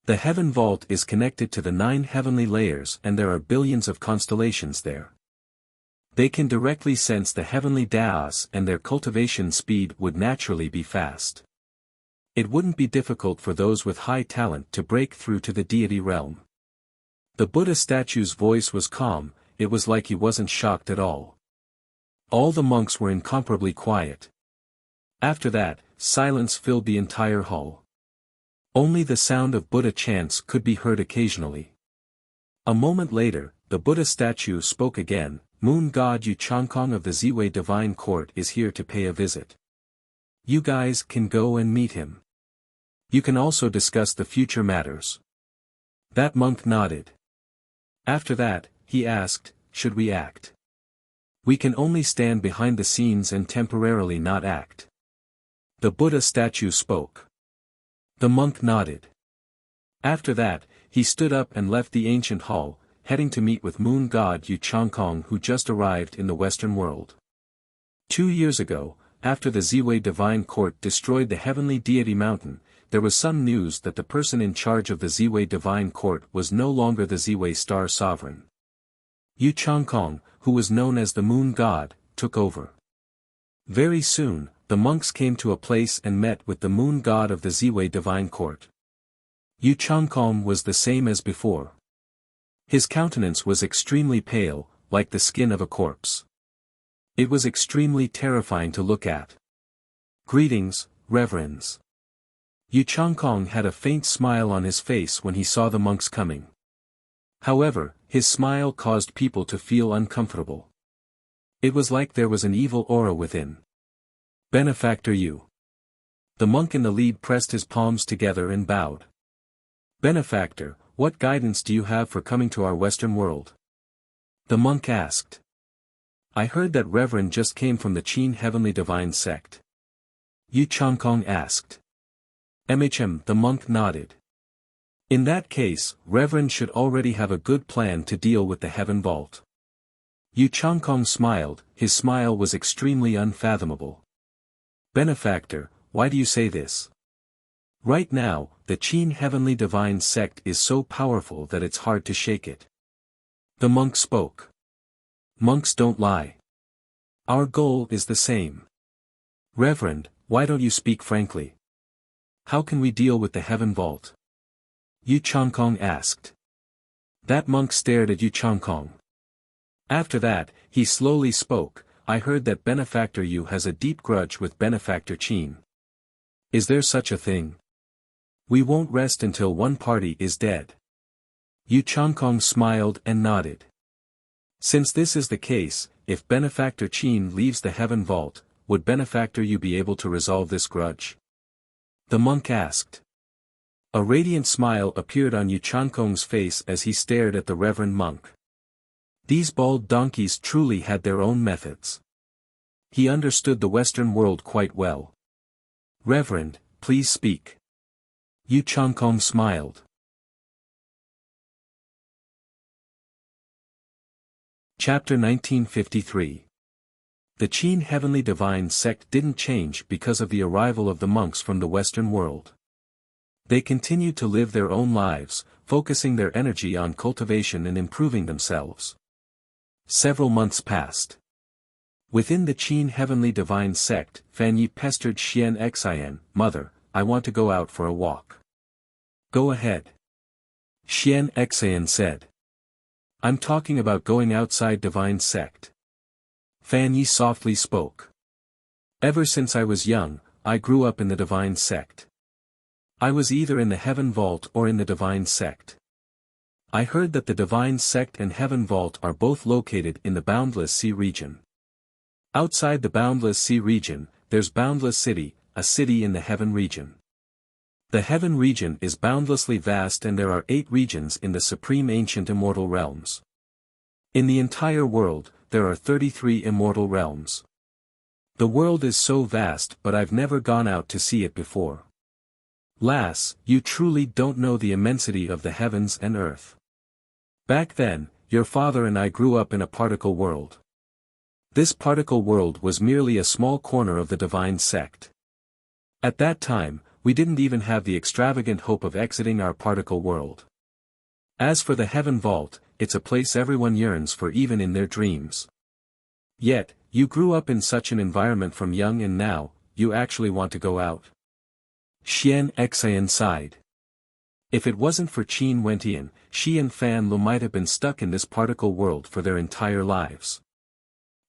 The heaven vault is connected to the 9 heavenly layers and there are billions of constellations there. They can directly sense the heavenly Daos and their cultivation speed would naturally be fast. It wouldn't be difficult for those with high talent to break through to the deity realm. The Buddha statue's voice was calm, it was like he wasn't shocked at all. All the monks were incomparably quiet. After that, silence filled the entire hall. Only the sound of Buddha chants could be heard occasionally. A moment later, the Buddha statue spoke again, "Moon God Yu Changkong of the Ziwei Divine Court is here to pay a visit. You guys can go and meet him. You can also discuss the future matters." That monk nodded. After that, he asked, "Should we act? We can only stand behind the scenes and temporarily not act." The Buddha statue spoke. The monk nodded. After that, he stood up and left the ancient hall, heading to meet with Moon God Yu Changkong who just arrived in the Western world. 2 years ago, after the Ziwei Divine Court destroyed the heavenly deity mountain, there was some news that the person in charge of the Ziwei Divine Court was no longer the Ziwei Star Sovereign. Yu Changkong, who was known as the Moon God, took over. Very soon, the monks came to a place and met with the Moon God of the Ziwei Divine Court. Yu Changkong was the same as before. His countenance was extremely pale, like the skin of a corpse. It was extremely terrifying to look at. "Greetings, reverends." Yu Changkong had a faint smile on his face when he saw the monks coming. However, his smile caused people to feel uncomfortable. It was like there was an evil aura within. "Benefactor Yu." The monk in the lead pressed his palms together and bowed. "Benefactor, what guidance do you have for coming to our Western world?" The monk asked. "I heard that Reverend just came from the Qin Heavenly Divine Sect." Yu Changkong asked. The monk nodded. "In that case, Reverend should already have a good plan to deal with the Heaven Vault." Yu Changkong smiled, his smile was extremely unfathomable. "Benefactor, why do you say this?" "Right now, the Qin Heavenly Divine Sect is so powerful that it's hard to shake it." The monk spoke. "Monks don't lie. Our goal is the same. Reverend, why don't you speak frankly? How can we deal with the Heaven Vault?" Yu Changkong asked. That monk stared at Yu Changkong. After that, he slowly spoke. "I heard that Benefactor Yu has a deep grudge with Benefactor Qin. Is there such a thing? We won't rest until one party is dead." Yu Changkong smiled and nodded. "Since this is the case, if Benefactor Qin leaves the Heaven Vault, would Benefactor Yu be able to resolve this grudge?" The monk asked. A radiant smile appeared on Yu Changkong's face as he stared at the reverend monk. These bald donkeys truly had their own methods. He understood the Western world quite well. "Reverend, please speak." Yu Changkong smiled. Chapter 1953. The Qin Heavenly Divine Sect didn't change because of the arrival of the monks from the Western world. They continued to live their own lives, focusing their energy on cultivation and improving themselves. Several months passed. Within the Qin Heavenly Divine Sect, Fan Yi pestered Xian Xian, "Mother, I want to go out for a walk." "Go ahead." Xian Xian said. "I'm talking about going outside Divine Sect." Fan Yi softly spoke. "Ever since I was young, I grew up in the Divine Sect. I was either in the Heaven Vault or in the Divine Sect. I heard that the Divine Sect and Heaven Vault are both located in the Boundless Sea region. Outside the Boundless Sea region, there's Boundless City, a city in the Heaven region. The Heaven region is boundlessly vast and there are 8 regions in the Supreme Ancient Immortal Realms. In the entire world, there are 33 immortal realms. The world is so vast but I've never gone out to see it before. Lass, you truly don't know the immensity of the heavens and earth. Back then, your father and I grew up in a particle world. This particle world was merely a small corner of the Divine Sect. At that time, we didn't even have the extravagant hope of exiting our particle world. As for the Heaven Vault, it's a place everyone yearns for even in their dreams. Yet, you grew up in such an environment from young and now, you actually want to go out?" Xian Xian sighed. If it wasn't for Qin Wentian, she and Fan Lu might have been stuck in this particle world for their entire lives.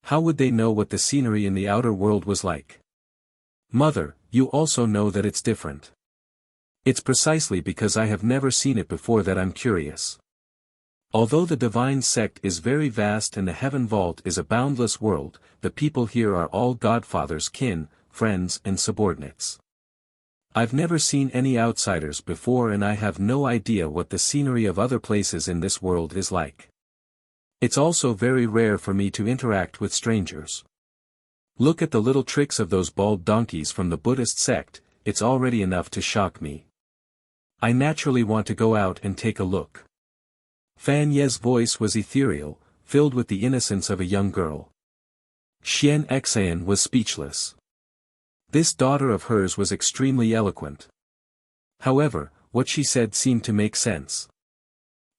How would they know what the scenery in the outer world was like? "Mother, you also know that it's different. It's precisely because I have never seen it before that I'm curious. Although the Divine Sect is very vast and the Heaven Vault is a boundless world, the people here are all Godfather's kin, friends and subordinates. I've never seen any outsiders before and I have no idea what the scenery of other places in this world is like. It's also very rare for me to interact with strangers. Look at the little tricks of those bald donkeys from the Buddhist sect, it's already enough to shock me. I naturally want to go out and take a look." Fan Ye's voice was ethereal, filled with the innocence of a young girl. Xian Xian was speechless. This daughter of hers was extremely eloquent. However, what she said seemed to make sense.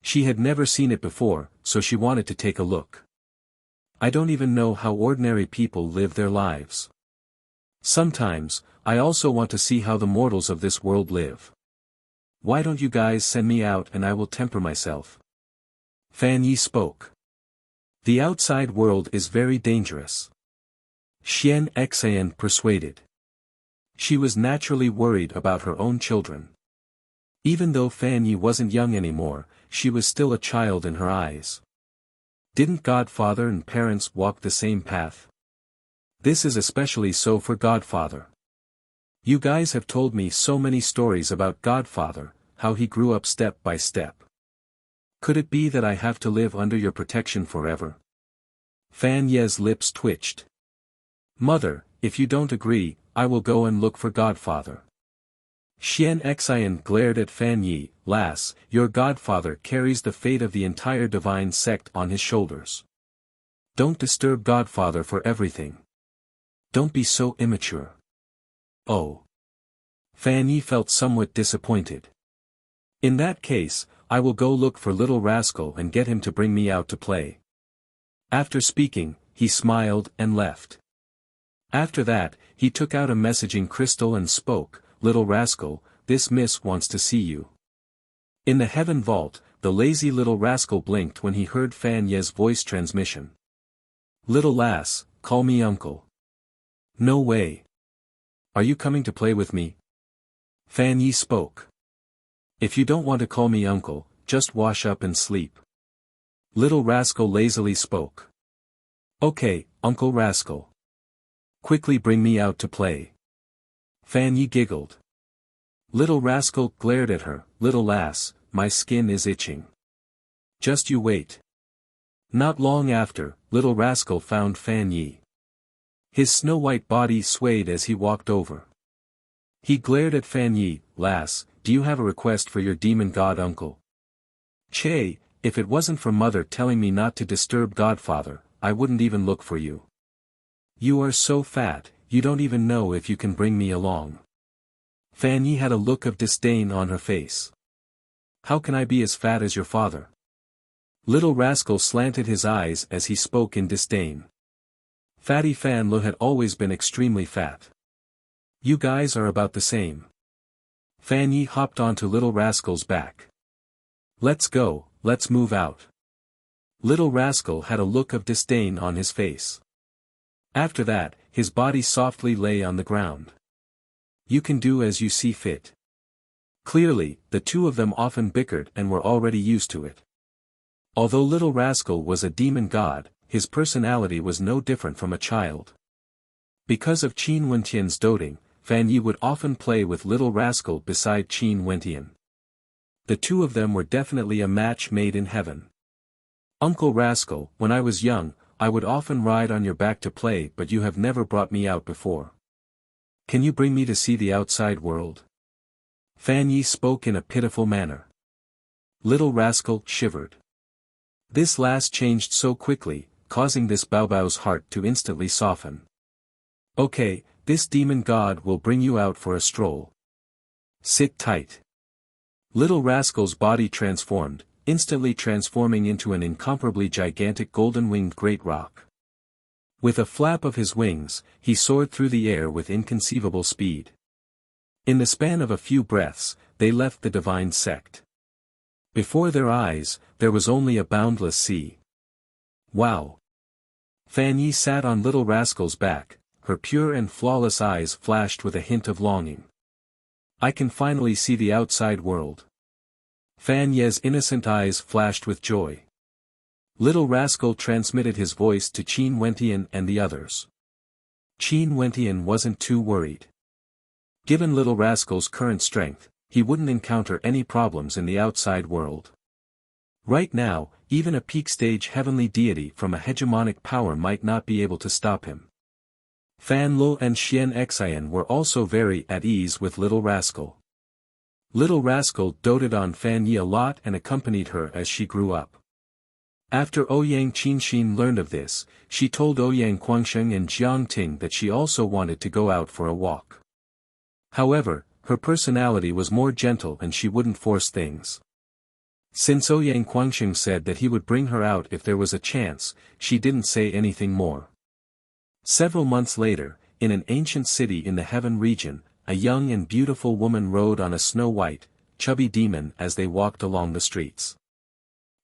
She had never seen it before, so she wanted to take a look. I don't even know how ordinary people live their lives. Sometimes, I also want to see how the mortals of this world live. Why don't you guys send me out and I will temper myself? Fan Yi spoke. The outside world is very dangerous. Xian Xian persuaded. She was naturally worried about her own children. Even though Fan Yi wasn't young anymore, she was still a child in her eyes. Didn't Godfather and parents walk the same path? This is especially so for Godfather. You guys have told me so many stories about Godfather, how he grew up step by step. Could it be that I have to live under your protection forever? Fan Ye's lips twitched. Mother, if you don't agree, I will go and look for Godfather. Xian Xian glared at Fan Yi. Lass, your Godfather carries the fate of the entire divine sect on his shoulders. Don't disturb Godfather for everything. Don't be so immature. Oh. Fan Yi felt somewhat disappointed. In that case, I will go look for little rascal and get him to bring me out to play. After speaking, he smiled and left. After that, he took out a messaging crystal and spoke, Little rascal, this miss wants to see you. In the heaven vault, the lazy little rascal blinked when he heard Fan Ye's voice transmission. Little lass, call me uncle. No way. Are you coming to play with me? Fan Yi spoke. If you don't want to call me uncle, just wash up and sleep. Little rascal lazily spoke. Okay, Uncle Rascal. Quickly bring me out to play. Fan Yi giggled. Little rascal glared at her. Little lass, my skin is itching. Just you wait. Not long after, little rascal found Fan Yi. His snow-white body swayed as he walked over. He glared at Fan Yi. Lass, do you have a request for your demon god uncle? Che, if it wasn't for mother telling me not to disturb Godfather, I wouldn't even look for you. You are so fat, you don't even know if you can bring me along. Fan Yi had a look of disdain on her face. How can I be as fat as your father? Little rascal slanted his eyes as he spoke in disdain. Fatty Fan Lo had always been extremely fat. You guys are about the same. Fan Yi hopped onto little rascal's back. Let's go, let's move out. Little rascal had a look of disdain on his face. After that, his body softly lay on the ground. You can do as you see fit. Clearly, the two of them often bickered and were already used to it. Although little rascal was a demon god, his personality was no different from a child. Because of Qin Wentian's doting, Fan Yi would often play with little rascal beside Qin Wentian. The two of them were definitely a match made in heaven. Uncle Rascal, when I was young, I would often ride on your back to play, but you have never brought me out before. Can you bring me to see the outside world? Fan Yi spoke in a pitiful manner. Little rascal shivered. This last changed so quickly, causing this Baobao's heart to instantly soften. Okay, this demon god will bring you out for a stroll. Sit tight. Little rascal's body transformed, instantly transforming into an incomparably gigantic golden-winged great rock. With a flap of his wings, he soared through the air with inconceivable speed. In the span of a few breaths, they left the divine sect. Before their eyes, there was only a boundless sea. Wow! Fan Yi sat on little rascal's back, her pure and flawless eyes flashed with a hint of longing. I can finally see the outside world. Fan Ye's innocent eyes flashed with joy. Little rascal transmitted his voice to Qin Wentian and the others. Qin Wentian wasn't too worried. Given little rascal's current strength, he wouldn't encounter any problems in the outside world. Right now, even a peak-stage heavenly deity from a hegemonic power might not be able to stop him. Fan Lo and Xian Xian were also very at ease with little rascal. Little rascal doted on Fan Yi a lot and accompanied her as she grew up. After Ouyang Qinxin learned of this, she told Ouyang Guangsheng and Jiang Ting that she also wanted to go out for a walk. However, her personality was more gentle and she wouldn't force things. Since Ouyang Guangsheng said that he would bring her out if there was a chance, she didn't say anything more. Several months later, in an ancient city in the Heaven region, a young and beautiful woman rode on a snow-white, chubby demon as they walked along the streets.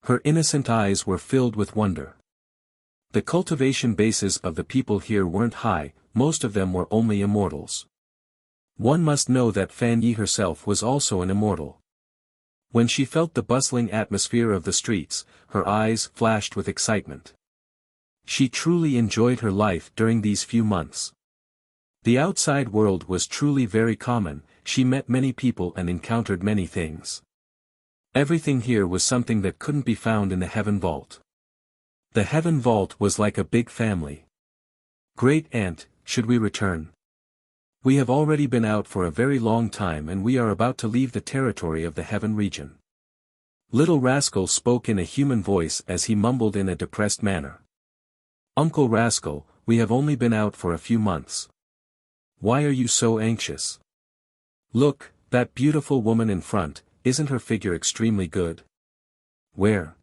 Her innocent eyes were filled with wonder. The cultivation bases of the people here weren't high, most of them were only immortals. One must know that Fan Yi herself was also an immortal. When she felt the bustling atmosphere of the streets, her eyes flashed with excitement. She truly enjoyed her life during these few months. The outside world was truly very common, she met many people and encountered many things. Everything here was something that couldn't be found in the Heaven Vault. The Heaven Vault was like a big family. Great Aunt, should we return? We have already been out for a very long time and we are about to leave the territory of the Heaven region. Little Rascal spoke in a human voice as he mumbled in a depressed manner. Uncle Rascal, we have only been out for a few months. Why are you so anxious? Look, that beautiful woman in front, isn't her figure extremely good? Where?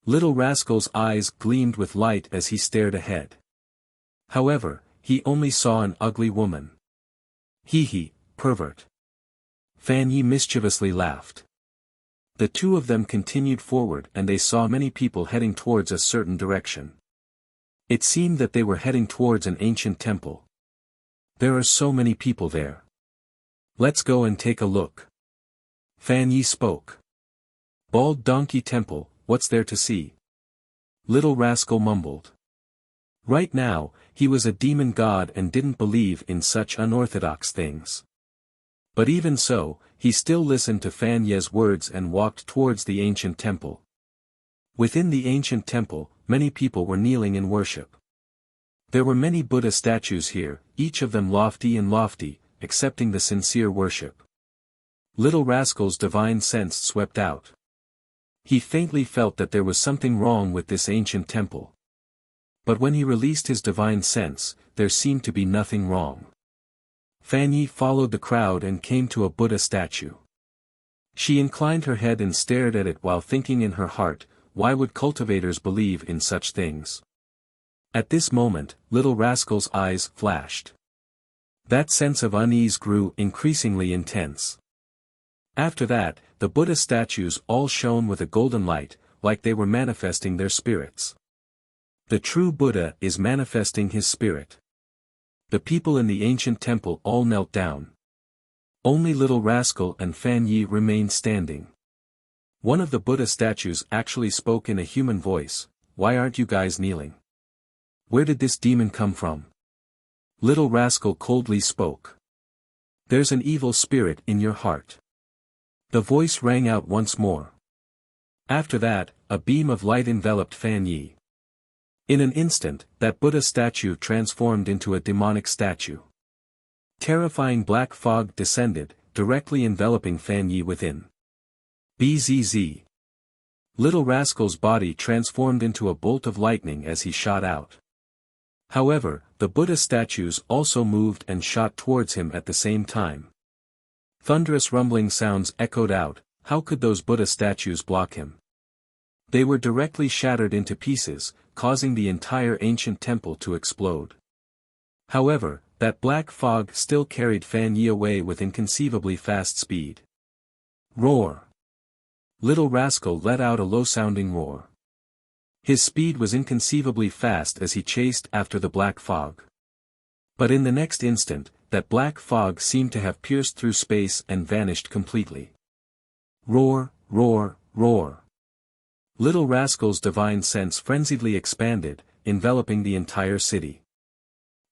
Little Rascal's eyes gleamed with light as he stared ahead. However, he only saw an ugly woman. Hee, pervert. Fan Yi mischievously laughed. The two of them continued forward and they saw many people heading towards a certain direction. It seemed that they were heading towards an ancient temple. There are so many people there. Let's go and take a look. Fan Yi spoke. Bald Donkey Temple, what's there to see? Little Rascal mumbled. Right now, he was a demon god and didn't believe in such unorthodox things. But even so, he still listened to Fan Ye's words and walked towards the ancient temple. Within the ancient temple, many people were kneeling in worship. There were many Buddha statues here, each of them lofty, accepting the sincere worship. Little Rascal's divine sense swept out. He faintly felt that there was something wrong with this ancient temple. But when he released his divine sense, there seemed to be nothing wrong. Fan Yi followed the crowd and came to a Buddha statue. She inclined her head and stared at it while thinking in her heart, why would cultivators believe in such things? At this moment, Little Rascal's eyes flashed. That sense of unease grew increasingly intense. After that, the Buddha statues all shone with a golden light, like they were manifesting their spirits. The true Buddha is manifesting his spirit. The people in the ancient temple all knelt down. Only Little Rascal and Fan Yi remained standing. One of the Buddha statues actually spoke in a human voice, why aren't you guys kneeling? Where did this demon come from? Little Rascal coldly spoke. There's an evil spirit in your heart. The voice rang out once more. After that, a beam of light enveloped Fan Yi. In an instant, that Buddha statue transformed into a demonic statue. Terrifying black fog descended, directly enveloping Fan Yi within. Bzz. Little Rascal's body transformed into a bolt of lightning as he shot out. However, the Buddha statues also moved and shot towards him at the same time. Thunderous rumbling sounds echoed out, how could those Buddha statues block him? They were directly shattered into pieces, causing the entire ancient temple to explode. However, that black fog still carried Fan Yi away with inconceivably fast speed. Roar! Little Rascal let out a low-sounding roar. His speed was inconceivably fast as he chased after the black fog. But in the next instant, that black fog seemed to have pierced through space and vanished completely. Roar, roar, roar. Little Rascal's divine sense frenziedly expanded, enveloping the entire city.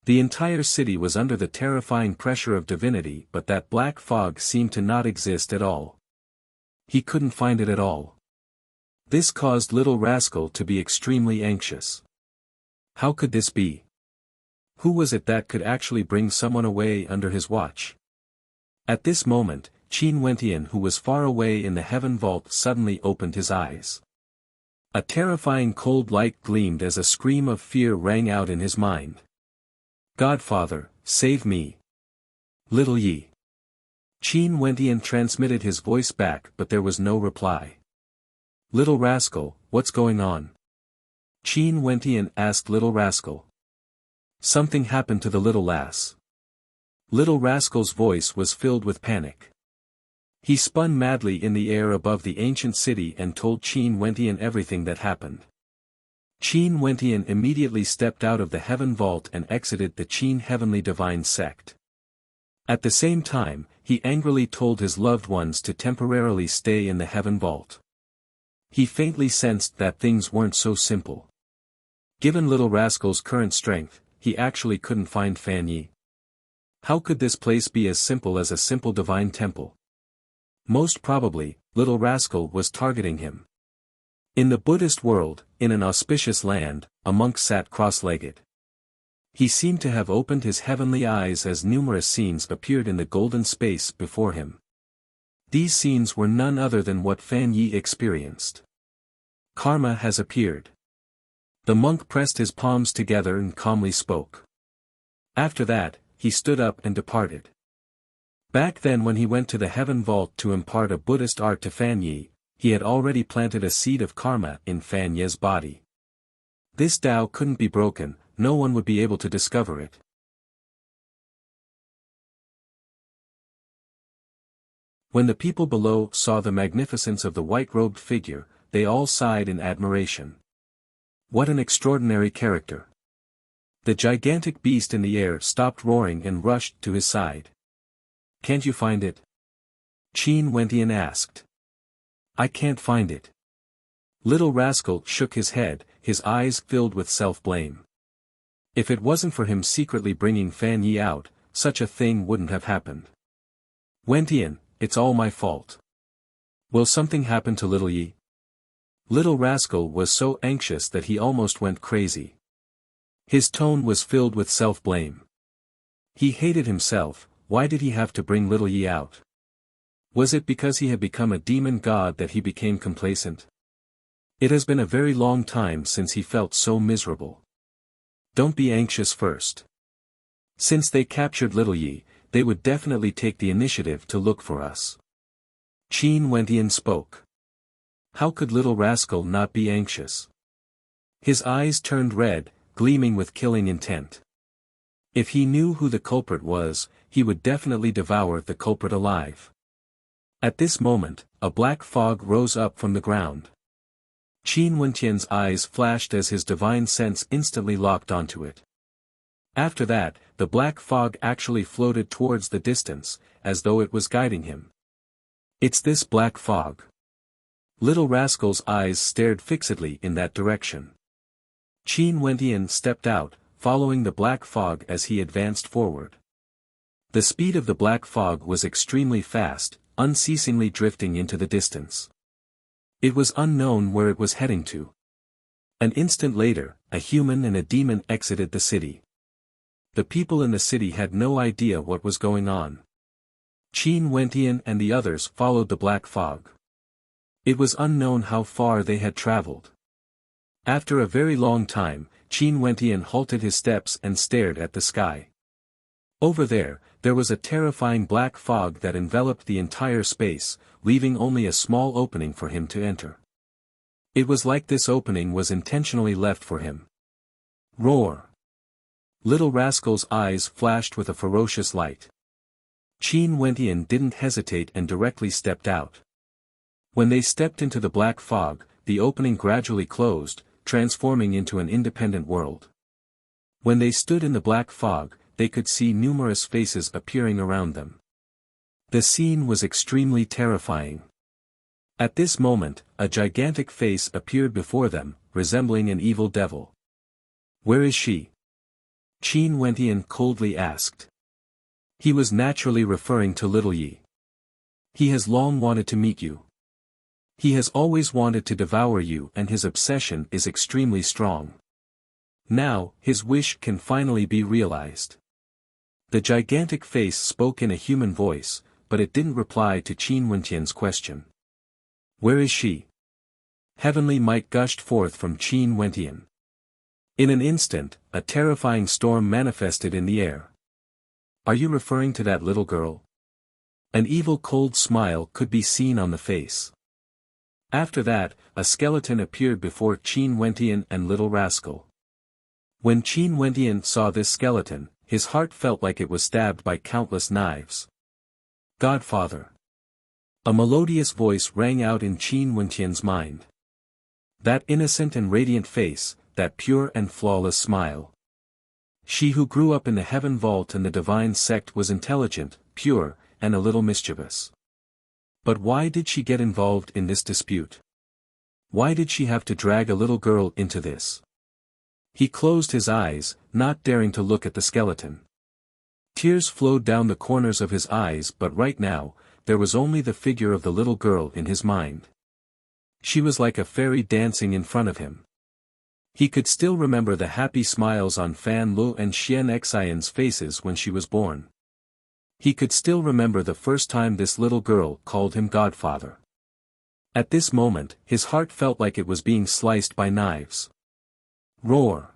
The entire city was under the terrifying pressure of divinity, but that black fog seemed to not exist at all. He couldn't find it at all. This caused Little Rascal to be extremely anxious. How could this be? Who was it that could actually bring someone away under his watch? At this moment, Qin Wentian, who was far away in the Heaven Vault, suddenly opened his eyes. A terrifying cold light gleamed as a scream of fear rang out in his mind. "Godfather, save me! Little Yi!" Qin Wentian transmitted his voice back, but there was no reply. "Little rascal, what's going on?" Qin Wentian asked Little Rascal. "Something happened to the little lass." Little Rascal's voice was filled with panic. He spun madly in the air above the ancient city and told Qin Wentian everything that happened. Qin Wentian immediately stepped out of the heaven vault and exited the Qin Heavenly Divine Sect. At the same time, he angrily told his loved ones to temporarily stay in the heaven vault. He faintly sensed that things weren't so simple. Given Little Rascal's current strength, he actually couldn't find Fan Yi. How could this place be as simple as a simple divine temple? Most probably, Little Rascal was targeting him. In the Buddhist world, in an auspicious land, a monk sat cross-legged. He seemed to have opened his heavenly eyes as numerous scenes appeared in the golden space before him. These scenes were none other than what Fan Yi experienced. Karma has appeared. The monk pressed his palms together and calmly spoke. After that, he stood up and departed. Back then when he went to the heaven vault to impart a Buddhist art to Fan Yi, he had already planted a seed of karma in Fan Yi's body. This Tao couldn't be broken, no one would be able to discover it. When the people below saw the magnificence of the white-robed figure, they all sighed in admiration. What an extraordinary character! The gigantic beast in the air stopped roaring and rushed to his side. "Can't you find it?" Qin Wentian asked. "I can't find it." Little Rascal shook his head, his eyes filled with self-blame. If it wasn't for him secretly bringing Fan Yi out, such a thing wouldn't have happened. "Wentian, it's all my fault. Will something happen to Little Yi?" Little Rascal was so anxious that he almost went crazy. His tone was filled with self-blame. He hated himself. Why did he have to bring Little Yi out? Was it because he had become a demon god that he became complacent? It has been a very long time since he felt so miserable. Don't be anxious first. Since they captured Little Yi, they would definitely take the initiative to look for us. Qin Wentian spoke. How could Little Rascal not be anxious? His eyes turned red, gleaming with killing intent. If he knew who the culprit was, he would definitely devour the culprit alive. At this moment, a black fog rose up from the ground. Qin Wentian's eyes flashed as his divine sense instantly locked onto it. After that, the black fog actually floated towards the distance, as though it was guiding him. It's this black fog. Little Rascal's eyes stared fixedly in that direction. Qin Wentian stepped out, following the black fog as he advanced forward. The speed of the black fog was extremely fast, unceasingly drifting into the distance. It was unknown where it was heading to. An instant later, a human and a demon exited the city. The people in the city had no idea what was going on. Qin Wentian and the others followed the black fog. It was unknown how far they had traveled. After a very long time, Qin Wentian halted his steps and stared at the sky. Over there was a terrifying black fog that enveloped the entire space, leaving only a small opening for him to enter. It was like this opening was intentionally left for him. Roar! Little Rascal's eyes flashed with a ferocious light. Qin Wentian didn't hesitate and directly stepped out. When they stepped into the black fog, the opening gradually closed, transforming into an independent world. When they stood in the black fog, they could see numerous faces appearing around them. The scene was extremely terrifying. At this moment, a gigantic face appeared before them, resembling an evil devil. "Where is she?" Qin Wentian coldly asked. He was naturally referring to Little Yi. "He has long wanted to meet you. He has always wanted to devour you and his obsession is extremely strong. Now, his wish can finally be realized." The gigantic face spoke in a human voice, but it didn't reply to Qin Wentian's question. "Where is she?" heavenly might gushed forth from Qin Wentian. In an instant, a terrifying storm manifested in the air. Are you referring to that little girl? An evil cold smile could be seen on the face. After that, a skeleton appeared before Qin Wentian and Little Rascal. When Qin Wentian saw this skeleton, his heart felt like it was stabbed by countless knives. Godfather. A melodious voice rang out in Qin Wentian's mind. That innocent and radiant face, that pure and flawless smile. She who grew up in the heaven vault and the divine sect was intelligent, pure, and a little mischievous. But why did she get involved in this dispute? Why did she have to drag a little girl into this? He closed his eyes, not daring to look at the skeleton. Tears flowed down the corners of his eyes, but right now, there was only the figure of the little girl in his mind. She was like a fairy dancing in front of him. He could still remember the happy smiles on Fan Lu and Xian Xian's faces when she was born. He could still remember the first time this little girl called him Godfather. At this moment, his heart felt like it was being sliced by knives. Roar!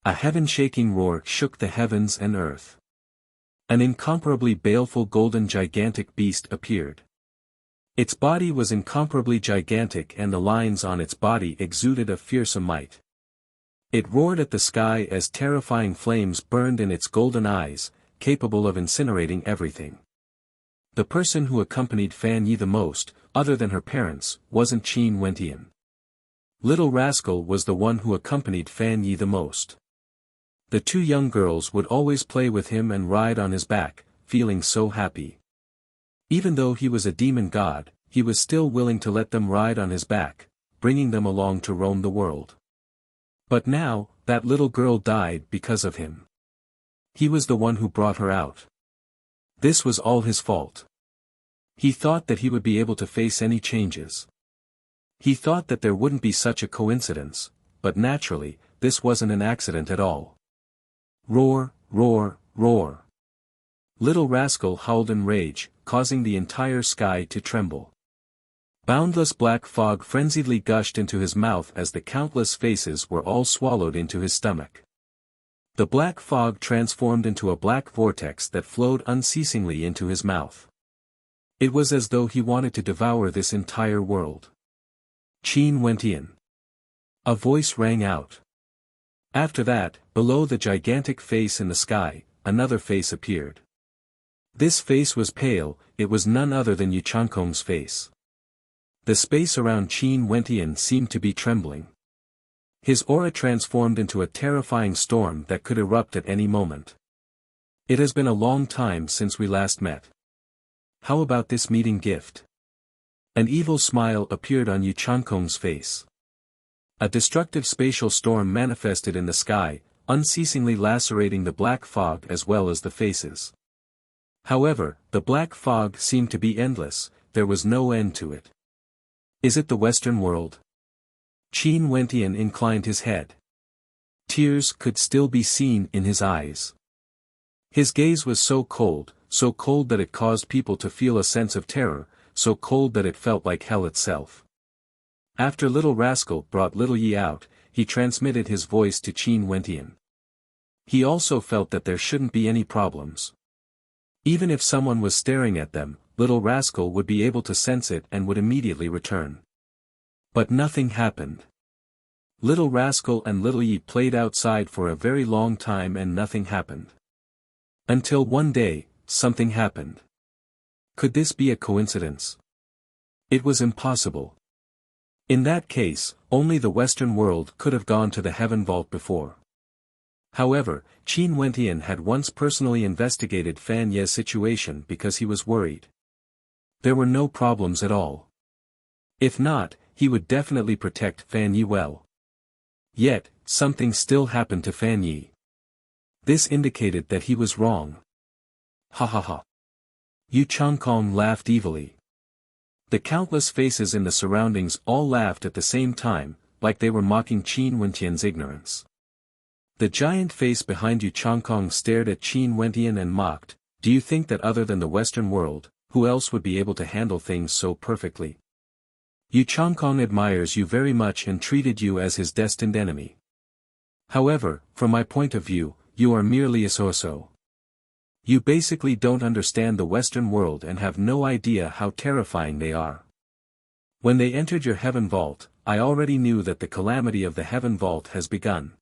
A heaven-shaking roar shook the heavens and earth. An incomparably baleful golden gigantic beast appeared. Its body was incomparably gigantic and the lines on its body exuded a fearsome might. It roared at the sky as terrifying flames burned in its golden eyes, capable of incinerating everything. The person who accompanied Fan Yi the most, other than her parents, wasn't Qin Wentian. Little Rascal was the one who accompanied Fan Yi the most. The two young girls would always play with him and ride on his back, feeling so happy. Even though he was a demon god, he was still willing to let them ride on his back, bringing them along to roam the world. But now, that little girl died because of him. He was the one who brought her out. This was all his fault. He thought that he would be able to face any changes. He thought that there wouldn't be such a coincidence, but naturally, this wasn't an accident at all. Roar, roar, roar. Little Rascal howled in rage, causing the entire sky to tremble. Boundless black fog frenziedly gushed into his mouth as the countless faces were all swallowed into his stomach. The black fog transformed into a black vortex that flowed unceasingly into his mouth. It was as though he wanted to devour this entire world. Qin Wentian. A voice rang out. After that, below the gigantic face in the sky, another face appeared. This face was pale, it was none other than Yu Chankong's face. The space around Qin Wentian seemed to be trembling. His aura transformed into a terrifying storm that could erupt at any moment. It has been a long time since we last met. How about this meeting gift? An evil smile appeared on Yu Chankong's face. A destructive spatial storm manifested in the sky, unceasingly lacerating the black fog as well as the faces. However, the black fog seemed to be endless, there was no end to it. Is it the Western world? Qin Wentian inclined his head. Tears could still be seen in his eyes. His gaze was so cold that it caused people to feel a sense of terror, so cold that it felt like hell itself. After Little Rascal brought Little Yi out, he transmitted his voice to Qin Wentian. He also felt that there shouldn't be any problems. Even if someone was staring at them, Little Rascal would be able to sense it and would immediately return. But nothing happened. Little Rascal and Little Yi played outside for a very long time and nothing happened. Until one day, something happened. Could this be a coincidence? It was impossible. In that case, only the Western world could have gone to the Heaven Vault before. However, Qin Wentian had once personally investigated Fan Ye's situation because he was worried. There were no problems at all. If not, he would definitely protect Fan Yi well. Yet, something still happened to Fan Yi. This indicated that he was wrong. Ha ha ha. Yu Changkong laughed evilly. The countless faces in the surroundings all laughed at the same time, like they were mocking Qin Wentian's ignorance. The giant face behind Yu Changkong stared at Qin Wentian and mocked, "Do you think that other than the Western world, who else would be able to handle things so perfectly?" Yu Changkong admires you very much and treated you as his destined enemy. However, from my point of view, you are merely a so-so. You basically don't understand the Western world and have no idea how terrifying they are. When they entered your heaven vault, I already knew that the calamity of the heaven vault has begun.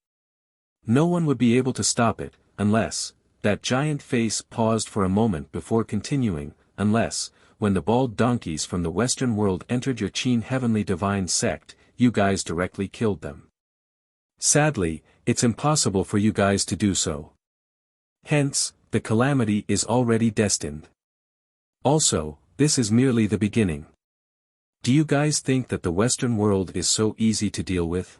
No one would be able to stop it, unless, that giant face paused for a moment before continuing, unless, when the bald donkeys from the Western world entered your Qin heavenly divine sect, you guys directly killed them. Sadly, it's impossible for you guys to do so. Hence, the calamity is already destined. Also, this is merely the beginning. Do you guys think that the Western world is so easy to deal with?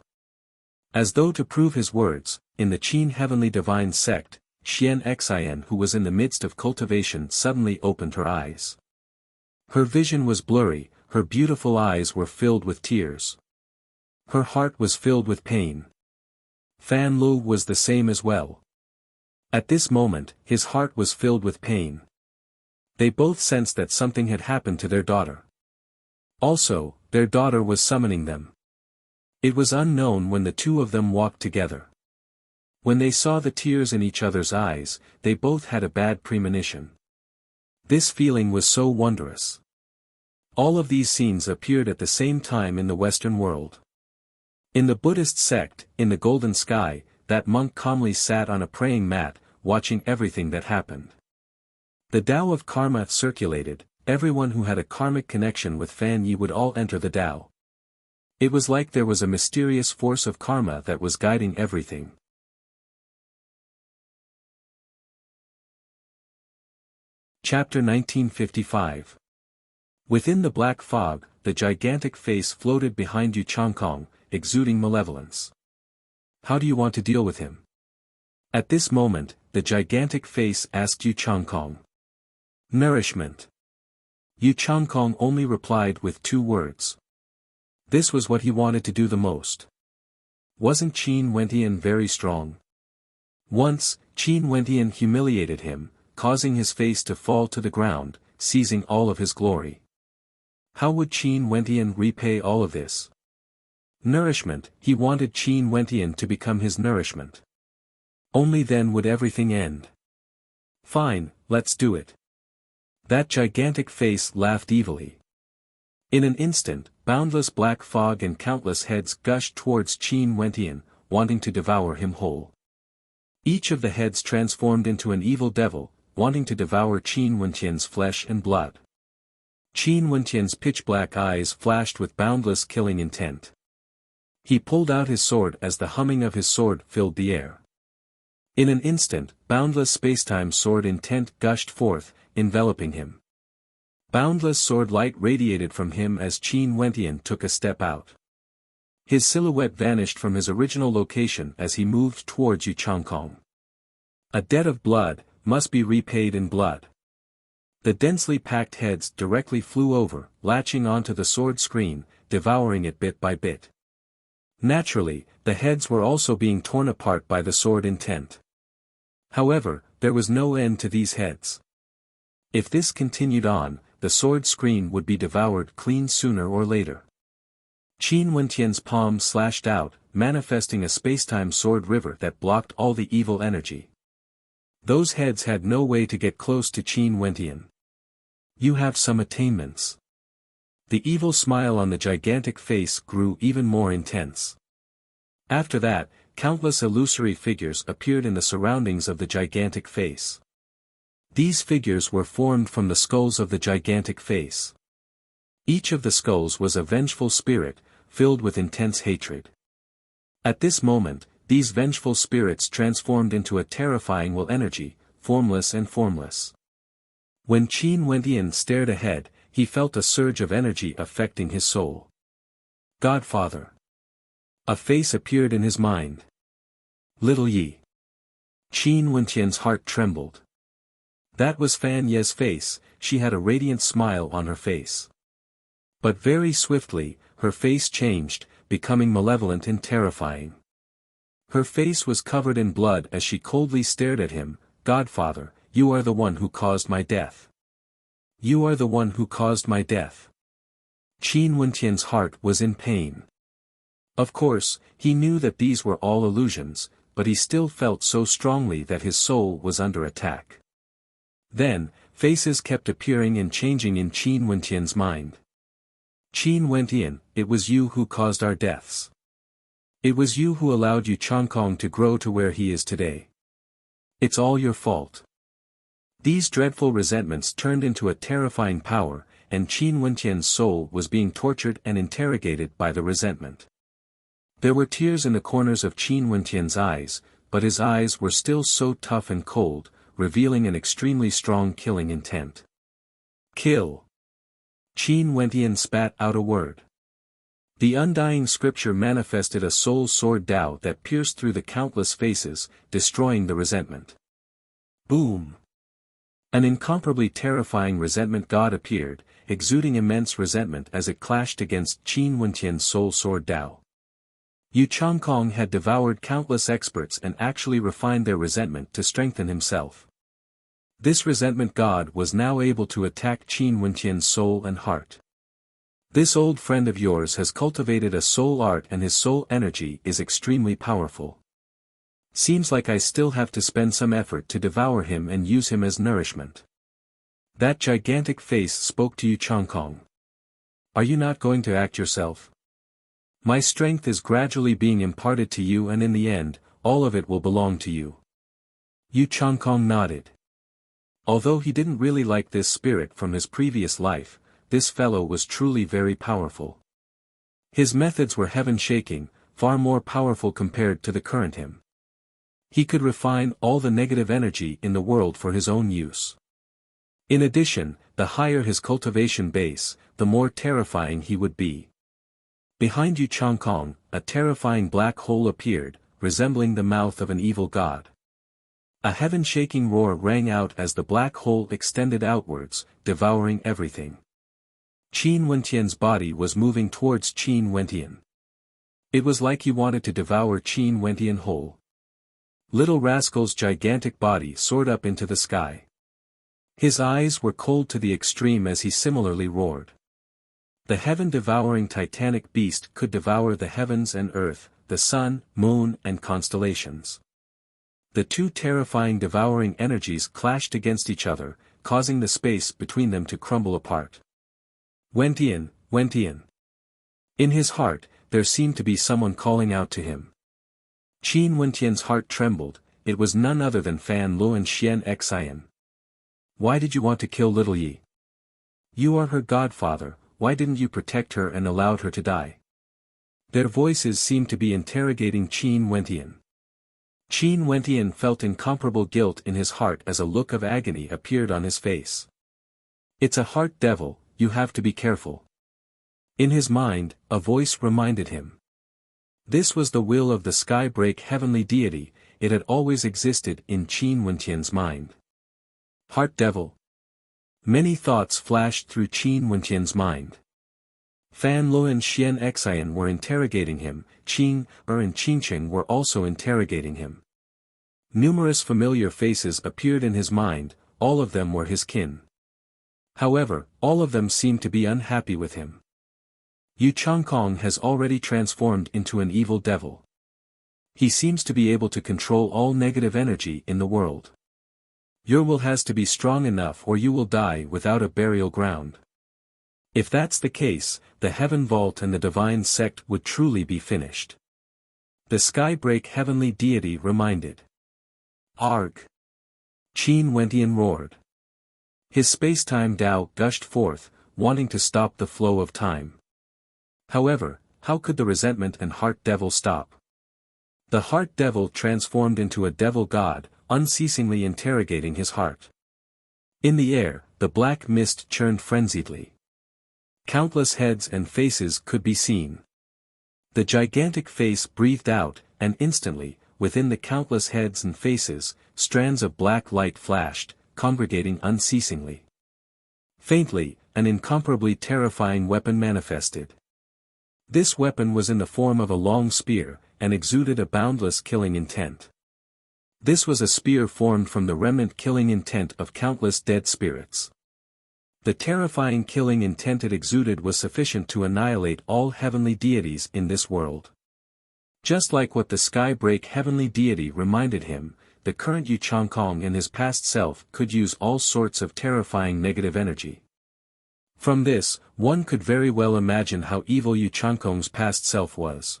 As though to prove his words, in the Qin heavenly divine sect, Xian Xin, who was in the midst of cultivation, suddenly opened her eyes. Her vision was blurry, her beautiful eyes were filled with tears. Her heart was filled with pain. Fan Lu was the same as well. At this moment, his heart was filled with pain. They both sensed that something had happened to their daughter. Also, their daughter was summoning them. It was unknown when the two of them walked together. When they saw the tears in each other's eyes, they both had a bad premonition. This feeling was so wondrous. All of these scenes appeared at the same time in the Western world. In the Buddhist sect, in the golden sky, that monk calmly sat on a praying mat, watching everything that happened. The Tao of Karma circulated, everyone who had a karmic connection with Fan Yi would all enter the Tao. It was like there was a mysterious force of karma that was guiding everything. Chapter 1955. Within the black fog, the gigantic face floated behind Yu Changkong, exuding malevolence. How do you want to deal with him? At this moment, the gigantic face asked Yu Changkong. Nourishment. Yu Changkong only replied with 2 words. This was what he wanted to do the most. Wasn't Qin Wentian very strong? Once, Qin Wentian humiliated him, causing his face to fall to the ground, seizing all of his glory. How would Qin Wentian repay all of this? Nourishment, he wanted Qin Wentian to become his nourishment. Only then would everything end. Fine, let's do it. That gigantic face laughed evilly. In an instant, boundless black fog and countless heads gushed towards Qin Wentian, wanting to devour him whole. Each of the heads transformed into an evil devil, wanting to devour Qin Wentian's flesh and blood. Qin Wentian's pitch-black eyes flashed with boundless killing intent. He pulled out his sword as the humming of his sword filled the air. In an instant, boundless spacetime sword intent gushed forth, enveloping him. Boundless sword light radiated from him as Qin Wentian took a step out. His silhouette vanished from his original location as he moved towards Yu Changkong. A debt of blood must be repaid in blood. The densely packed heads directly flew over, latching onto the sword screen, devouring it bit by bit. Naturally, the heads were also being torn apart by the sword intent. However, there was no end to these heads. If this continued on, the sword screen would be devoured clean sooner or later. Qin Wentian's palm slashed out, manifesting a spacetime sword river that blocked all the evil energy. Those heads had no way to get close to Qin Wentian. You have some attainments. The evil smile on the gigantic face grew even more intense. After that, countless illusory figures appeared in the surroundings of the gigantic face. These figures were formed from the skulls of the gigantic face. Each of the skulls was a vengeful spirit, filled with intense hatred. At this moment, these vengeful spirits transformed into a terrifying will energy, formless and formless. When Qin Wentian stared ahead, he felt a surge of energy affecting his soul. Godfather. A face appeared in his mind. Little Yi. Qin Wentian's heart trembled. That was Fan Ye's face, she had a radiant smile on her face. But very swiftly, her face changed, becoming malevolent and terrifying. Her face was covered in blood as she coldly stared at him. Godfather, you are the one who caused my death. You are the one who caused my death. Qin Wenqian's heart was in pain. Of course, he knew that these were all illusions, but he still felt so strongly that his soul was under attack. Then, faces kept appearing and changing in Qin Wenqian's mind. Qin Wenqian, it was you who caused our deaths. It was you who allowed Yu Changkong to grow to where he is today. It's all your fault. These dreadful resentments turned into a terrifying power, and Qin Wenqian's soul was being tortured and interrogated by the resentment. There were tears in the corners of Qin Wenqian's eyes, but his eyes were still so tough and cold, revealing an extremely strong killing intent. Kill! Qin Wenqian spat out a word. The undying scripture manifested a soul sword Dao that pierced through the countless faces, destroying the resentment. Boom! An incomparably terrifying resentment god appeared, exuding immense resentment as it clashed against Qin Wenqian's soul sword Dao. Yu Changkong had devoured countless experts and actually refined their resentment to strengthen himself. This resentment god was now able to attack Qin Wenqian's soul and heart. This old friend of yours has cultivated a soul art and his soul energy is extremely powerful. Seems like I still have to spend some effort to devour him and use him as nourishment. That gigantic face spoke to Yu Changkong. Are you not going to act yourself? My strength is gradually being imparted to you and in the end, all of it will belong to you. Yu Changkong nodded. Although he didn't really like this spirit from his previous life, this fellow was truly very powerful. His methods were heaven-shaking, far more powerful compared to the current him. He could refine all the negative energy in the world for his own use. In addition, the higher his cultivation base, the more terrifying he would be. Behind Yu Changkong, a terrifying black hole appeared, resembling the mouth of an evil god. A heaven-shaking roar rang out as the black hole extended outwards, devouring everything. Qin Wenqian's body was moving towards Qin Wenqian. It was like he wanted to devour Qin Wenqian whole. Little rascal's gigantic body soared up into the sky. His eyes were cold to the extreme as he similarly roared. The heaven-devouring titanic beast could devour the heavens and earth, the sun, moon and constellations. The two terrifying devouring energies clashed against each other, causing the space between them to crumble apart. Wenqian, Wenqian. In his heart, there seemed to be someone calling out to him. Qin Wenqian's heart trembled, it was none other than Fan Luan Xian Xian. Why did you want to kill little Yi? You are her godfather, why didn't you protect her and allowed her to die? Their voices seemed to be interrogating Qin Wenqian. Qin Wenqian felt incomparable guilt in his heart as a look of agony appeared on his face. It's a heart devil, you have to be careful. In his mind, a voice reminded him. This was the will of the sky-break heavenly deity, it had always existed in Qin Wenqian's mind. Heart devil. Many thoughts flashed through Qin Wenqian's mind. Fan Luan Xian Xian were interrogating him, Qing and Qingqing were also interrogating him. Numerous familiar faces appeared in his mind, all of them were his kin. However, all of them seemed to be unhappy with him. Yu Changkong has already transformed into an evil devil. He seems to be able to control all negative energy in the world. Your will has to be strong enough or you will die without a burial ground. If that's the case, the Heaven Vault and the Divine Sect would truly be finished. The Skybreak heavenly deity reminded. Arg! Qin Wenqian roared. His space-time Tao gushed forth, wanting to stop the flow of time. However, how could the resentment and heart devil stop? The heart devil transformed into a devil god, unceasingly interrogating his heart. In the air, the black mist churned frenziedly. Countless heads and faces could be seen. The gigantic face breathed out, and instantly, within the countless heads and faces, strands of black light flashed, congregating unceasingly. Faintly, an incomparably terrifying weapon manifested. This weapon was in the form of a long spear, and exuded a boundless killing intent. This was a spear formed from the remnant killing intent of countless dead spirits. The terrifying killing intent it exuded was sufficient to annihilate all heavenly deities in this world. Just like what the sky-break heavenly deity reminded him, the current Yu Changkong in his past self could use all sorts of terrifying negative energy. From this, one could very well imagine how evil Yu Changkong's past self was.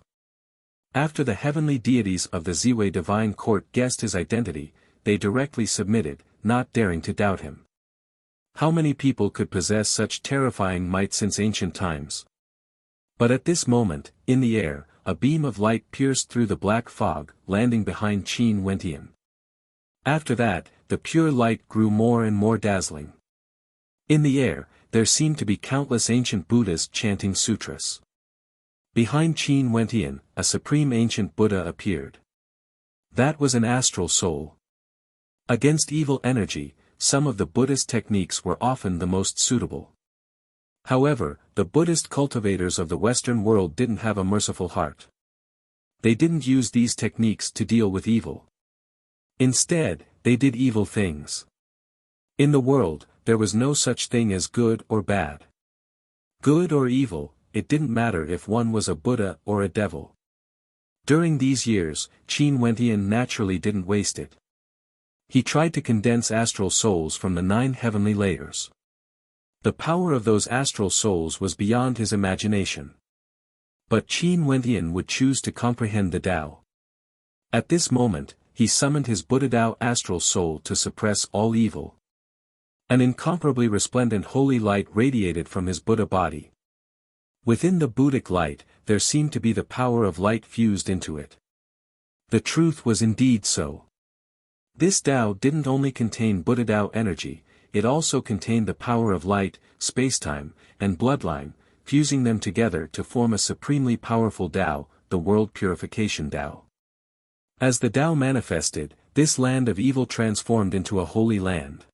After the heavenly deities of the Ziwei divine court guessed his identity, they directly submitted, not daring to doubt him. How many people could possess such terrifying might since ancient times? But at this moment, in the air, a beam of light pierced through the black fog, landing behind Qin Wentian. After that, the pure light grew more and more dazzling. In the air, there seemed to be countless ancient Buddhas chanting sutras. Behind Qin Wentian, a supreme ancient Buddha appeared. That was an astral soul. Against evil energy, some of the Buddhist techniques were often the most suitable. However, the Buddhist cultivators of the Western world didn't have a merciful heart. They didn't use these techniques to deal with evil. Instead, they did evil things. In the world, there was no such thing as good or bad. Good or evil, it didn't matter if one was a Buddha or a devil. During these years, Qin Wentian naturally didn't waste it. He tried to condense astral souls from the 9 heavenly layers. The power of those astral souls was beyond his imagination. But Qin Wentian would choose to comprehend the Tao. At this moment, he summoned his Buddha Tao astral soul to suppress all evil. An incomparably resplendent holy light radiated from his Buddha body. Within the Buddhic light, there seemed to be the power of light fused into it. The truth was indeed so. This Tao didn't only contain Buddha Tao energy, it also contained the power of light, spacetime, and bloodline, fusing them together to form a supremely powerful Tao, the world purification Tao. As the Tao manifested, this land of evil transformed into a holy land.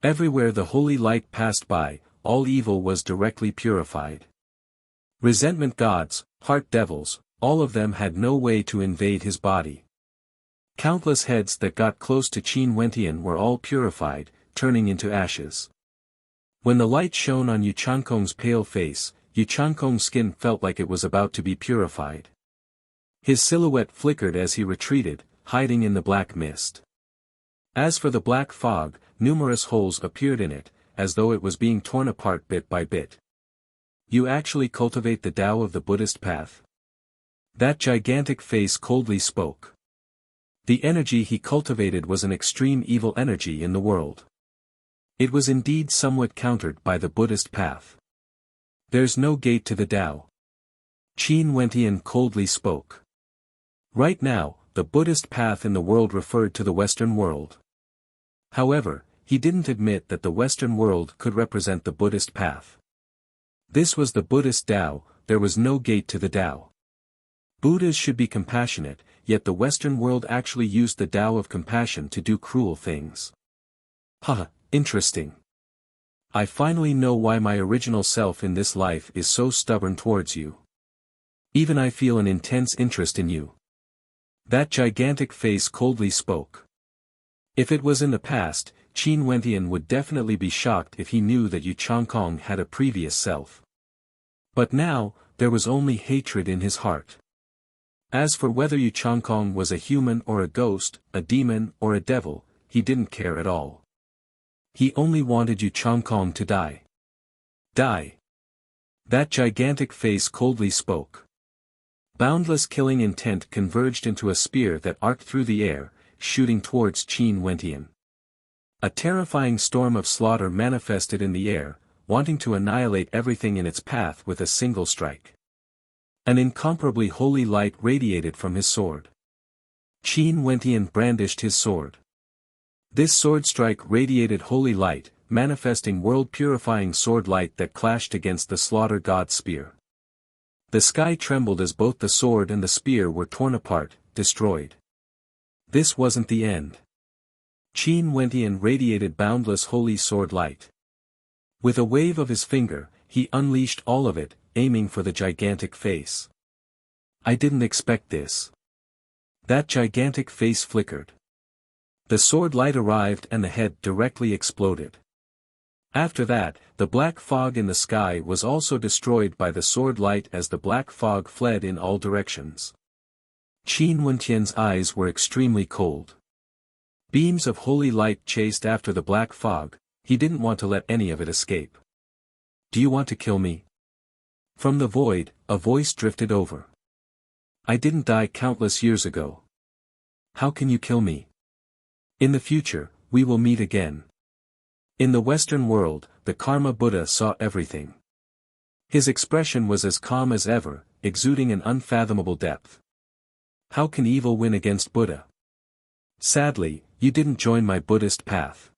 Everywhere the holy light passed by, all evil was directly purified. Resentment gods, heart devils, all of them had no way to invade his body. Countless heads that got close to Qin Wentian were all purified, turning into ashes. When the light shone on Yu Changkong's pale face, Yu Changkong's skin felt like it was about to be purified. His silhouette flickered as he retreated, hiding in the black mist. As for the black fog, numerous holes appeared in it, as though it was being torn apart bit by bit. You actually cultivate the Tao of the Buddhist path? That gigantic face coldly spoke. The energy he cultivated was an extreme evil energy in the world. It was indeed somewhat countered by the Buddhist path. There's no gate to the Tao. Qin Wentian coldly spoke. Right now, the Buddhist path in the world referred to the Western world. However, he didn't admit that the Western world could represent the Buddhist path. This was the Buddhist Tao, there was no gate to the Tao. Buddhas should be compassionate, yet the Western world actually used the Tao of compassion to do cruel things. Interesting. I finally know why my original self in this life is so stubborn towards you. Even I feel an intense interest in you. That gigantic face coldly spoke. If it was in the past, Qin Wentian would definitely be shocked if he knew that Yu Changkong had a previous self. But now, there was only hatred in his heart. As for whether Yu Changkong was a human or a ghost, a demon or a devil, he didn't care at all. He only wanted Yu Changkong to die. Die. That gigantic face coldly spoke. Boundless killing intent converged into a spear that arced through the air, shooting towards Qin Wentian. A terrifying storm of slaughter manifested in the air, wanting to annihilate everything in its path with a single strike. An incomparably holy light radiated from his sword. Qin Wentian brandished his sword. This sword strike radiated holy light, manifesting world-purifying sword light that clashed against the slaughter god's spear. The sky trembled as both the sword and the spear were torn apart, destroyed. This wasn't the end. Qin Wentian radiated boundless holy sword light. With a wave of his finger, he unleashed all of it, aiming for the gigantic face. I didn't expect this. That gigantic face flickered. The sword light arrived and the head directly exploded. After that, the black fog in the sky was also destroyed by the sword light as the black fog fled in all directions. Qin Wentian's eyes were extremely cold. Beams of holy light chased after the black fog, he didn't want to let any of it escape. "Do you want to kill me?" From the void, a voice drifted over. "I didn't die countless years ago. How can you kill me? In the future, we will meet again." In the Western world, the Karma Buddha saw everything. His expression was as calm as ever, exuding an unfathomable depth. How can evil win against Buddha? Sadly, you didn't join my Buddhist path.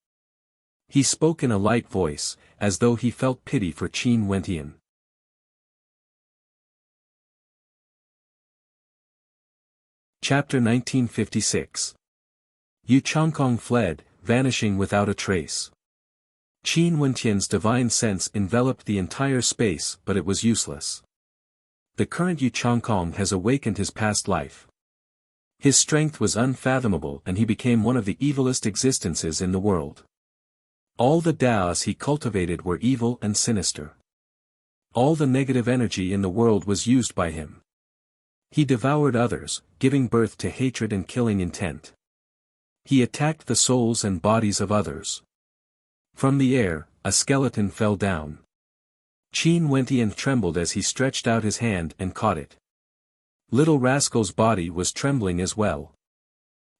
He spoke in a light voice, as though he felt pity for Qin Wentian. Chapter 1956. Yu Changkong fled, vanishing without a trace. Qin Wentian's divine sense enveloped the entire space, but it was useless. The current Yu Changkong has awakened his past life. His strength was unfathomable and he became one of the evilest existences in the world. All the Taoists he cultivated were evil and sinister. All the negative energy in the world was used by him. He devoured others, giving birth to hatred and killing intent. He attacked the souls and bodies of others. From the air, a skeleton fell down. Qin Wentian trembled as he stretched out his hand and caught it. Little Rascal's body was trembling as well.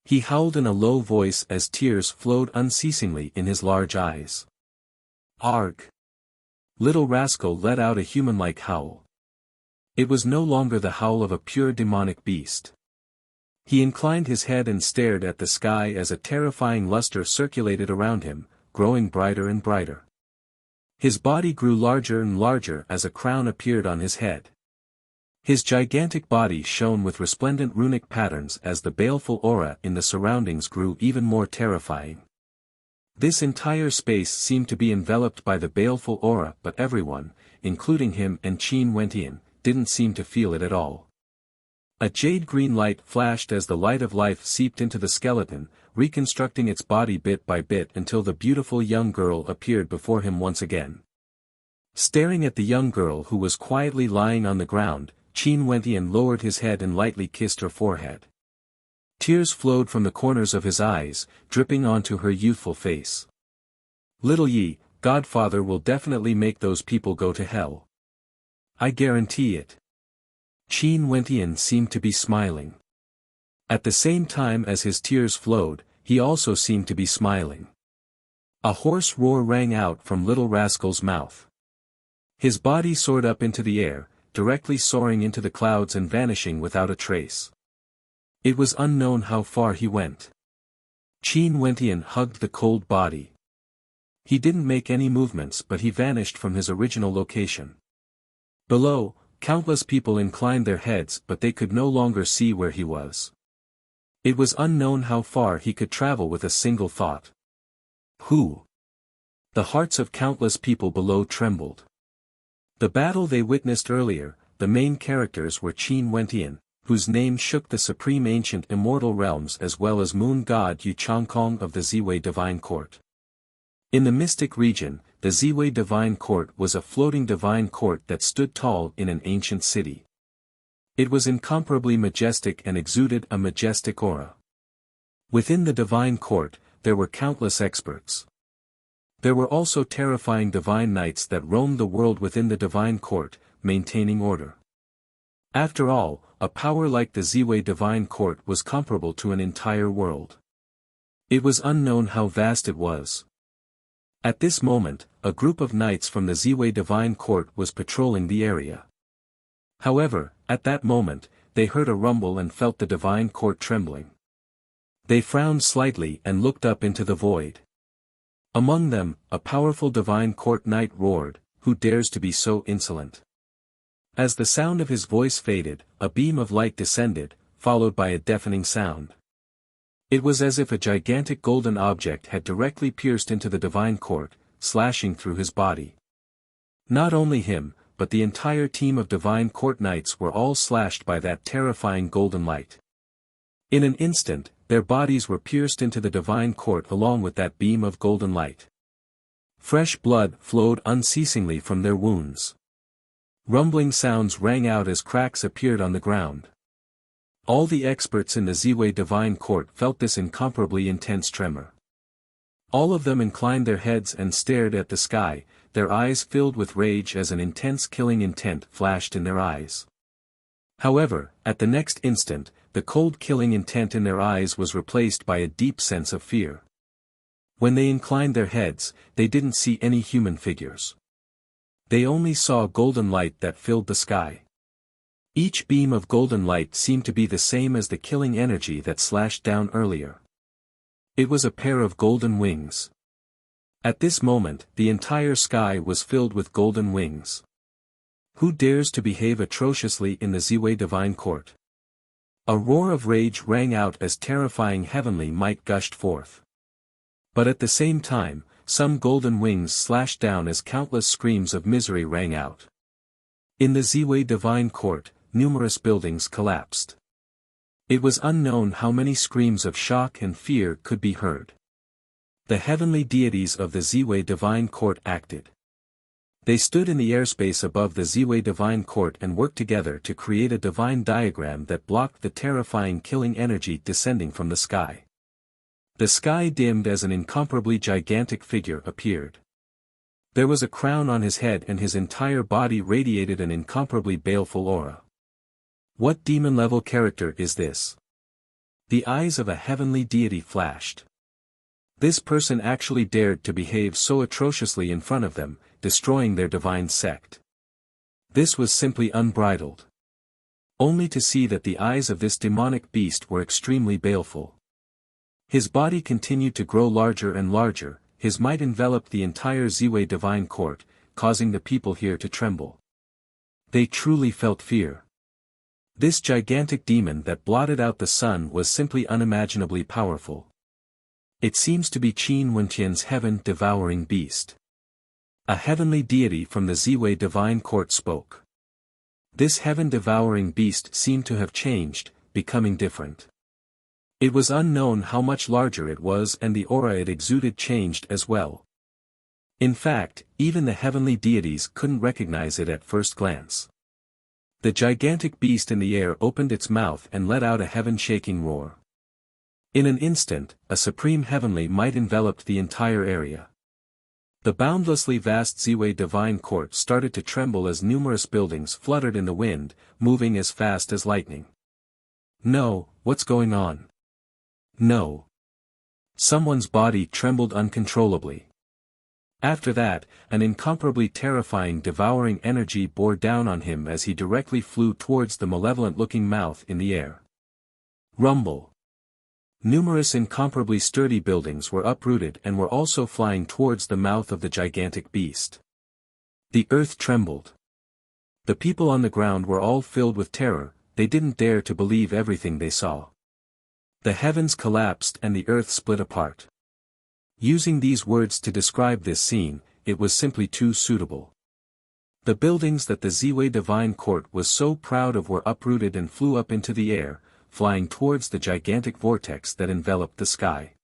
He howled in a low voice as tears flowed unceasingly in his large eyes. Arg! Little Rascal let out a human-like howl. It was no longer the howl of a pure demonic beast. He inclined his head and stared at the sky as a terrifying luster circulated around him, growing brighter and brighter. His body grew larger and larger as a crown appeared on his head. His gigantic body shone with resplendent runic patterns as the baleful aura in the surroundings grew even more terrifying. This entire space seemed to be enveloped by the baleful aura, but everyone, including him and Qin Wentian, didn't seem to feel it at all. A jade-green light flashed as the light of life seeped into the skeleton, reconstructing its body bit by bit until the beautiful young girl appeared before him once again. Staring at the young girl who was quietly lying on the ground, Qin Wentian lowered his head and lightly kissed her forehead. Tears flowed from the corners of his eyes, dripping onto her youthful face. "Little Yi, Godfather will definitely make those people go to hell. I guarantee it." Qin Wentian seemed to be smiling. At the same time as his tears flowed, he also seemed to be smiling. A hoarse roar rang out from Little Rascal's mouth. His body soared up into the air, directly soaring into the clouds and vanishing without a trace. It was unknown how far he went. Qin Wentian hugged the cold body. He didn't make any movements, but he vanished from his original location. Below, countless people inclined their heads, but they could no longer see where he was. It was unknown how far he could travel with a single thought. Who? The hearts of countless people below trembled. The battle they witnessed earlier, the main characters were Qin Wentian, whose name shook the supreme ancient immortal realms, as well as moon god Yu Changkong of the Ziwei Divine Court. In the mystic region, the Ziwei Divine Court was a floating divine court that stood tall in an ancient city. It was incomparably majestic and exuded a majestic aura. Within the divine court, there were countless experts. There were also terrifying divine knights that roamed the world within the divine court, maintaining order. After all, a power like the Ziwei Divine Court was comparable to an entire world. It was unknown how vast it was. At this moment, a group of knights from the Ziwei Divine Court was patrolling the area. However, at that moment, they heard a rumble and felt the divine court trembling. They frowned slightly and looked up into the void. Among them, a powerful divine court knight roared, "Who dares to be so insolent?" As the sound of his voice faded, a beam of light descended, followed by a deafening sound. It was as if a gigantic golden object had directly pierced into the divine court, slashing through his body. Not only him, but the entire team of divine court knights were all slashed by that terrifying golden light. In an instant, their bodies were pierced into the divine court along with that beam of golden light. Fresh blood flowed unceasingly from their wounds. Rumbling sounds rang out as cracks appeared on the ground. All the experts in the Ziwei Divine Court felt this incomparably intense tremor. All of them inclined their heads and stared at the sky, their eyes filled with rage as an intense killing intent flashed in their eyes. However, at the next instant, the cold killing intent in their eyes was replaced by a deep sense of fear. When they inclined their heads, they didn't see any human figures. They only saw golden light that filled the sky. Each beam of golden light seemed to be the same as the killing energy that slashed down earlier. It was a pair of golden wings. At this moment, the entire sky was filled with golden wings. Who dares to behave atrociously in the Ziwei Divine Court? A roar of rage rang out as terrifying heavenly might gushed forth. But at the same time, some golden wings slashed down as countless screams of misery rang out. In the Ziwei Divine Court, numerous buildings collapsed. It was unknown how many screams of shock and fear could be heard. The heavenly deities of the Ziwei Divine Court acted. They stood in the airspace above the Ziwei Divine Court and worked together to create a divine diagram that blocked the terrifying killing energy descending from the sky. The sky dimmed as an incomparably gigantic figure appeared. There was a crown on his head and his entire body radiated an incomparably baleful aura. What demon-level character is this? The eyes of a heavenly deity flashed. This person actually dared to behave so atrociously in front of them, destroying their divine sect. This was simply unbridled. Only to see that the eyes of this demonic beast were extremely baleful. His body continued to grow larger and larger, his might enveloped the entire Ziwei Divine Court, causing the people here to tremble. They truly felt fear. This gigantic demon that blotted out the sun was simply unimaginably powerful. It seems to be Qin Wenqian's heaven-devouring beast. A heavenly deity from the Ziwei Divine Court spoke. This heaven-devouring beast seemed to have changed, becoming different. It was unknown how much larger it was and the aura it exuded changed as well. In fact, even the heavenly deities couldn't recognize it at first glance. The gigantic beast in the air opened its mouth and let out a heaven-shaking roar. In an instant, a supreme heavenly might enveloped the entire area. The boundlessly vast Ziwei Divine Court started to tremble as numerous buildings fluttered in the wind, moving as fast as lightning. No, what's going on? No. Someone's body trembled uncontrollably. After that, an incomparably terrifying devouring energy bore down on him as he directly flew towards the malevolent-looking mouth in the air. Rumble. Numerous incomparably sturdy buildings were uprooted and were also flying towards the mouth of the gigantic beast. The earth trembled. The people on the ground were all filled with terror, they didn't dare to believe everything they saw. The heavens collapsed and the earth split apart. Using these words to describe this scene, it was simply too suitable. The buildings that the Ziwei Divine Court was so proud of were uprooted and flew up into the air, flying towards the gigantic vortex that enveloped the sky.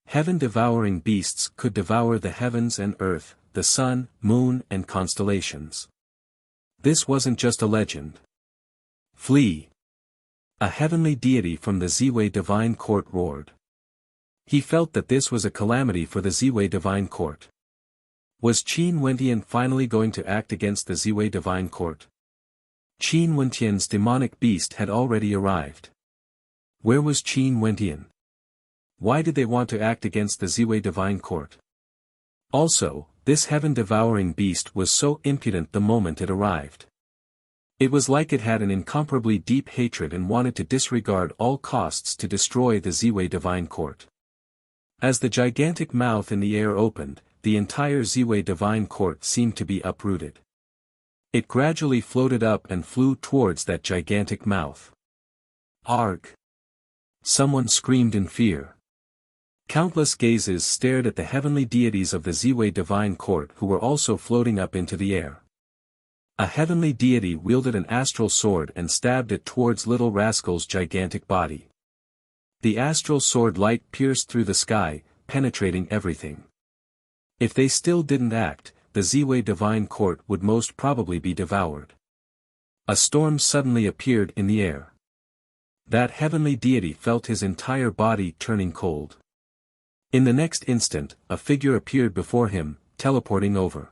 Heaven-devouring beasts could devour the heavens and earth, the sun, moon, and constellations. This wasn't just a legend. Flee! A heavenly deity from the Ziwei Divine Court roared. He felt that this was a calamity for the Ziwei Divine Court. Was Qin Wenqian finally going to act against the Ziwei Divine Court? Qin Wenqian's demonic beast had already arrived. Where was Qin Wenqian? Why did they want to act against the Ziwei Divine Court? Also, this heaven-devouring beast was so impudent the moment it arrived. It was like it had an incomparably deep hatred and wanted to disregard all costs to destroy the Ziwei Divine Court. As the gigantic mouth in the air opened, the entire Ziwei Divine Court seemed to be uprooted. It gradually floated up and flew towards that gigantic mouth. Arg! Someone screamed in fear. Countless gazes stared at the heavenly deities of the Ziwei Divine Court who were also floating up into the air. A heavenly deity wielded an astral sword and stabbed it towards Little Rascal's gigantic body. The astral sword light pierced through the sky, penetrating everything. If they still didn't act, the Ziwei divine court would most probably be devoured. A storm suddenly appeared in the air. That heavenly deity felt his entire body turning cold. In the next instant, a figure appeared before him, teleporting over.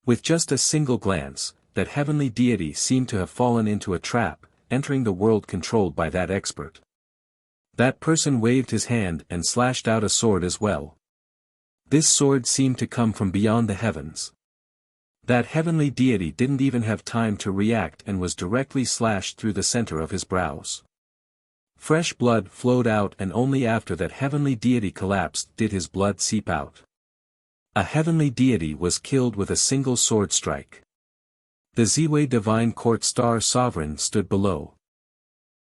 With just a single glance, that heavenly deity seemed to have fallen into a trap, entering the world controlled by that expert. That person waved his hand and slashed out a sword as well. This sword seemed to come from beyond the heavens. That heavenly deity didn't even have time to react and was directly slashed through the center of his brows. Fresh blood flowed out, and only after that heavenly deity collapsed did his blood seep out. A heavenly deity was killed with a single sword strike. The Ziwei Divine Court Star Sovereign stood below.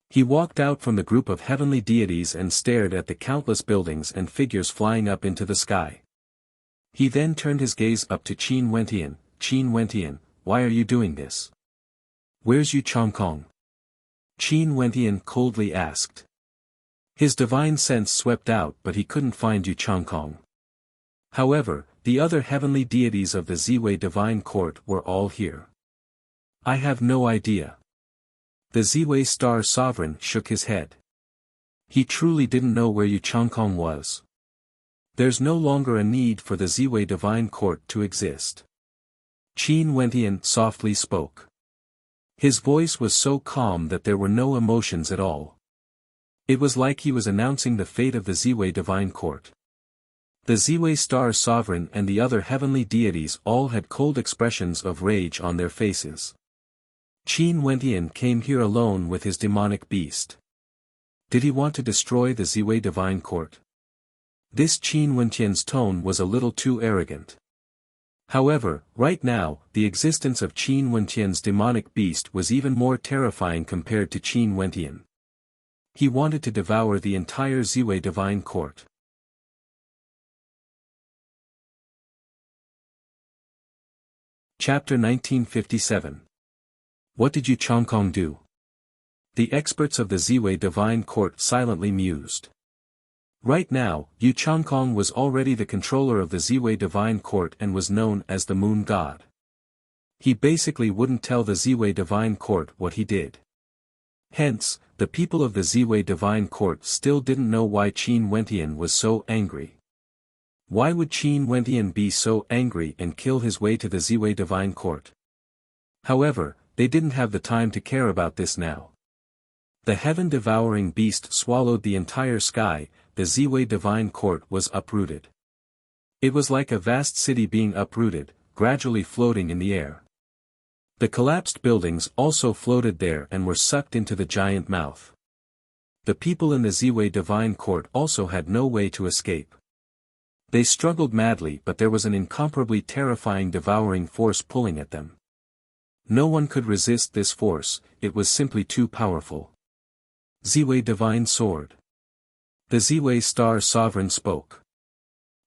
He walked out from the group of heavenly deities and stared at the countless buildings and figures flying up into the sky. He then turned his gaze up to Qin Wentian. Qin Wentian, why are you doing this? Where's Yu Changkong? Qin Wentian coldly asked. His divine sense swept out, but he couldn't find Yu Changkong. However, the other heavenly deities of the Ziwei Divine Court were all here. I have no idea. The Ziwei Star Sovereign shook his head. He truly didn't know where Yu Changkong was. There's no longer a need for the Ziwei Divine Court to exist. Qin Wentian softly spoke. His voice was so calm that there were no emotions at all. It was like he was announcing the fate of the Ziwei Divine Court. The Ziwei Star Sovereign and the other heavenly deities all had cold expressions of rage on their faces. Qin Wentian came here alone with his demonic beast. Did he want to destroy the Ziwei Divine Court? This Qin Wentian's tone was a little too arrogant. However, right now, the existence of Qin Wentian's demonic beast was even more terrifying compared to Qin Wentian. He wanted to devour the entire Ziwei Divine Court. Chapter 1957. What did Yu Changkong do? The experts of the Ziwei Divine Court silently mused. Right now, Yu Changkong was already the controller of the Ziwei Divine Court and was known as the Moon God. He basically wouldn't tell the Ziwei Divine Court what he did. Hence, the people of the Ziwei Divine Court still didn't know why Qin Wentian was so angry. Why would Qin Wentian be so angry and kill his way to the Ziwei Divine Court? However, they didn't have the time to care about this now. The heaven-devouring beast swallowed the entire sky. The Ziwei Divine Court was uprooted. It was like a vast city being uprooted, gradually floating in the air. The collapsed buildings also floated there and were sucked into the giant mouth. The people in the Ziwei Divine Court also had no way to escape. They struggled madly, but there was an incomparably terrifying devouring force pulling at them. No one could resist this force, it was simply too powerful. Ziwei Divine Sword. The Ziwei Star Sovereign spoke.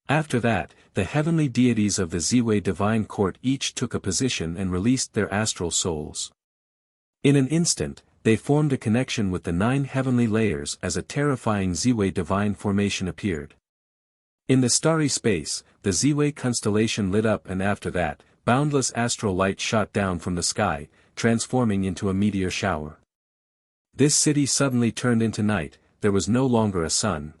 After that, the heavenly deities of the Ziwei Divine Court each took a position and released their astral souls. In an instant, they formed a connection with the 9 heavenly layers as a terrifying Ziwei Divine formation appeared. In the starry space, the Ziwei constellation lit up, and after that, boundless astral light shot down from the sky, transforming into a meteor shower. This city suddenly turned into night. There was no longer a sun.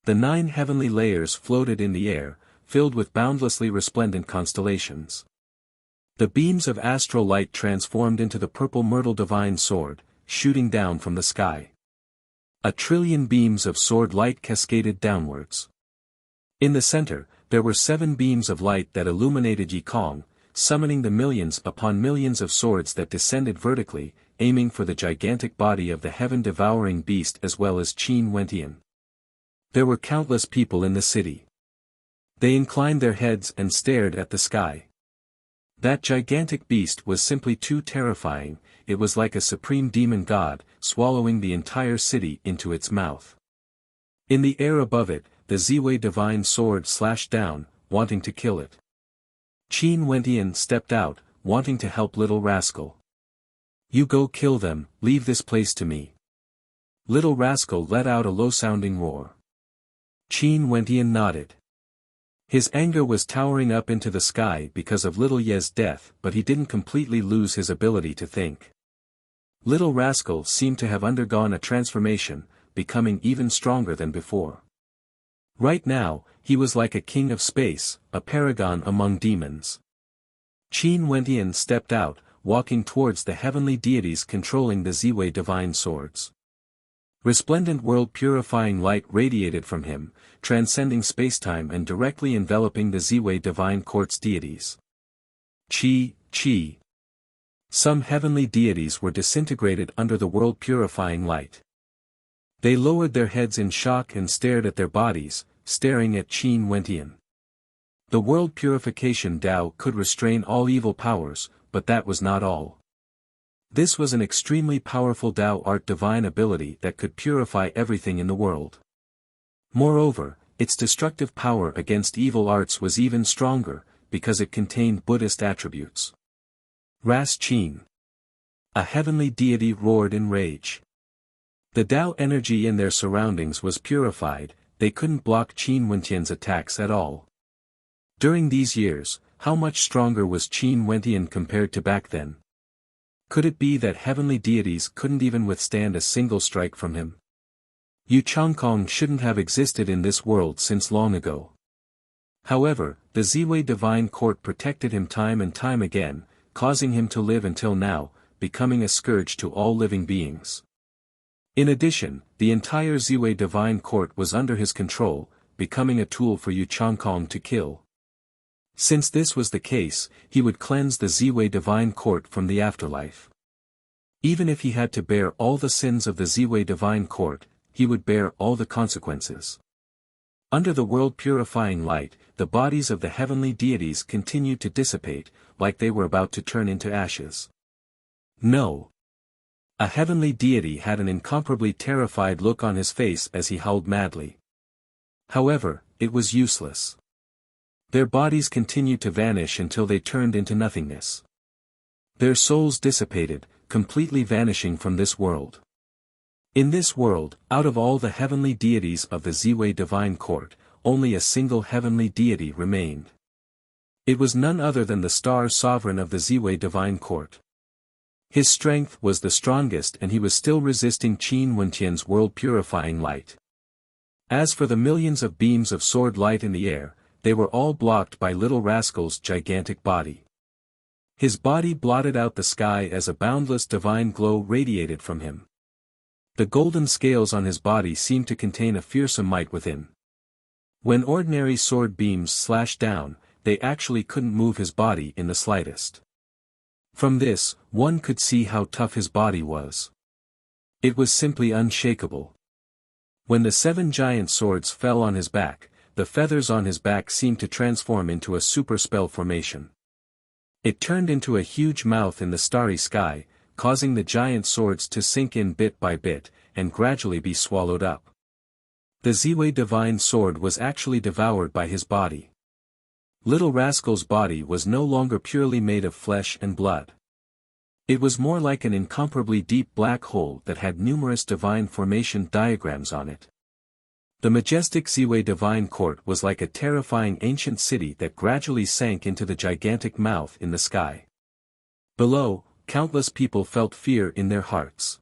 The 9 heavenly layers floated in the air, filled with boundlessly resplendent constellations. The beams of astral light transformed into the purple myrtle divine sword, shooting down from the sky. 1,000,000,000,000 beams of sword light cascaded downwards. In the center, there were 7 beams of light that illuminated Yi Kong, summoning the millions upon millions of swords that descended vertically, aiming for the gigantic body of the heaven-devouring beast as well as Qin Wentian. There were countless people in the city. They inclined their heads and stared at the sky. That gigantic beast was simply too terrifying. It was like a supreme demon god, swallowing the entire city into its mouth. In the air above it, the Ziwei Divine Sword slashed down, wanting to kill it. Qin Wentian stepped out, wanting to help Little Rascal. You go kill them, leave this place to me. Little Rascal let out a low-sounding roar. Qin Wentian nodded. His anger was towering up into the sky because of Little Ye's death, but he didn't completely lose his ability to think. Little Rascal seemed to have undergone a transformation, becoming even stronger than before. Right now, he was like a king of space, a paragon among demons. Qin Wentian stepped out, walking towards the heavenly deities controlling the Ziwei divine swords. Resplendent world-purifying light radiated from him, transcending spacetime and directly enveloping the Ziwei divine court's deities. Qi. Some heavenly deities were disintegrated under the world-purifying light. They lowered their heads in shock and stared at their bodies, staring at Qin Wentian. The world purification Tao could restrain all evil powers, but that was not all. This was an extremely powerful Tao art divine ability that could purify everything in the world. Moreover, its destructive power against evil arts was even stronger, because it contained Buddhist attributes. Ras Qin. A heavenly deity roared in rage. The Tao energy in their surroundings was purified, they couldn't block Qin Wentian's attacks at all. During these years, how much stronger was Qin Wentian compared to back then? Could it be that heavenly deities couldn't even withstand a single strike from him? Yu Changkong shouldn't have existed in this world since long ago. However, the Ziwei divine court protected him time and time again, causing him to live until now, becoming a scourge to all living beings. In addition, the entire Ziwei divine court was under his control, becoming a tool for Yu Changkong to kill. Since this was the case, he would cleanse the Ziwei divine court from the afterlife. Even if he had to bear all the sins of the Ziwei divine court, he would bear all the consequences. Under the world-purifying light, the bodies of the heavenly deities continued to dissipate, like they were about to turn into ashes. No. A heavenly deity had an incomparably terrified look on his face as he howled madly. However, it was useless. Their bodies continued to vanish until they turned into nothingness. Their souls dissipated, completely vanishing from this world. In this world, out of all the heavenly deities of the Ziwei divine court, only a single heavenly deity remained. It was none other than the star sovereign of the Ziwei divine court. His strength was the strongest and he was still resisting Qin Wentian's world-purifying light. As for the millions of beams of sword light in the air, they were all blocked by Little Rascal's gigantic body. His body blotted out the sky as a boundless divine glow radiated from him. The golden scales on his body seemed to contain a fearsome might within. When ordinary sword beams slashed down, they actually couldn't move his body in the slightest. From this, one could see how tough his body was. It was simply unshakable. When the 7 giant swords fell on his back, the feathers on his back seemed to transform into a super spell formation. It turned into a huge mouth in the starry sky, causing the giant swords to sink in bit by bit, and gradually be swallowed up. The Ziwei divine sword was actually devoured by his body. Little Rascal's body was no longer purely made of flesh and blood. It was more like an incomparably deep black hole that had numerous divine formation diagrams on it. The majestic Ziwei divine court was like a terrifying ancient city that gradually sank into the gigantic mouth in the sky. Below, countless people felt fear in their hearts.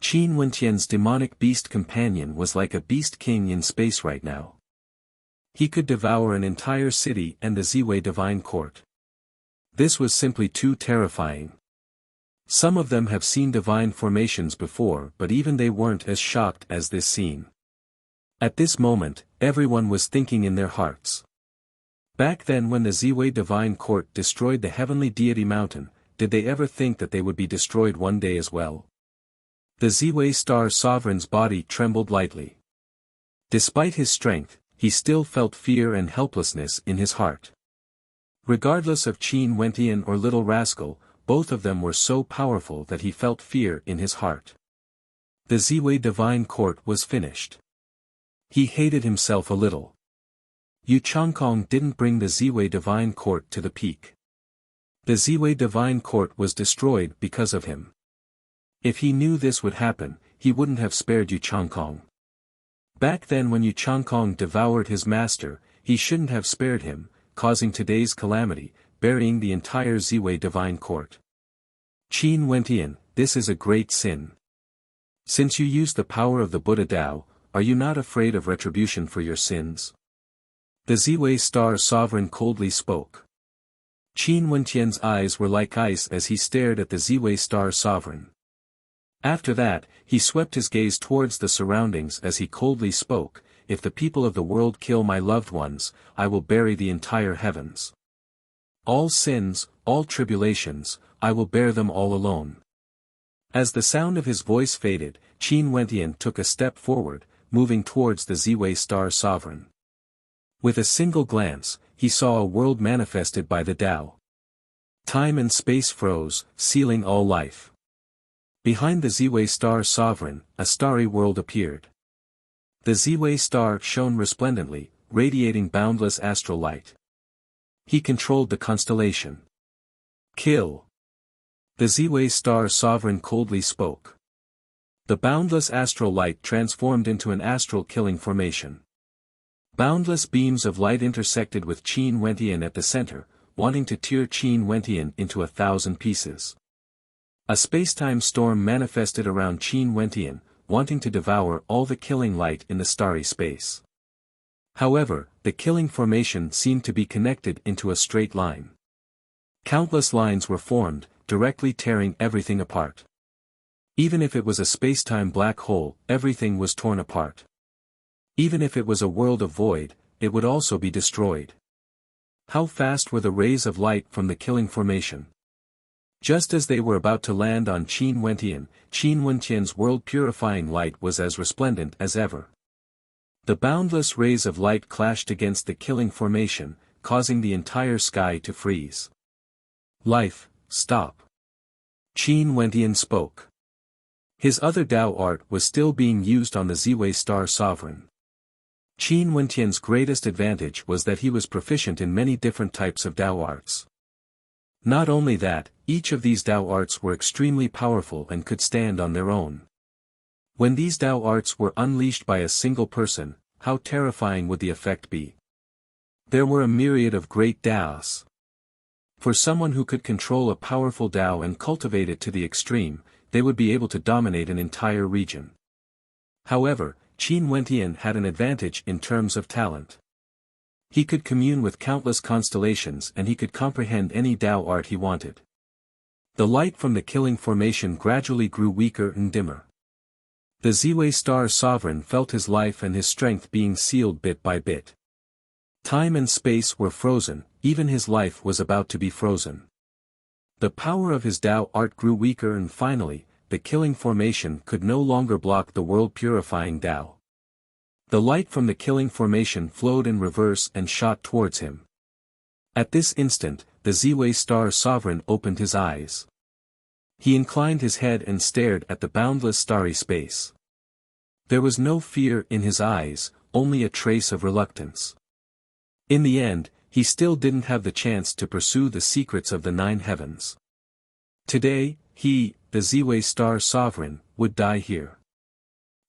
Qin Wentian's demonic beast companion was like a beast king in space right now. He could devour an entire city and the Ziwei divine court. This was simply too terrifying. Some of them have seen divine formations before, but even they weren't as shocked as this scene. At this moment, everyone was thinking in their hearts. Back then when the Ziwei divine court destroyed the heavenly deity mountain, did they ever think that they would be destroyed one day as well? The Ziwei star sovereign's body trembled lightly. Despite his strength, he still felt fear and helplessness in his heart. Regardless of Qin Wentian or Little Rascal, both of them were so powerful that he felt fear in his heart. The Ziwei divine court was finished. He hated himself a little. Yu Changkong didn't bring the Ziwei divine court to the peak. The Ziwei divine court was destroyed because of him. If he knew this would happen, he wouldn't have spared Yu Changkong. Back then when Yu Changkong devoured his master, he shouldn't have spared him, causing today's calamity, burying the entire Ziwei divine court. Qin Wentian, this is a great sin. Since you use the power of the Buddha Tao, are you not afraid of retribution for your sins? The Ziwei Star Sovereign coldly spoke. Qin Wentian's eyes were like ice as he stared at the Ziwei Star Sovereign. After that, he swept his gaze towards the surroundings as he coldly spoke, if the people of the world kill my loved ones, I will bury the entire heavens. All sins, all tribulations, I will bear them all alone. As the sound of his voice faded, Qin Wentian took a step forward, moving towards the Ziwei Star Sovereign. With a single glance, he saw a world manifested by the Tao. Time and space froze, sealing all life. Behind the Ziwei Star Sovereign, a starry world appeared. The Ziwei Star shone resplendently, radiating boundless astral light. He controlled the constellation. Kill. The Ziwei Star Sovereign coldly spoke. The boundless astral light transformed into an astral killing formation. Boundless beams of light intersected with Qin Wentian at the center, wanting to tear Qin Wentian into 1,000 pieces. A spacetime storm manifested around Qin Wentian, wanting to devour all the killing light in the starry space. However, the killing formation seemed to be connected into a straight line. Countless lines were formed, directly tearing everything apart. Even if it was a spacetime black hole, everything was torn apart. Even if it was a world of void, it would also be destroyed. How fast were the rays of light from the killing formation? Just as they were about to land on Qin Wentian's world-purifying light was as resplendent as ever. The boundless rays of light clashed against the killing formation, causing the entire sky to freeze. Life, stop. Qin Wentian spoke. His other Tao art was still being used on the Ziwei Star Sovereign. Qin Wentian's greatest advantage was that he was proficient in many different types of Tao arts. Not only that, each of these Tao arts were extremely powerful and could stand on their own. When these Tao arts were unleashed by a single person, how terrifying would the effect be? There were a myriad of great Taos. For someone who could control a powerful Tao and cultivate it to the extreme, they would be able to dominate an entire region. However, Qin Wentian had an advantage in terms of talent. He could commune with countless constellations and he could comprehend any Tao art he wanted. The light from the killing formation gradually grew weaker and dimmer. The Ziwei Star Sovereign felt his life and his strength being sealed bit by bit. Time and space were frozen, even his life was about to be frozen. The power of his Tao art grew weaker and finally, the killing formation could no longer block the world-purifying Tao. The light from the killing formation flowed in reverse and shot towards him. At this instant, the Ziwei Star Sovereign opened his eyes. He inclined his head and stared at the boundless starry space. There was no fear in his eyes, only a trace of reluctance. In the end, he still didn't have the chance to pursue the secrets of the 9 heavens. Today, he, the Ziwei Star Sovereign, would die here.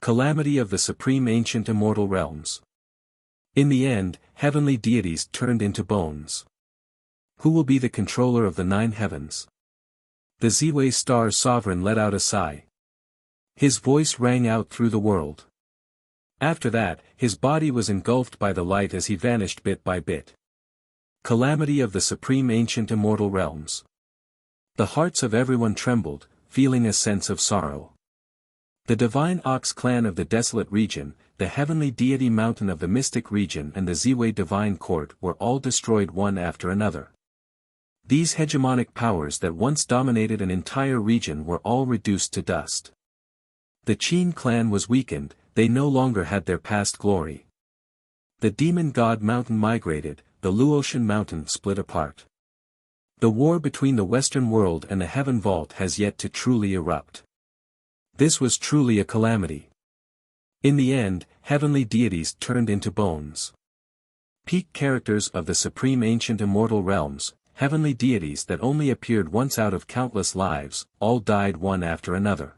Calamity of the supreme ancient immortal realms. In the end, heavenly deities turned into bones. Who will be the controller of the 9 heavens? The Ziwei Star Sovereign let out a sigh. His voice rang out through the world. After that, his body was engulfed by the light as he vanished bit by bit. Calamity of the supreme ancient immortal realms. The hearts of everyone trembled, feeling a sense of sorrow. The divine Ox clan of the desolate region, the heavenly deity mountain of the mystic region and the Ziwei divine court were all destroyed one after another. These hegemonic powers that once dominated an entire region were all reduced to dust. The Qin clan was weakened, they no longer had their past glory. The demon god mountain migrated, the Luotian mountain split apart. The war between the Western world and the heaven vault has yet to truly erupt. This was truly a calamity. In the end, heavenly deities turned into bones. Peak characters of the supreme ancient immortal realms, heavenly deities that only appeared once out of countless lives, all died one after another.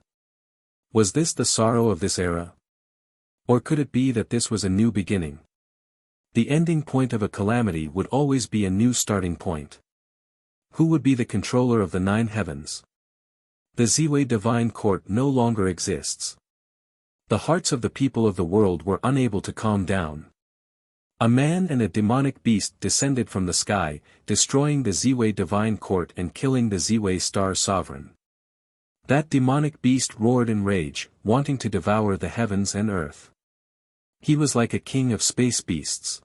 Was this the sorrow of this era? Or could it be that this was a new beginning? The ending point of a calamity would always be a new starting point. Who would be the controller of the 9 heavens? The Ziwei divine court no longer exists. The hearts of the people of the world were unable to calm down. A man and a demonic beast descended from the sky, destroying the Ziwei divine court and killing the Ziwei star sovereign. That demonic beast roared in rage, wanting to devour the heavens and earth. He was like a king of space beasts.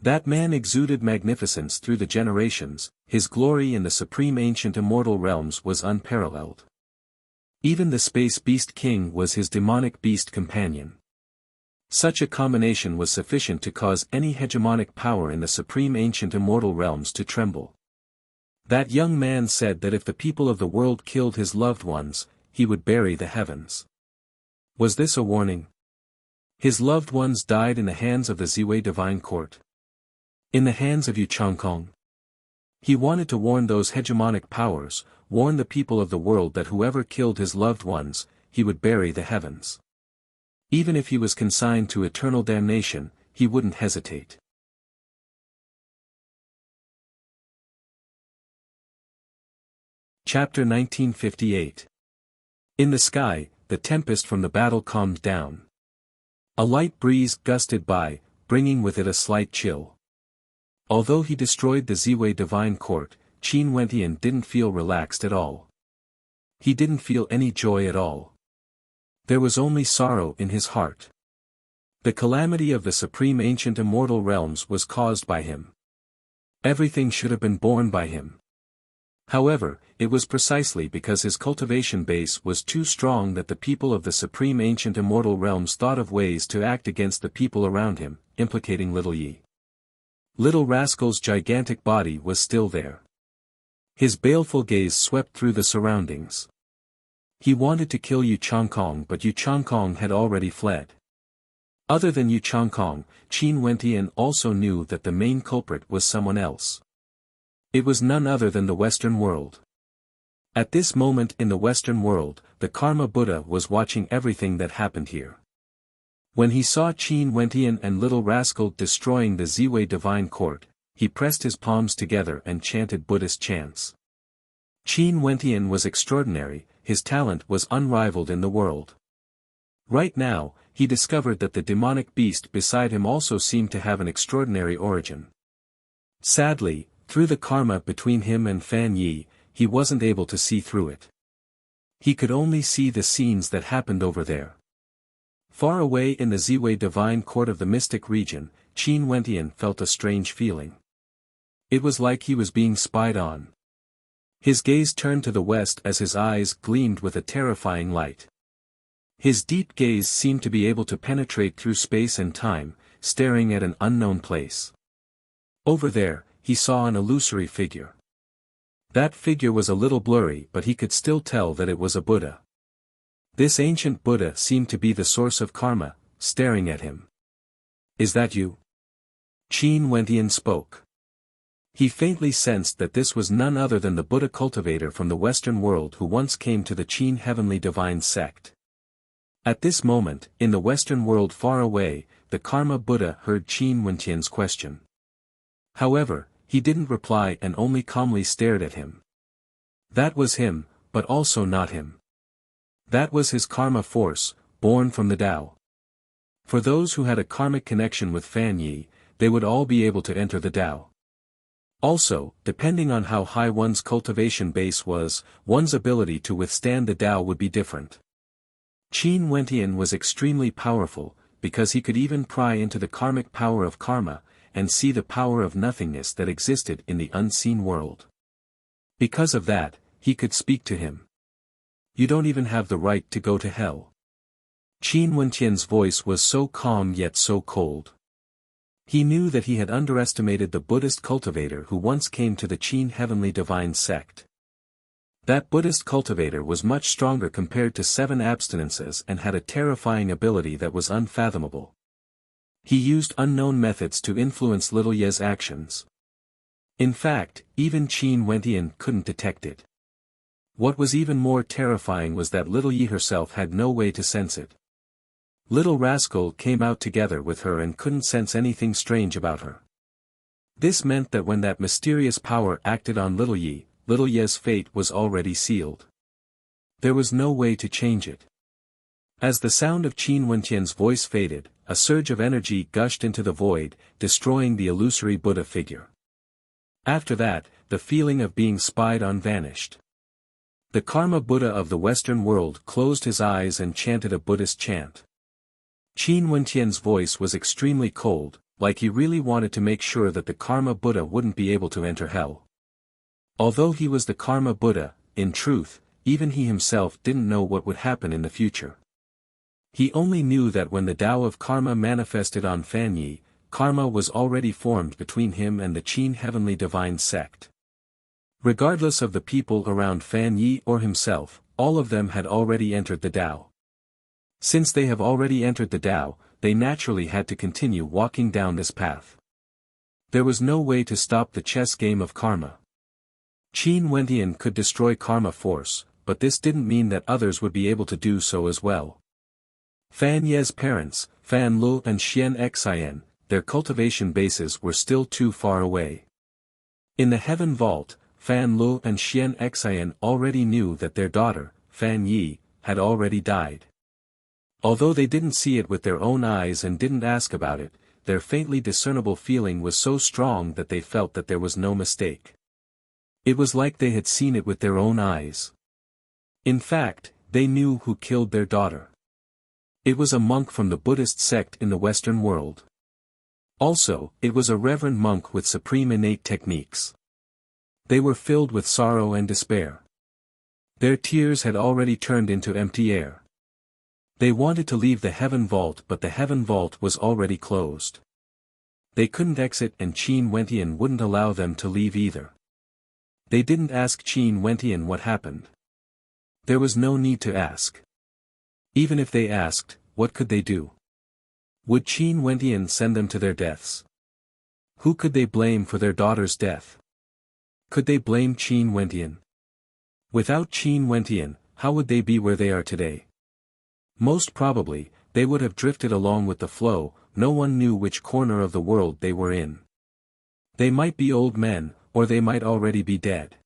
That man exuded magnificence through the generations, his glory in the supreme ancient immortal realms was unparalleled. Even the space beast king was his demonic beast companion. Such a combination was sufficient to cause any hegemonic power in the supreme ancient immortal realms to tremble. That young man said that if the people of the world killed his loved ones, he would bury the heavens. Was this a warning? His loved ones died in the hands of the Ziwei divine court. In the hands of Yu Changkong. He wanted to warn those hegemonic powers, warn the people of the world that whoever killed his loved ones, he would bury the heavens. Even if he was consigned to eternal damnation, he wouldn't hesitate. Chapter 1958. In the sky, the tempest from the battle calmed down. A light breeze gusted by, bringing with it a slight chill. Although he destroyed the Ziwei divine court, Qin Wentian didn't feel relaxed at all. He didn't feel any joy at all. There was only sorrow in his heart. The calamity of the supreme ancient immortal realms was caused by him. Everything should have been borne by him. However, it was precisely because his cultivation base was too strong that the people of the supreme ancient immortal realms thought of ways to act against the people around him, implicating Little Yi. Little Rascal's gigantic body was still there. His baleful gaze swept through the surroundings. He wanted to kill Yu Changkong, but Yu Changkong had already fled. Other than Yu Changkong, Qin Wentian also knew that the main culprit was someone else. It was none other than the Western world. At this moment in the Western world, the Karma Buddha was watching everything that happened here. When he saw Qin Wentian and Little Rascal destroying the Ziwei divine court, he pressed his palms together and chanted Buddhist chants. Qin Wentian was extraordinary, his talent was unrivaled in the world. Right now, he discovered that the demonic beast beside him also seemed to have an extraordinary origin. Sadly, through the karma between him and Fan Yi, he wasn't able to see through it. He could only see the scenes that happened over there. Far away in the Ziwei divine court of the mystic region, Qin Wentian felt a strange feeling. It was like he was being spied on. His gaze turned to the west as his eyes gleamed with a terrifying light. His deep gaze seemed to be able to penetrate through space and time, staring at an unknown place. Over there, he saw an illusory figure. That figure was a little blurry, but he could still tell that it was a Buddha. This ancient Buddha seemed to be the source of karma, staring at him. "Is that you?" Qin Wentian spoke. He faintly sensed that this was none other than the Buddha cultivator from the Western world who once came to the Qin heavenly divine sect. At this moment, in the Western world far away, the Karma Buddha heard Qin Wentian's question. However, he didn't reply and only calmly stared at him. That was him, but also not him. That was his karma force, born from the Tao. For those who had a karmic connection with Fan Yi, they would all be able to enter the Tao. Also, depending on how high one's cultivation base was, one's ability to withstand the Tao would be different. Qin Wentian was extremely powerful, because he could even pry into the karmic power of karma, and see the power of nothingness that existed in the unseen world. Because of that, he could speak to him. "You don't even have the right to go to hell." Qin Wentian's voice was so calm yet so cold. He knew that he had underestimated the Buddhist cultivator who once came to the Qin heavenly divine sect. That Buddhist cultivator was much stronger compared to 7 abstinences and had a terrifying ability that was unfathomable. He used unknown methods to influence Little Ye's actions. In fact, even Qin Wentian couldn't detect it. What was even more terrifying was that Little Ye herself had no way to sense it. Little Rascal came out together with her and couldn't sense anything strange about her. This meant that when that mysterious power acted on Little Ye's fate was already sealed. There was no way to change it. As the sound of Qin Wentian's voice faded, a surge of energy gushed into the void, destroying the illusory Buddha figure. After that, the feeling of being spied on vanished. The Karma Buddha of the Western world closed his eyes and chanted a Buddhist chant. Qin Wentian's voice was extremely cold, like he really wanted to make sure that the Karma Buddha wouldn't be able to enter hell. Although he was the Karma Buddha, in truth, even he himself didn't know what would happen in the future. He only knew that when the Tao of Karma manifested on Fan Yi, karma was already formed between him and the Qin Heavenly Divine Sect. Regardless of the people around Fan Yi or himself, all of them had already entered the Tao. Since they have already entered the Tao, they naturally had to continue walking down this path. There was no way to stop the chess game of karma. Qin Wentian could destroy karma force, but this didn't mean that others would be able to do so as well. Fan Ye's parents, Fan Lu and Xian Xian, their cultivation bases were still too far away. In the Heaven Vault, Fan Lu and Xian Xian already knew that their daughter, Fan Yi, had already died. Although they didn't see it with their own eyes and didn't ask about it, their faintly discernible feeling was so strong that they felt that there was no mistake. It was like they had seen it with their own eyes. In fact, they knew who killed their daughter. It was a monk from the Buddhist sect in the Western world. Also, it was a reverend monk with supreme innate techniques. They were filled with sorrow and despair. Their tears had already turned into empty air. They wanted to leave the Heaven Vault, but the Heaven Vault was already closed. They couldn't exit and Qin Wentian wouldn't allow them to leave either. They didn't ask Qin Wentian what happened. There was no need to ask. Even if they asked, what could they do? Would Qin Wentian send them to their deaths? Who could they blame for their daughter's death? Could they blame Qin Wentian? Without Qin Wentian, how would they be where they are today? Most probably, they would have drifted along with the flow, no one knew which corner of the world they were in. They might be old men, or they might already be dead.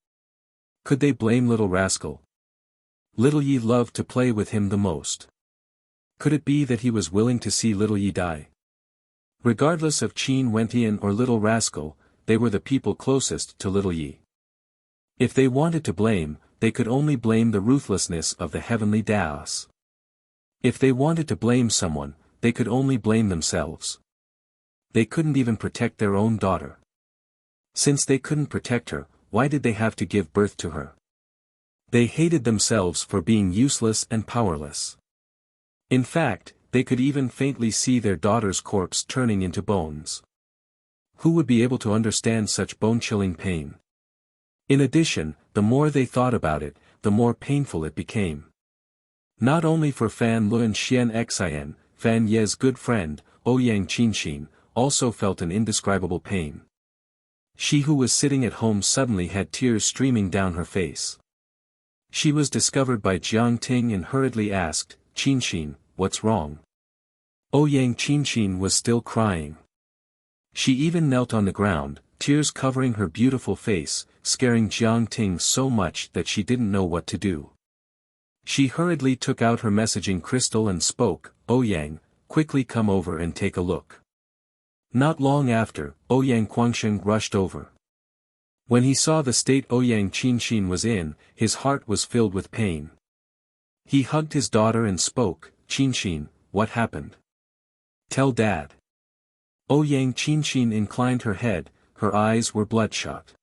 Could they blame Little Rascal? Little Yi loved to play with him the most. Could it be that he was willing to see Little Yi die? Regardless of Qin Wentian or Little Rascal, they were the people closest to Little Yi. If they wanted to blame, they could only blame the ruthlessness of the heavenly Taos. If they wanted to blame someone, they could only blame themselves. They couldn't even protect their own daughter. Since they couldn't protect her, why did they have to give birth to her? They hated themselves for being useless and powerless. In fact, they could even faintly see their daughter's corpse turning into bones. Who would be able to understand such bone-chilling pain? In addition, the more they thought about it, the more painful it became. Not only for Fan Lu and Xian Xian, Fan Ye's good friend, Ouyang Qinxin, also felt an indescribable pain. She who was sitting at home suddenly had tears streaming down her face. She was discovered by Jiang Ting and hurriedly asked, "Qinxin, what's wrong?" Ouyang Qinxin was still crying. She even knelt on the ground, tears covering her beautiful face, scaring Jiang Ting so much that she didn't know what to do. She hurriedly took out her messaging crystal and spoke, "Ouyang, quickly come over and take a look." Not long after, Ouyang Guangsheng rushed over. When he saw the state Ouyang Qinxin was in, his heart was filled with pain. He hugged his daughter and spoke, "Qinxin, what happened? Tell Dad." Ouyang Qinxin inclined her head, her eyes were bloodshot.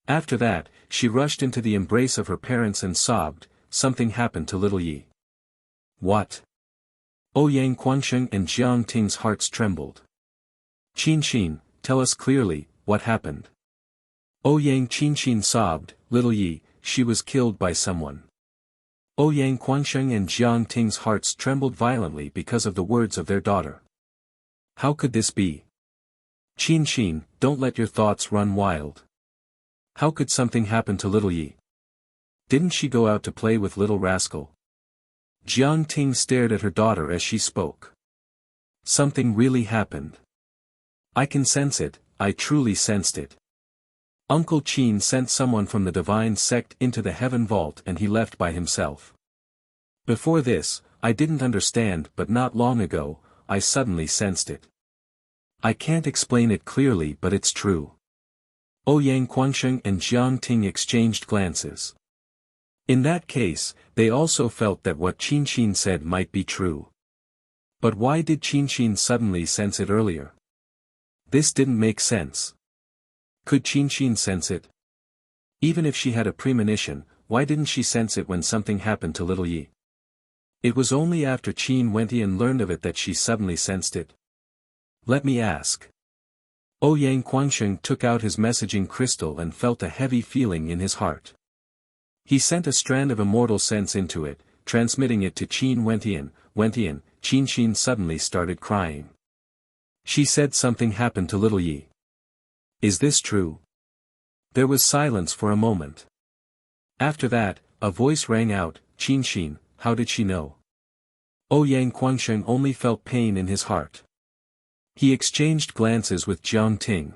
After that, she rushed into the embrace of her parents and sobbed, "Something happened to Little Yi." "What?" Ouyang Guangsheng and Jiang Ting's hearts trembled. "Qinxin, tell us clearly, what happened?" Ouyang Qinxin sobbed, "Little Yi, she was killed by someone." Ouyang Guangsheng and Jiang Ting's hearts trembled violently because of the words of their daughter. How could this be? "Qinxin, don't let your thoughts run wild. How could something happen to Little Yi? Didn't she go out to play with Little Rascal?" Jiang Ting stared at her daughter as she spoke. Something really happened. I can sense it, I truly sensed it. Uncle Qin sent someone from the divine sect into the heaven vault and he left by himself. Before this, I didn't understand, but not long ago, I suddenly sensed it. I can't explain it clearly, but it's true. Ouyang Guangsheng and Jiang Ting exchanged glances. In that case, they also felt that what Qin said might be true. But why did Qin suddenly sense it earlier? This didn't make sense. Could Qin sense it? Even if she had a premonition, why didn't she sense it when something happened to little Yi? It was only after Qin Wentian learned of it that she suddenly sensed it. Let me ask. Ouyang Guangsheng took out his messaging crystal and felt a heavy feeling in his heart. He sent a strand of immortal sense into it, transmitting it to Qin Wentian. Qin suddenly started crying. She said something happened to little Yi. Is this true? There was silence for a moment. After that, a voice rang out, Qin, how did she know? Ouyang Guangsheng only felt pain in his heart. He exchanged glances with Jiang Ting.